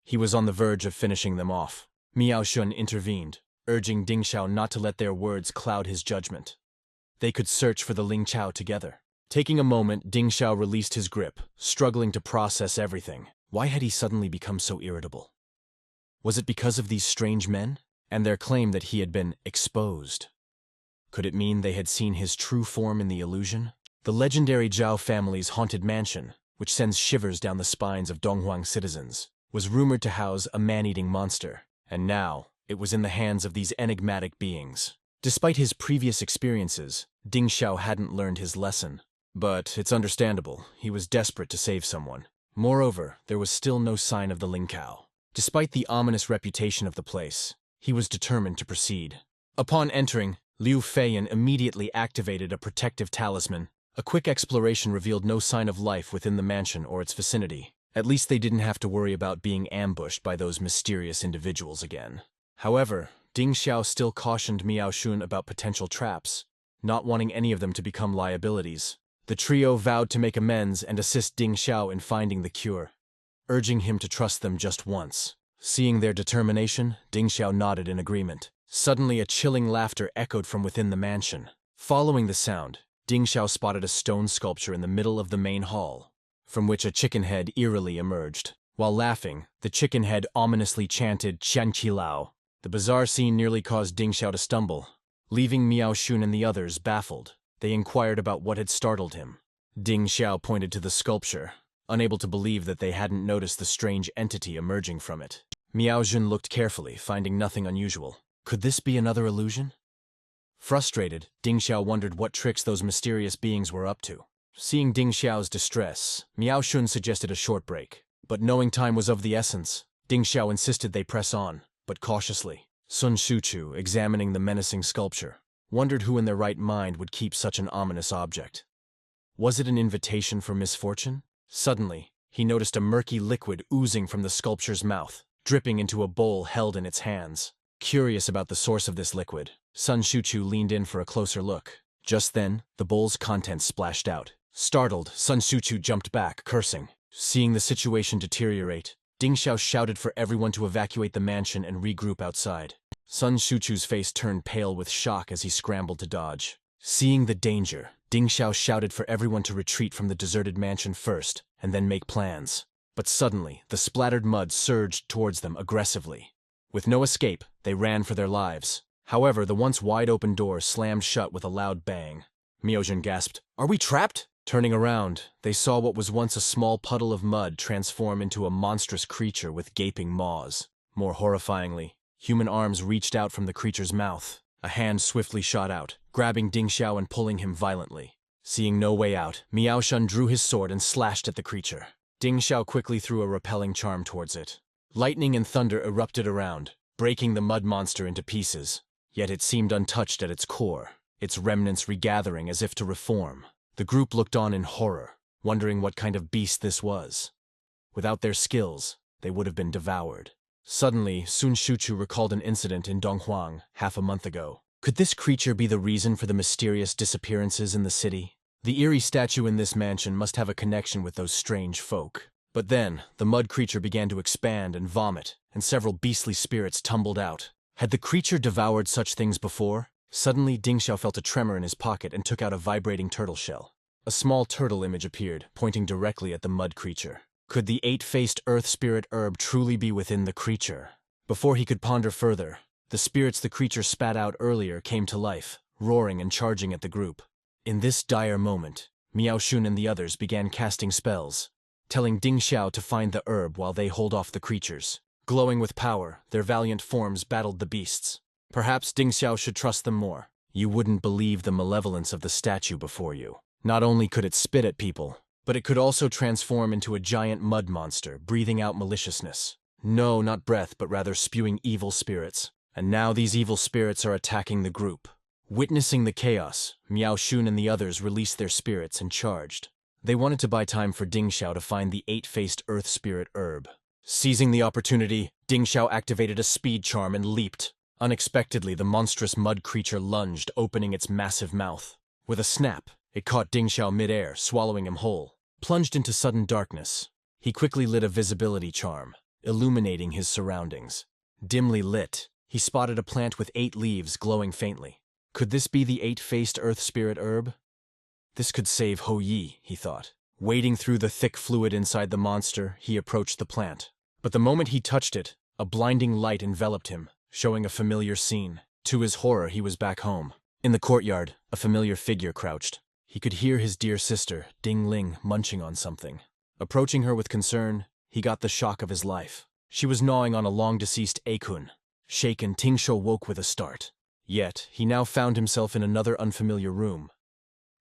He was on the verge of finishing them off. Miao Shun intervened, urging Ding Xiao not to let their words cloud his judgment. They could search for the Ling Chao together. Taking a moment, Ding Xiao released his grip, struggling to process everything. Why had he suddenly become so irritable? Was it because of these strange men, and their claim that he had been exposed? Could it mean they had seen his true form in the illusion? The legendary Zhao family's haunted mansion, which sends shivers down the spines of Donghuang citizens, was rumored to house a man-eating monster, and now it was in the hands of these enigmatic beings. Despite his previous experiences, Ding Xiao hadn't learned his lesson. But it's understandable, he was desperate to save someone. Moreover, there was still no sign of the Ling Cow. Despite the ominous reputation of the place, he was determined to proceed. Upon entering, Liu Feiyan immediately activated a protective talisman. A quick exploration revealed no sign of life within the mansion or its vicinity. At least they didn't have to worry about being ambushed by those mysterious individuals again. However, Ding Xiao still cautioned Miao Shun about potential traps, not wanting any of them to become liabilities. The trio vowed to make amends and assist Ding Xiao in finding the cure, urging him to trust them just once. Seeing their determination, Ding Xiao nodded in agreement. Suddenly, a chilling laughter echoed from within the mansion. Following the sound, Ding Xiao spotted a stone sculpture in the middle of the main hall, from which a chicken head eerily emerged. While laughing, the chicken head ominously chanted Qian Qi Lao. The bizarre scene nearly caused Ding Xiao to stumble. Leaving Miao Shun and the others baffled, they inquired about what had startled him. Ding Xiao pointed to the sculpture, unable to believe that they hadn't noticed the strange entity emerging from it. Miao Jun looked carefully, finding nothing unusual. Could this be another illusion? Frustrated, Ding Xiao wondered what tricks those mysterious beings were up to. Seeing Ding Xiao's distress, Miao Shun suggested a short break. But knowing time was of the essence, Ding Xiao insisted they press on, but cautiously. Sun Shuchu, examining the menacing sculpture, wondered who in their right mind would keep such an ominous object. Was it an invitation for misfortune? Suddenly, he noticed a murky liquid oozing from the sculpture's mouth, dripping into a bowl held in its hands. Curious about the source of this liquid, Sun Shuchu leaned in for a closer look. Just then, the bowl's contents splashed out. Startled, Sun Shuchu jumped back, cursing. Seeing the situation deteriorate, Ding Xiao shouted for everyone to evacuate the mansion and regroup outside. Sun Shuchu's face turned pale with shock as he scrambled to dodge. Seeing the danger, Ding Xiao shouted for everyone to retreat from the deserted mansion first, and then make plans. But suddenly, the splattered mud surged towards them aggressively. With no escape, they ran for their lives. However, the once wide-open door slammed shut with a loud bang. Miaojin gasped, "Are we trapped?" Turning around, they saw what was once a small puddle of mud transform into a monstrous creature with gaping maws. More horrifyingly, human arms reached out from the creature's mouth. A hand swiftly shot out, grabbing Ding Xiao and pulling him violently. Seeing no way out, Miao Shun drew his sword and slashed at the creature. Ding Xiao quickly threw a repelling charm towards it. Lightning and thunder erupted around, breaking the mud monster into pieces. Yet it seemed untouched at its core, its remnants regathering as if to reform. The group looked on in horror, wondering what kind of beast this was. Without their skills, they would have been devoured. Suddenly, Sun Shuchu recalled an incident in Donghuang half a month ago. Could this creature be the reason for the mysterious disappearances in the city? The eerie statue in this mansion must have a connection with those strange folk. But then, the mud creature began to expand and vomit, and several beastly spirits tumbled out. Had the creature devoured such things before? Suddenly, Ding Xiao felt a tremor in his pocket and took out a vibrating turtle shell. A small turtle image appeared, pointing directly at the mud creature. Could the eight-faced earth spirit herb truly be within the creature? Before he could ponder further, the spirits the creature spat out earlier came to life, roaring and charging at the group. In this dire moment, Miao Shun and the others began casting spells, telling Ding Xiao to find the herb while they hold off the creatures. Glowing with power, their valiant forms battled the beasts. Perhaps Ding Xiao should trust them more. You wouldn't believe the malevolence of the statue before you. Not only could it spit at people, but it could also transform into a giant mud monster, breathing out maliciousness. No, not breath, but rather spewing evil spirits. And now these evil spirits are attacking the group. Witnessing the chaos, Miao Shun and the others released their spirits and charged. They wanted to buy time for Ding Xiao to find the eight-faced earth spirit herb. Seizing the opportunity, Ding Xiao activated a speed charm and leaped. Unexpectedly, the monstrous mud creature lunged, opening its massive mouth. With a snap, it caught Ding Xiao mid-air, swallowing him whole. Plunged into sudden darkness, he quickly lit a visibility charm, illuminating his surroundings. Dimly lit, he spotted a plant with 8 leaves glowing faintly. Could this be the eight-faced earth spirit herb? This could save Ho Yi, he thought. Wading through the thick fluid inside the monster, he approached the plant. But the moment he touched it, a blinding light enveloped him, showing a familiar scene. To his horror, he was back home. In the courtyard, a familiar figure crouched. He could hear his dear sister, Ding Ling, munching on something. Approaching her with concern, he got the shock of his life. She was gnawing on a long-deceased Akun. Shaken, Tingsho woke with a start. Yet, he now found himself in another unfamiliar room.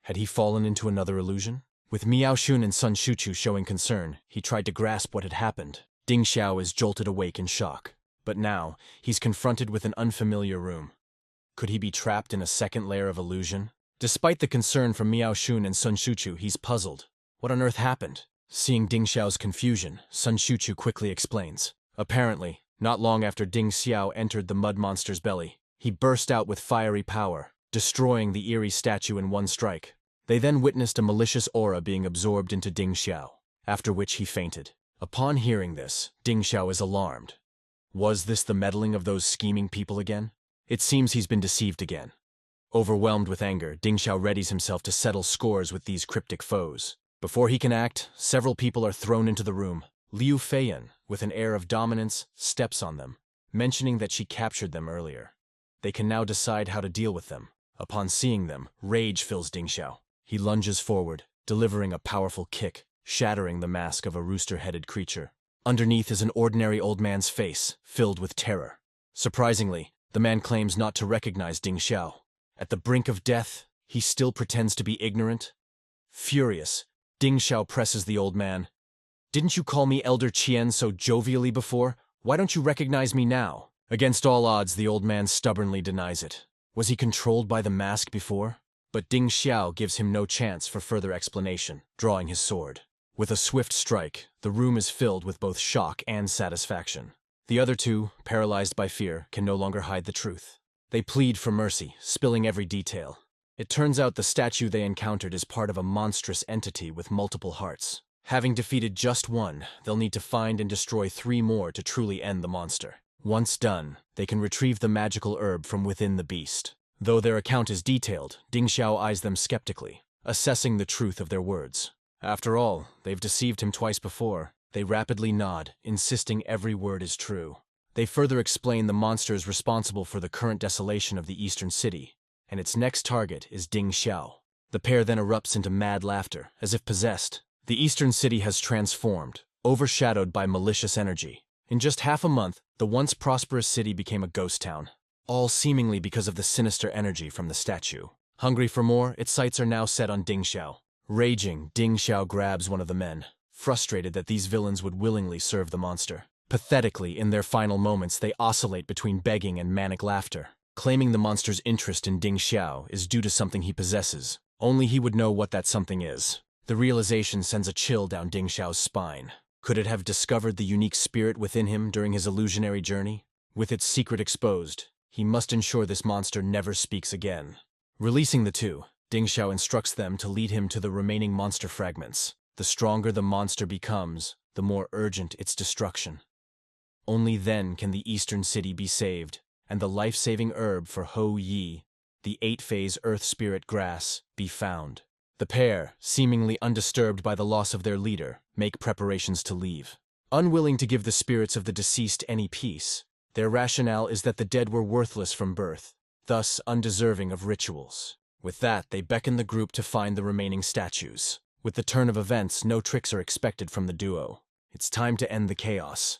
Had he fallen into another illusion? With Miao Shun and Sun Shuchu showing concern, he tried to grasp what had happened. Ding Xiao is jolted awake in shock. But now, he's confronted with an unfamiliar room. Could he be trapped in a second layer of illusion? Despite the concern from Miao Shun and Sun Shuchu, he's puzzled. What on earth happened? Seeing Ding Xiao's confusion, Sun Shuchu quickly explains. Apparently, not long after Ding Xiao entered the mud monster's belly, he burst out with fiery power, destroying the eerie statue in one strike. They then witnessed a malicious aura being absorbed into Ding Xiao, after which he fainted. Upon hearing this, Ding Xiao is alarmed. Was this the meddling of those scheming people again? It seems he's been deceived again. Overwhelmed with anger, Ding Xiao readies himself to settle scores with these cryptic foes. Before he can act, several people are thrown into the room. Liu Feiyan, with an air of dominance, steps on them, mentioning that she captured them earlier. They can now decide how to deal with them. Upon seeing them, rage fills Ding Xiao. He lunges forward, delivering a powerful kick, shattering the mask of a rooster-headed creature. Underneath is an ordinary old man's face, filled with terror. Surprisingly, the man claims not to recognize Ding Xiao. At the brink of death, he still pretends to be ignorant. Furious, Ding Xiao presses the old man. "Didn't you call me Elder Qian so jovially before? Why don't you recognize me now?" Against all odds, the old man stubbornly denies it. Was he controlled by the mask before? But Ding Xiao gives him no chance for further explanation, drawing his sword. With a swift strike, the room is filled with both shock and satisfaction. The other two, paralyzed by fear, can no longer hide the truth. They plead for mercy, spilling every detail. It turns out the statue they encountered is part of a monstrous entity with multiple hearts. Having defeated just one, they'll need to find and destroy 3 more to truly end the monster. Once done, they can retrieve the magical herb from within the beast. Though their account is detailed, Ding Xiao eyes them skeptically, assessing the truth of their words. After all, they've deceived him twice before. They rapidly nod, insisting every word is true. They further explain the monster is responsible for the current desolation of the eastern city, and its next target is Ding Xiao. The pair then erupts into mad laughter, as if possessed. The eastern city has transformed, overshadowed by malicious energy. In just half a month, the once prosperous city became a ghost town, all seemingly because of the sinister energy from the statue. Hungry for more, its sights are now set on Ding Xiao. Raging, Ding Xiao grabs one of the men, frustrated that these villains would willingly serve the monster. Pathetically, in their final moments, they oscillate between begging and manic laughter, claiming the monster's interest in Ding Xiao is due to something he possesses. Only he would know what that something is. The realization sends a chill down Ding Xiao's spine. Could it have discovered the unique spirit within him during his illusionary journey? With its secret exposed, he must ensure this monster never speaks again. Releasing the two, Ding Xiao instructs them to lead him to the remaining monster fragments. The stronger the monster becomes, the more urgent its destruction. Only then can the eastern city be saved, and the life-saving herb for Ho Yi, the 8-phase earth spirit grass, be found. The pair, seemingly undisturbed by the loss of their leader, make preparations to leave. Unwilling to give the spirits of the deceased any peace, their rationale is that the dead were worthless from birth, thus undeserving of rituals. With that, they beckon the group to find the remaining statues. With the turn of events, no tricks are expected from the duo. It's time to end the chaos.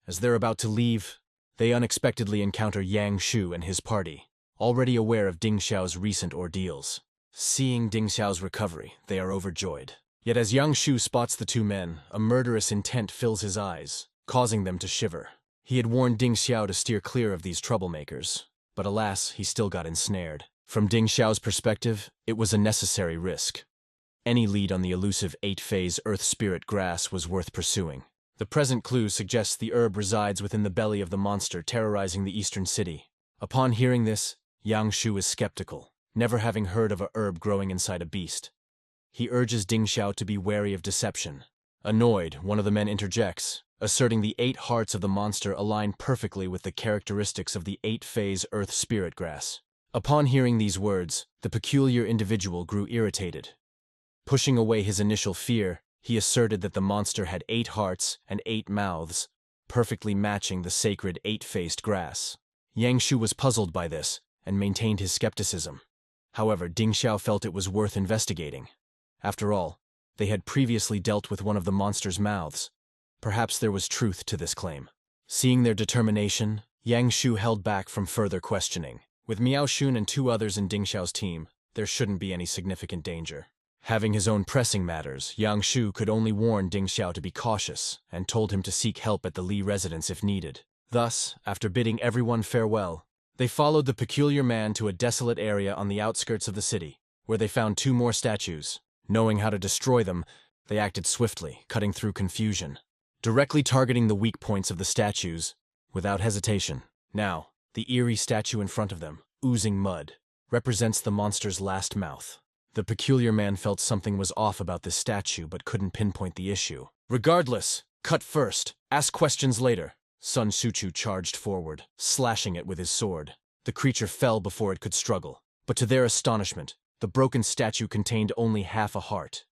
As they're about to leave, they unexpectedly encounter Yang Shu and his party, already aware of Ding Xiao's recent ordeals. Seeing Ding Xiao's recovery, they are overjoyed. Yet as Yang Shu spots the two men, a murderous intent fills his eyes, causing them to shiver. He had warned Ding Xiao to steer clear of these troublemakers, but alas, he still got ensnared. From Ding Xiao's perspective, it was a necessary risk. Any lead on the elusive 8-phase earth spirit grass was worth pursuing. The present clue suggests the herb resides within the belly of the monster terrorizing the eastern city. Upon hearing this, Yang Shu is skeptical, never having heard of a herb growing inside a beast. He urges Ding Xiao to be wary of deception. Annoyed, one of the men interjects, asserting the 8 hearts of the monster align perfectly with the characteristics of the 8-phase earth spirit grass. Upon hearing these words, the peculiar individual grew irritated. Pushing away his initial fear, he asserted that the monster had 8 hearts and 8 mouths, perfectly matching the sacred 8-faced grass. Yang Shu was puzzled by this and maintained his skepticism. However, Ding Xiao felt it was worth investigating. After all, they had previously dealt with one of the monster's mouths. Perhaps there was truth to this claim. Seeing their determination, Yang Shu held back from further questioning. With Miao Shun and 2 others in Ding Xiao's team, there shouldn't be any significant danger. Having his own pressing matters, Yang Shu could only warn Ding Xiao to be cautious and told him to seek help at the Li residence if needed. Thus, after bidding everyone farewell, They followed the peculiar man to a desolate area on the outskirts of the city, where they found 2 more statues. Knowing how to destroy them, they acted swiftly, cutting through confusion, directly targeting the weak points of the statues, without hesitation. Now, the eerie statue in front of them, oozing mud, represents the monster's last mouth. The peculiar man felt something was off about this statue but couldn't pinpoint the issue. Regardless, cut first, ask questions later. Sun Suchu charged forward, slashing it with his sword. The creature fell before it could struggle, but to their astonishment, the broken statue contained only half a heart.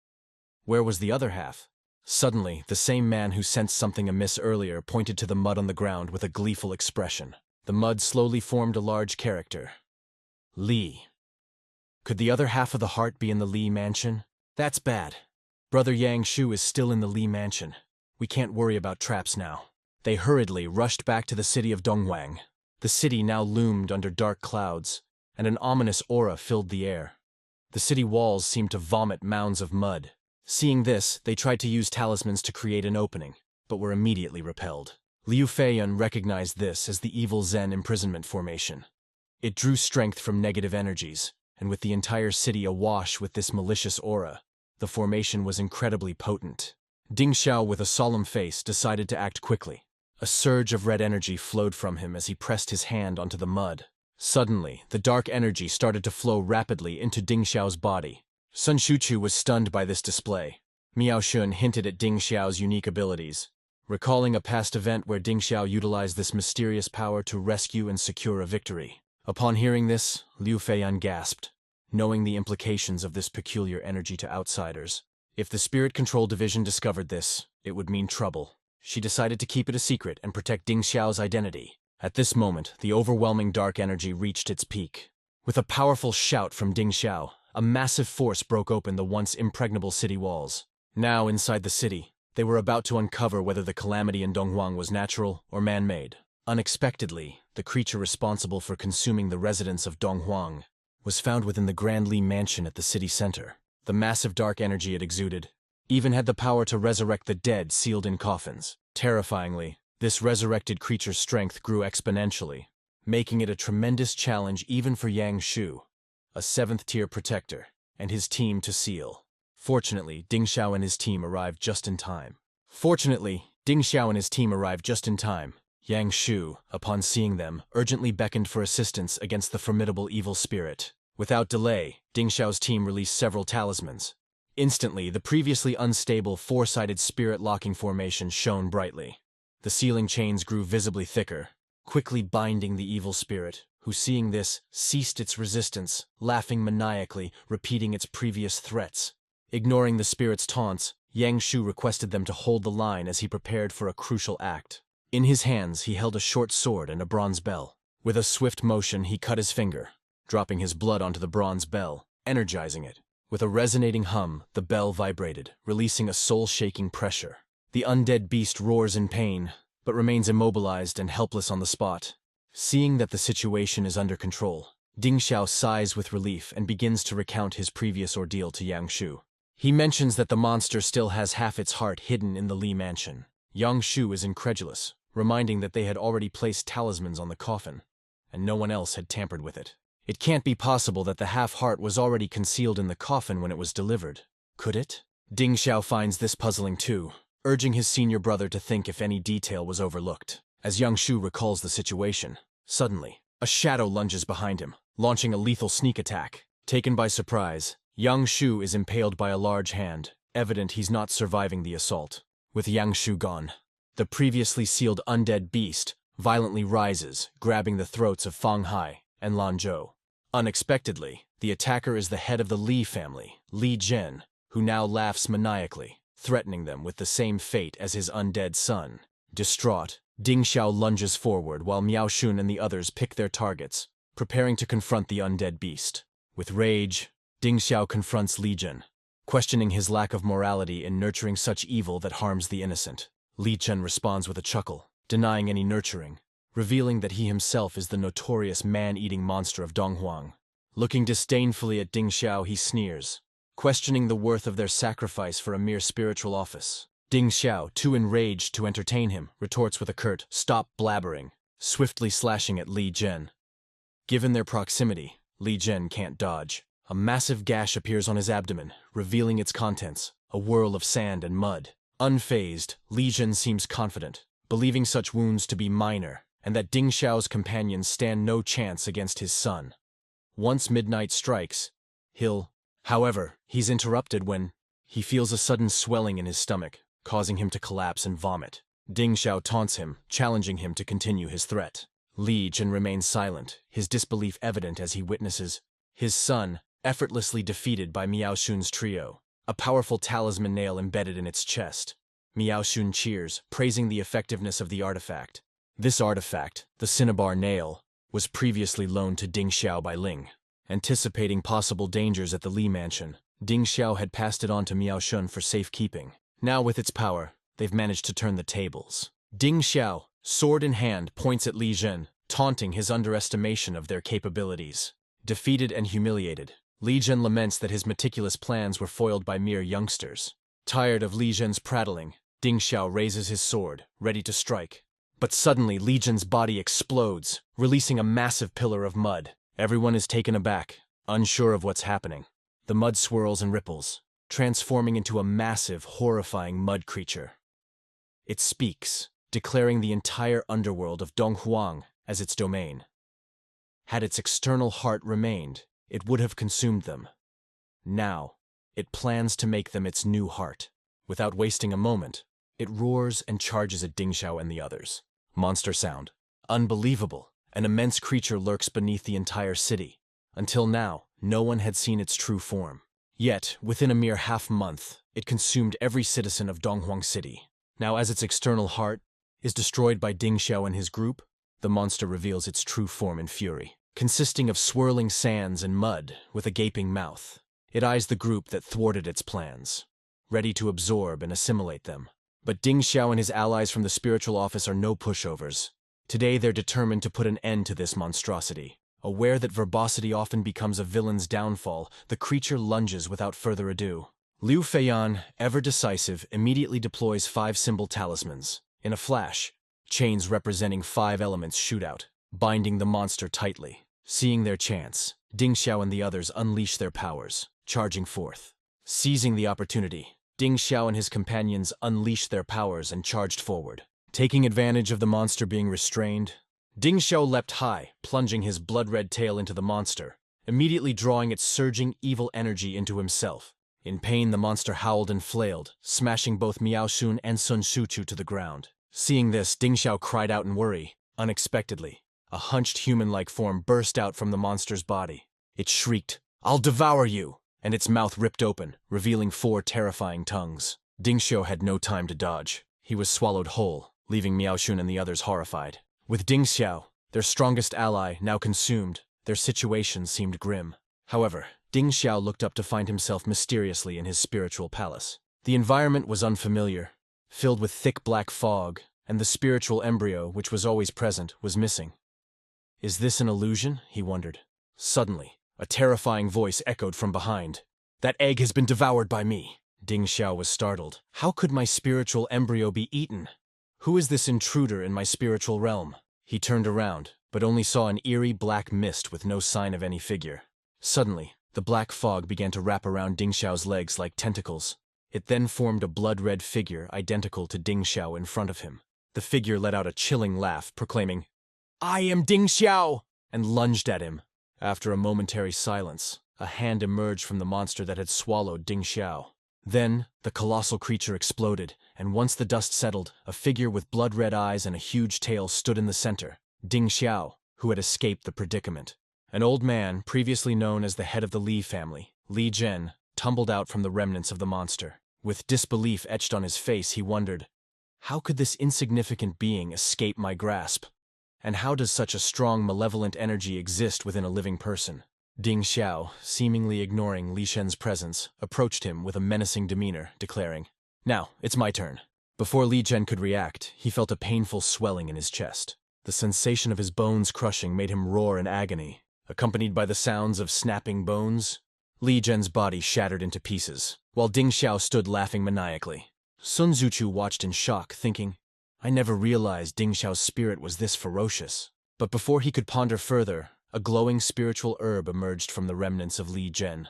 Where was the other half? Suddenly, the same man who sensed something amiss earlier pointed to the mud on the ground with a gleeful expression. The mud slowly formed a large character. Lee. Could the other half of the heart be in the Lee mansion? That's bad. Brother Yang Shu is still in the Lee mansion. We can't worry about traps now. They hurriedly rushed back to the city of Donghuang. The city now loomed under dark clouds, and an ominous aura filled the air. The city walls seemed to vomit mounds of mud. Seeing this, they tried to use talismans to create an opening, but were immediately repelled. Liu Feiyun recognized this as the evil Zen imprisonment formation. It drew strength from negative energies, and with the entire city awash with this malicious aura, the formation was incredibly potent. Ding Xiao, with a solemn face, decided to act quickly. A surge of red energy flowed from him as he pressed his hand onto the mud. Suddenly, the dark energy started to flow rapidly into Ding Xiao's body. Sun Shuchu was stunned by this display. Miao Shun hinted at Ding Xiao's unique abilities, recalling a past event where Ding Xiao utilized this mysterious power to rescue and secure a victory. Upon hearing this, Liu Feiyun gasped, knowing the implications of this peculiar energy to outsiders. If the Spirit Control Division discovered this, it would mean trouble. She decided to keep it a secret and protect Ding Xiao's identity. At this moment, the overwhelming dark energy reached its peak. With a powerful shout from Ding Xiao, a massive force broke open the once impregnable city walls. Now, inside the city, they were about to uncover whether the calamity in Donghuang was natural or man-made. Unexpectedly, the creature responsible for consuming the residents of Donghuang was found within the Grand Li Mansion at the city center. The massive dark energy it exuded even had the power to resurrect the dead sealed in coffins. Terrifyingly, this resurrected creature's strength grew exponentially, making it a tremendous challenge even for Yang Shu, a 7th-tier protector, and his team to seal. Fortunately, Ding Xiao and his team arrived just in time. Yang Shu, upon seeing them, urgently beckoned for assistance against the formidable evil spirit. Without delay, Ding Xiao's team released several talismans. Instantly, the previously unstable 4-sided spirit-locking formation shone brightly. The sealing chains grew visibly thicker, quickly binding the evil spirit, who, seeing this, ceased its resistance, laughing maniacally, repeating its previous threats. Ignoring the spirit's taunts, Yang Shu requested them to hold the line as he prepared for a crucial act. In his hands, he held a short sword and a bronze bell. With a swift motion, he cut his finger, dropping his blood onto the bronze bell, energizing it. With a resonating hum, the bell vibrated, releasing a soul-shaking pressure. The undead beast roars in pain, but remains immobilized and helpless on the spot. Seeing that the situation is under control, Ding Xiao sighs with relief and begins to recount his previous ordeal to Yang Shu. He mentions that the monster still has half its heart hidden in the Li Mansion. Yang Shu is incredulous, reminding that they had already placed talismans on the coffin, and no one else had tampered with it. It can't be possible that the half-heart was already concealed in the coffin when it was delivered. Could it? Ding Xiao finds this puzzling too, urging his senior brother to think if any detail was overlooked. As Yang Shu recalls the situation, suddenly, a shadow lunges behind him, launching a lethal sneak attack. Taken by surprise, Yang Shu is impaled by a large hand, evident he's not surviving the assault. With Yang Shu gone, the previously sealed undead beast violently rises, grabbing the throats of Fang Hai and Lan Zhou. Unexpectedly, the attacker is the head of the Li family, Li Zhen, who now laughs maniacally, threatening them with the same fate as his undead son. Distraught, Ding Xiao lunges forward while Miao Shun and the others pick their targets, preparing to confront the undead beast. With rage, Ding Xiao confronts Li Zhen, questioning his lack of morality in nurturing such evil that harms the innocent. Li Zhen responds with a chuckle, denying any nurturing, revealing that he himself is the notorious man-eating monster of Donghuang. Looking disdainfully at Ding Xiao, he sneers, questioning the worth of their sacrifice for a mere spiritual office. Ding Xiao, too enraged to entertain him, retorts with a curt, "Stop blabbering," swiftly slashing at Li Zhen. Given their proximity, Li Zhen can't dodge. A massive gash appears on his abdomen, revealing its contents, a whirl of sand and mud. Unfazed, Li Zhen seems confident, believing such wounds to be minor, and that Ding Xiao's companions stand no chance against his son. Once midnight strikes, However, he's interrupted when he feels a sudden swelling in his stomach, causing him to collapse and vomit. Ding Xiao taunts him, challenging him to continue his threat. Li Zhen remains silent, his disbelief evident as he witnesses his son effortlessly defeated by Miao Xun's trio, a powerful talisman nail embedded in its chest. Miao Xun cheers, praising the effectiveness of the artifact. This artifact, the cinnabar nail, was previously loaned to Ding Xiao by Ling. Anticipating possible dangers at the Li mansion, Ding Xiao had passed it on to Miao Xun for safekeeping. Now with its power, they've managed to turn the tables. Ding Xiao, sword in hand, points at Li Zhen, taunting his underestimation of their capabilities. Defeated and humiliated, Li Zhen laments that his meticulous plans were foiled by mere youngsters. Tired of Li Zhen's prattling, Ding Xiao raises his sword, ready to strike. But suddenly Li Zhen's body explodes, releasing a massive pillar of mud. Everyone is taken aback, unsure of what's happening. The mud swirls and ripples, transforming into a massive, horrifying mud creature. It speaks, declaring the entire underworld of Donghuang as its domain. Had its external heart remained, it would have consumed them. Now, it plans to make them its new heart. Without wasting a moment, it roars and charges at Ding Xiao and the others. Monster sound. Unbelievable. An immense creature lurks beneath the entire city. Until now, no one had seen its true form. Yet, within a mere half-month, it consumed every citizen of Donghuang City. Now, as its external heart is destroyed by Ding Xiao and his group, the monster reveals its true form in fury. Consisting of swirling sands and mud with a gaping mouth, it eyes the group that thwarted its plans, ready to absorb and assimilate them. But Ding Xiao and his allies from the spiritual office are no pushovers. Today they're determined to put an end to this monstrosity. Aware that verbosity often becomes a villain's downfall, the creature lunges without further ado. Liu Feiyan, ever decisive, immediately deploys 5 symbol talismans. In a flash, chains representing 5 elements shoot out, binding the monster tightly. Seeing their chance, Ding Xiao and the others unleash their powers, charging forth. Seizing the opportunity, Ding Xiao and his companions unleashed their powers and charged forward. Taking advantage of the monster being restrained, Ding Xiao leapt high, plunging his blood-red tail into the monster, immediately drawing its surging evil energy into himself. In pain, the monster howled and flailed, smashing both Miao Xun and Sun Shuchu to the ground. Seeing this, Ding Xiao cried out in worry. Unexpectedly, a hunched human-like form burst out from the monster's body. It shrieked, "I'll devour you!" and its mouth ripped open, revealing 4 terrifying tongues. Ding Xiao had no time to dodge. He was swallowed whole, leaving Miao Xun and the others horrified. With Ding Xiao, their strongest ally, now consumed, their situation seemed grim. However, Ding Xiao looked up to find himself mysteriously in his spiritual palace. The environment was unfamiliar, filled with thick black fog, and the spiritual embryo, which was always present, was missing. Is this an illusion? He wondered. Suddenly, a terrifying voice echoed from behind. "That egg has been devoured by me." Ding Xiao was startled. How could my spiritual embryo be eaten? Who is this intruder in my spiritual realm? He turned around, but only saw an eerie black mist with no sign of any figure. Suddenly, the black fog began to wrap around Ding Xiao's legs like tentacles. It then formed a blood-red figure identical to Ding Xiao in front of him. The figure let out a chilling laugh, proclaiming, "I am Ding Xiao!" and lunged at him. After a momentary silence, a hand emerged from the monster that had swallowed Ding Xiao. Then, the colossal creature exploded, and once the dust settled, a figure with blood-red eyes and a huge tail stood in the center. Ding Xiao, who had escaped the predicament. An old man, previously known as the head of the Li family, Li Zhen, tumbled out from the remnants of the monster. With disbelief etched on his face, he wondered, how could this insignificant being escape my grasp? And how does such a strong, malevolent energy exist within a living person? Ding Xiao, seemingly ignoring Li Shen's presence, approached him with a menacing demeanor, declaring, "Now, it's my turn." Before Li Zhen could react, he felt a painful swelling in his chest. The sensation of his bones crushing made him roar in agony, accompanied by the sounds of snapping bones. Li Zhen's body shattered into pieces, while Ding Xiao stood laughing maniacally. Sun Zuchu watched in shock, thinking, I never realized Ding Xiao's spirit was this ferocious. But before he could ponder further, A glowing spiritual herb emerged from the remnants of Li Zhen.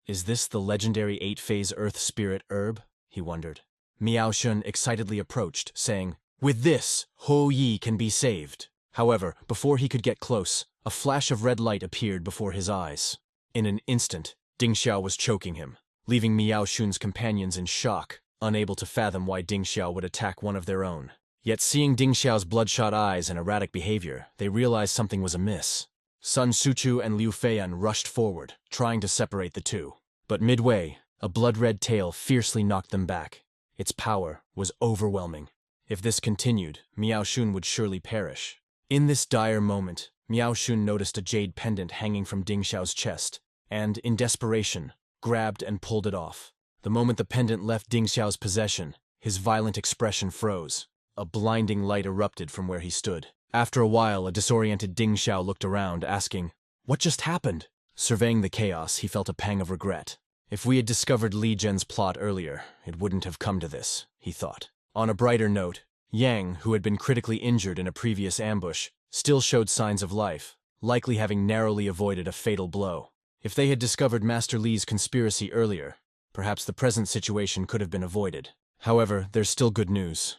Is this the legendary 8-phase Earth Spirit herb? He wondered. Miao Shun excitedly approached, saying, "With this, Ho Yi can be saved." However, before he could get close, a flash of red light appeared before his eyes. In an instant, Ding Xiao was choking him, leaving Miao Shun's companions in shock, unable to fathom why Ding Xiao would attack one of their own. Yet seeing Ding Xiao's bloodshot eyes and erratic behavior, they realized something was amiss. Sun Suchu and Liu Feiyan rushed forward, trying to separate the two. But midway, a blood-red tail fiercely knocked them back. Its power was overwhelming. If this continued, Miao Shun would surely perish. In this dire moment, Miao Shun noticed a jade pendant hanging from Ding Xiao's chest, and, in desperation, grabbed and pulled it off. The moment the pendant left Ding Xiao's possession, his violent expression froze. A blinding light erupted from where he stood. After a while, a disoriented Ding Xiao looked around, asking, "What just happened?" Surveying the chaos, he felt a pang of regret. If we had discovered Li Zhen's plot earlier, it wouldn't have come to this, he thought. On a brighter note, Yang, who had been critically injured in a previous ambush, still showed signs of life, likely having narrowly avoided a fatal blow. If they had discovered Master Li's conspiracy earlier, perhaps the present situation could have been avoided. However, there's still good news.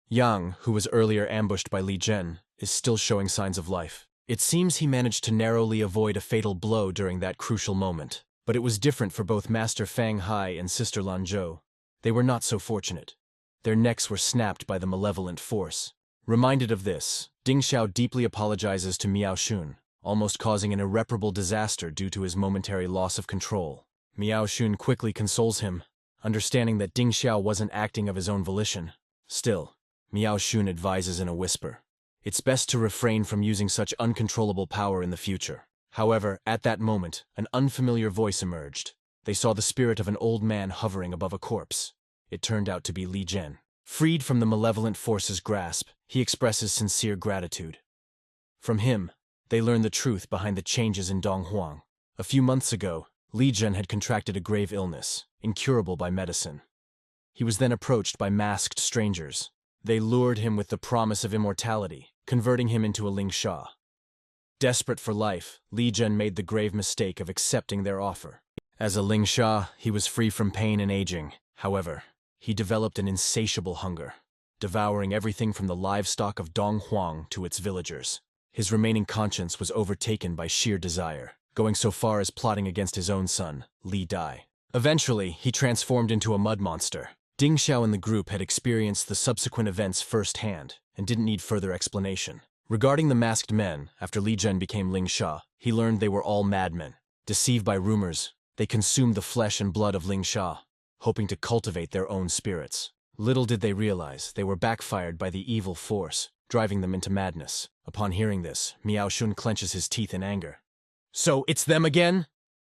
Yang, who was earlier ambushed by Li Zhen, is still showing signs of life. It seems he managed to narrowly avoid a fatal blow during that crucial moment. But it was different for both Master Fang Hai and Sister Lanzhou. They were not so fortunate. Their necks were snapped by the malevolent force. Reminded of this, Ding Xiao deeply apologizes to Miao Shun, almost causing an irreparable disaster due to his momentary loss of control. Miao Shun quickly consoles him, understanding that Ding Xiao wasn't acting of his own volition. Still, Miao Shun advises in a whisper. It's best to refrain from using such uncontrollable power in the future. However, at that moment, an unfamiliar voice emerged. They saw the spirit of an old man hovering above a corpse. It turned out to be Li Zhen. Freed from the malevolent force's grasp, he expresses sincere gratitude. From him, they learn the truth behind the changes in Donghuang. A few months ago, Li Zhen had contracted a grave illness, incurable by medicine. He was then approached by masked strangers. They lured him with the promise of immortality, converting him into a Lingsha. Desperate for life, Li Zhen made the grave mistake of accepting their offer. As a Lingsha, he was free from pain and aging. However, he developed an insatiable hunger, devouring everything from the livestock of Donghuang to its villagers. His remaining conscience was overtaken by sheer desire, going so far as plotting against his own son, Li Dai. Eventually, he transformed into a mud monster. Ding Xiao and the group had experienced the subsequent events firsthand and didn't need further explanation. Regarding the masked men, after Li Zhen became Ling Sha, he learned they were all madmen. Deceived by rumors, they consumed the flesh and blood of Ling Sha, hoping to cultivate their own spirits. Little did they realize they were backfired by the evil force, driving them into madness. Upon hearing this, Miao Shun clenches his teeth in anger. "So, it's them again?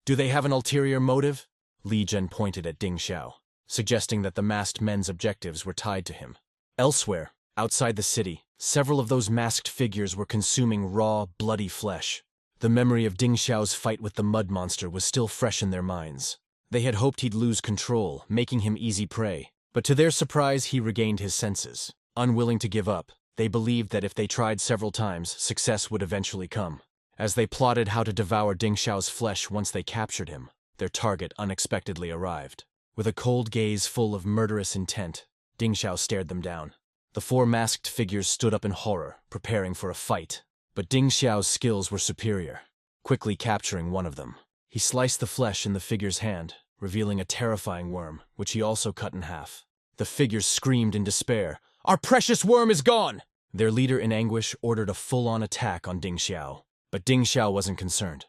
Do they have an ulterior motive?" Li Zhen pointed at Ding Xiao, suggesting that the masked men's objectives were tied to him. Elsewhere, outside the city, several of those masked figures were consuming raw, bloody flesh. The memory of Ding Xiao's fight with the mud monster was still fresh in their minds. They had hoped he'd lose control, making him easy prey, but to their surprise he regained his senses. Unwilling to give up, they believed that if they tried several times, success would eventually come. As they plotted how to devour Ding Xiao's flesh once they captured him, their target unexpectedly arrived. With a cold gaze full of murderous intent, Ding Xiao stared them down. The four masked figures stood up in horror, preparing for a fight. But Ding Xiao's skills were superior. Quickly capturing one of them, he sliced the flesh in the figure's hand, revealing a terrifying worm, which he also cut in half. The figures screamed in despair, "Our precious worm is gone!" Their leader in anguish ordered a full-on attack on Ding Xiao. But Ding Xiao wasn't concerned.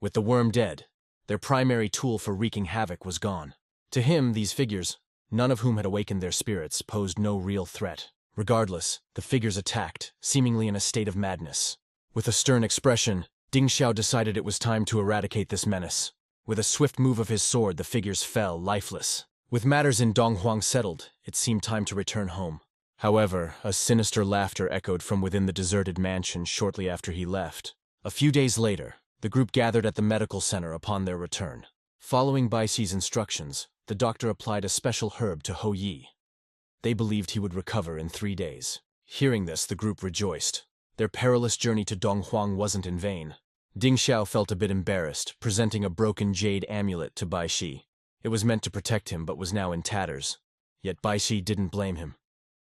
With the worm dead, their primary tool for wreaking havoc was gone. To him, these figures, none of whom had awakened their spirits, posed no real threat. Regardless, the figures attacked, seemingly in a state of madness. With a stern expression, Ding Xiao decided it was time to eradicate this menace. With a swift move of his sword, the figures fell, lifeless. With matters in Donghuang settled, it seemed time to return home. However, a sinister laughter echoed from within the deserted mansion shortly after he left. A few days later, the group gathered at the medical center upon their return. Following Bai Xi's instructions, the doctor applied a special herb to Ho Yi. They believed he would recover in 3 days. Hearing this, the group rejoiced. Their perilous journey to Donghuang wasn't in vain. Ding Xiao felt a bit embarrassed, presenting a broken jade amulet to Bai Shi. It was meant to protect him but was now in tatters. Yet Bai Shi didn't blame him.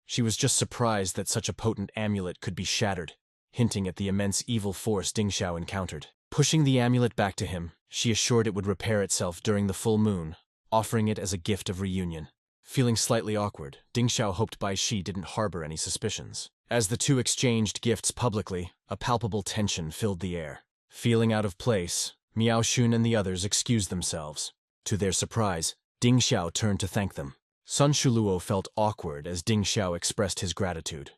She was just surprised that such a potent amulet could be shattered, hinting at the immense evil force Ding Xiao encountered. Pushing the amulet back to him, she assured it would repair itself during the full moon, offering it as a gift of reunion. Feeling slightly awkward, Ding Xiao hoped Bai Shi didn't harbor any suspicions. As the two exchanged gifts publicly, a palpable tension filled the air. Feeling out of place, Miao Xun and the others excused themselves. To their surprise, Ding Xiao turned to thank them. Sun Shuluo felt awkward as Ding Xiao expressed his gratitude.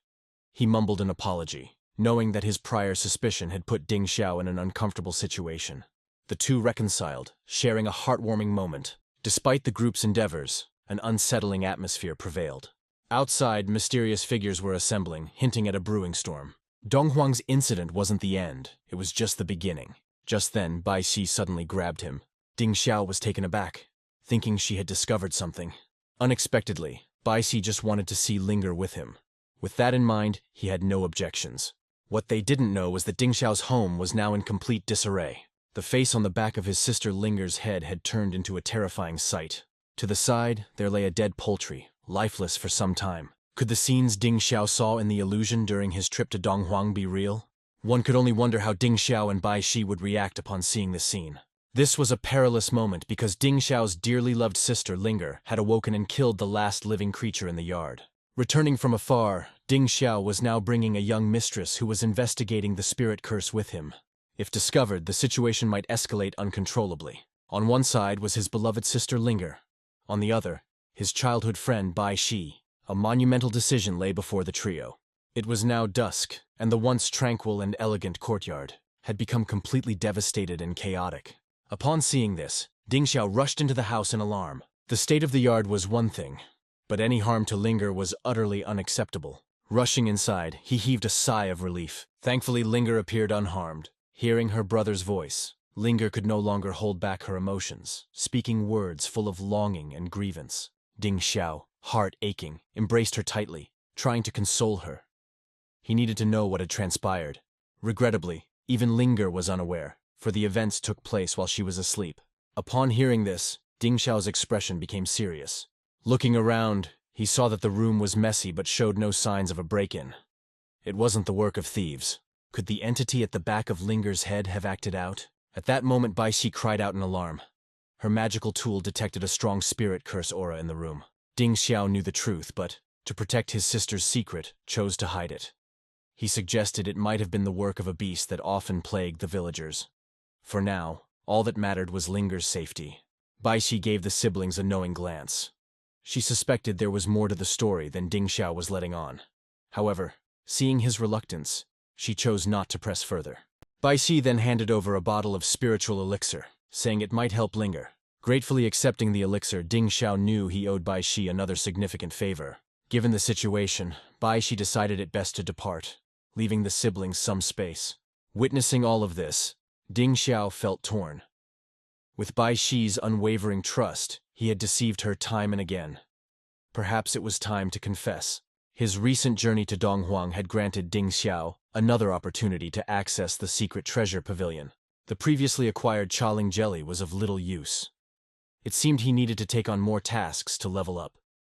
He mumbled an apology, knowing that his prior suspicion had put Ding Xiao in an uncomfortable situation. The two reconciled, sharing a heartwarming moment. Despite the group's endeavors, an unsettling atmosphere prevailed. Outside, mysterious figures were assembling, hinting at a brewing storm. Donghuang's incident wasn't the end, it was just the beginning. Just then, Bai Shi suddenly grabbed him. Ding Xiao was taken aback, thinking she had discovered something. Unexpectedly, Bai Shi just wanted to see Linger with him. With that in mind, he had no objections. What they didn't know was that Ding Xiao's home was now in complete disarray. The face on the back of his sister Linger's head had turned into a terrifying sight. To the side, there lay a dead poultry, lifeless for some time. Could the scenes Ding Xiao saw in the illusion during his trip to Donghuang be real? One could only wonder how Ding Xiao and Bai Shi would react upon seeing this scene. This was a perilous moment because Ding Xiao's dearly loved sister Linger had awoken and killed the last living creature in the yard. Returning from afar, Ding Xiao was now bringing a young mistress who was investigating the spirit curse with him. If discovered, the situation might escalate uncontrollably. On one side was his beloved sister Linger. On the other, his childhood friend Bai Shi. A monumental decision lay before the trio. It was now dusk, and the once tranquil and elegant courtyard had become completely devastated and chaotic. Upon seeing this, Ding Xiao rushed into the house in alarm. The state of the yard was one thing, but any harm to Linger was utterly unacceptable. Rushing inside, he heaved a sigh of relief. Thankfully, Linger appeared unharmed. Hearing her brother's voice, Linger could no longer hold back her emotions, speaking words full of longing and grievance. Ding Xiao, heart aching, embraced her tightly, trying to console her. He needed to know what had transpired. Regrettably, even Linger was unaware, for the events took place while she was asleep. Upon hearing this, Ding Xiao's expression became serious. Looking around, he saw that the room was messy but showed no signs of a break-in. It wasn't the work of thieves. Could the entity at the back of Linger's head have acted out? At that moment, Bai Shi cried out in alarm. Her magical tool detected a strong spirit curse aura in the room. Ding Xiao knew the truth, but, to protect his sister's secret, chose to hide it. He suggested it might have been the work of a beast that often plagued the villagers. For now, all that mattered was Linger's safety. Bai Shi gave the siblings a knowing glance. She suspected there was more to the story than Ding Xiao was letting on. However, seeing his reluctance, she chose not to press further. Bai Shi then handed over a bottle of spiritual elixir, saying it might help Linger. Gratefully accepting the elixir, Ding Xiao knew he owed Bai Shi another significant favor. Given the situation, Bai Shi decided it best to depart, leaving the siblings some space. Witnessing all of this, Ding Xiao felt torn. With Bai Shi's unwavering trust, he had deceived her time and again. Perhaps it was time to confess. His recent journey to Donghuang had granted Ding Xiao another opportunity to access the secret treasure pavilion. The previously acquired Chaling jelly was of little use. It seemed he needed to take on more tasks to level up,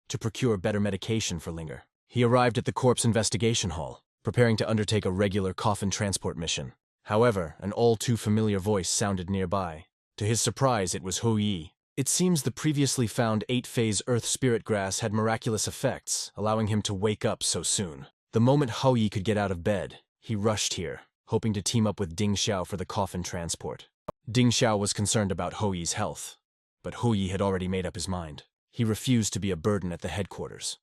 to procure better medication for Linger. He arrived at the corpse investigation hall, preparing to undertake a regular coffin transport mission. However, an all-too-familiar voice sounded nearby. To his surprise, it was Hou Yi. It seems the previously found 8-phase earth spirit grass had miraculous effects, allowing him to wake up so soon. The moment Hou Yi could get out of bed, he rushed here, hoping to team up with Ding Xiao for the coffin transport. Ding Xiao was concerned about Hou Yi's health, but Hou Yi had already made up his mind. He refused to be a burden at the headquarters.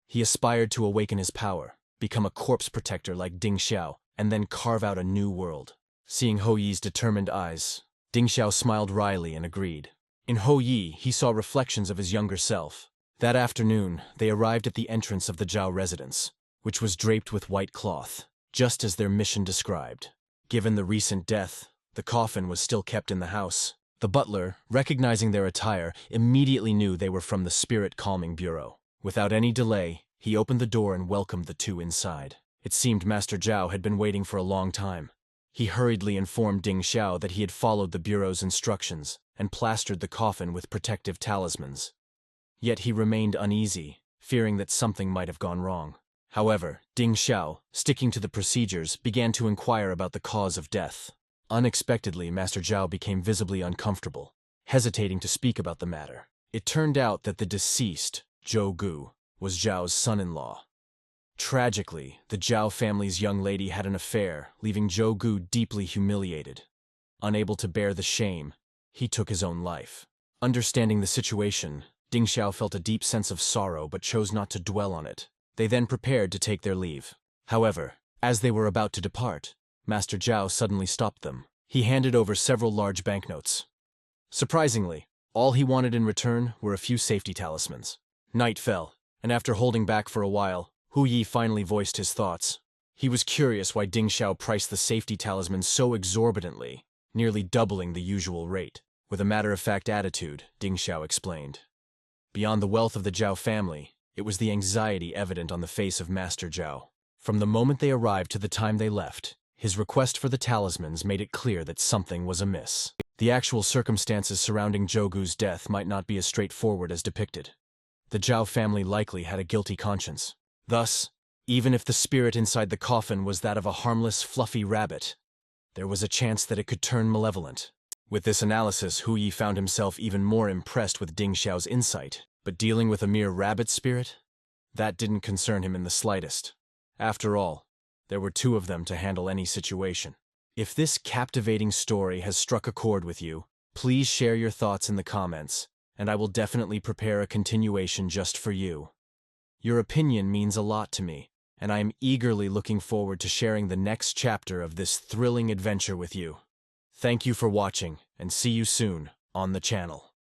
He aspired to awaken his power, become a corpse protector like Ding Xiao, and then carve out a new world. Seeing Hou Yi's determined eyes, Ding Xiao smiled wryly and agreed. In Hou Yi, he saw reflections of his younger self. That afternoon, they arrived at the entrance of the Zhao residence, which was draped with white cloth, just as their mission described. Given the recent death, the coffin was still kept in the house. The butler, recognizing their attire, immediately knew they were from the Spirit Calming Bureau. Without any delay, he opened the door and welcomed the two inside. It seemed Master Zhao had been waiting for a long time. He hurriedly informed Ding Xiao that he had followed the Bureau's instructions and plastered the coffin with protective talismans. Yet he remained uneasy, fearing that something might have gone wrong. However, Ding Xiao, sticking to the procedures, began to inquire about the cause of death. Unexpectedly, Master Zhao became visibly uncomfortable, hesitating to speak about the matter. It turned out that the deceased, Zhou Gu, was Zhao's son-in-law. Tragically, the Zhao family's young lady had an affair, leaving Zhou Gu deeply humiliated. Unable to bear the shame, he took his own life. Understanding the situation, Ding Xiao felt a deep sense of sorrow but chose not to dwell on it. They then prepared to take their leave. However, as they were about to depart, Master Zhao suddenly stopped them. He handed over several large banknotes. Surprisingly, all he wanted in return were a few safety talismans. Night fell, and after holding back for a while, Hu Yi finally voiced his thoughts. He was curious why Ding Xiao priced the safety talismans so exorbitantly, nearly doubling the usual rate. With a matter-of-fact attitude, Ding Xiao explained. Beyond the wealth of the Zhao family, it was the anxiety evident on the face of Master Zhao. From the moment they arrived to the time they left, his request for the talismans made it clear that something was amiss. The actual circumstances surrounding Zhou Gu's death might not be as straightforward as depicted. The Zhao family likely had a guilty conscience. Thus, even if the spirit inside the coffin was that of a harmless, fluffy rabbit, there was a chance that it could turn malevolent. With this analysis, Hu Yi found himself even more impressed with Ding Xiao's insight, but dealing with a mere rabbit spirit? That didn't concern him in the slightest. After all, there were two of them to handle any situation. If this captivating story has struck a chord with you, please share your thoughts in the comments, and I will definitely prepare a continuation just for you. Your opinion means a lot to me, and I am eagerly looking forward to sharing the next chapter of this thrilling adventure with you. Thank you for watching, and see you soon on the channel.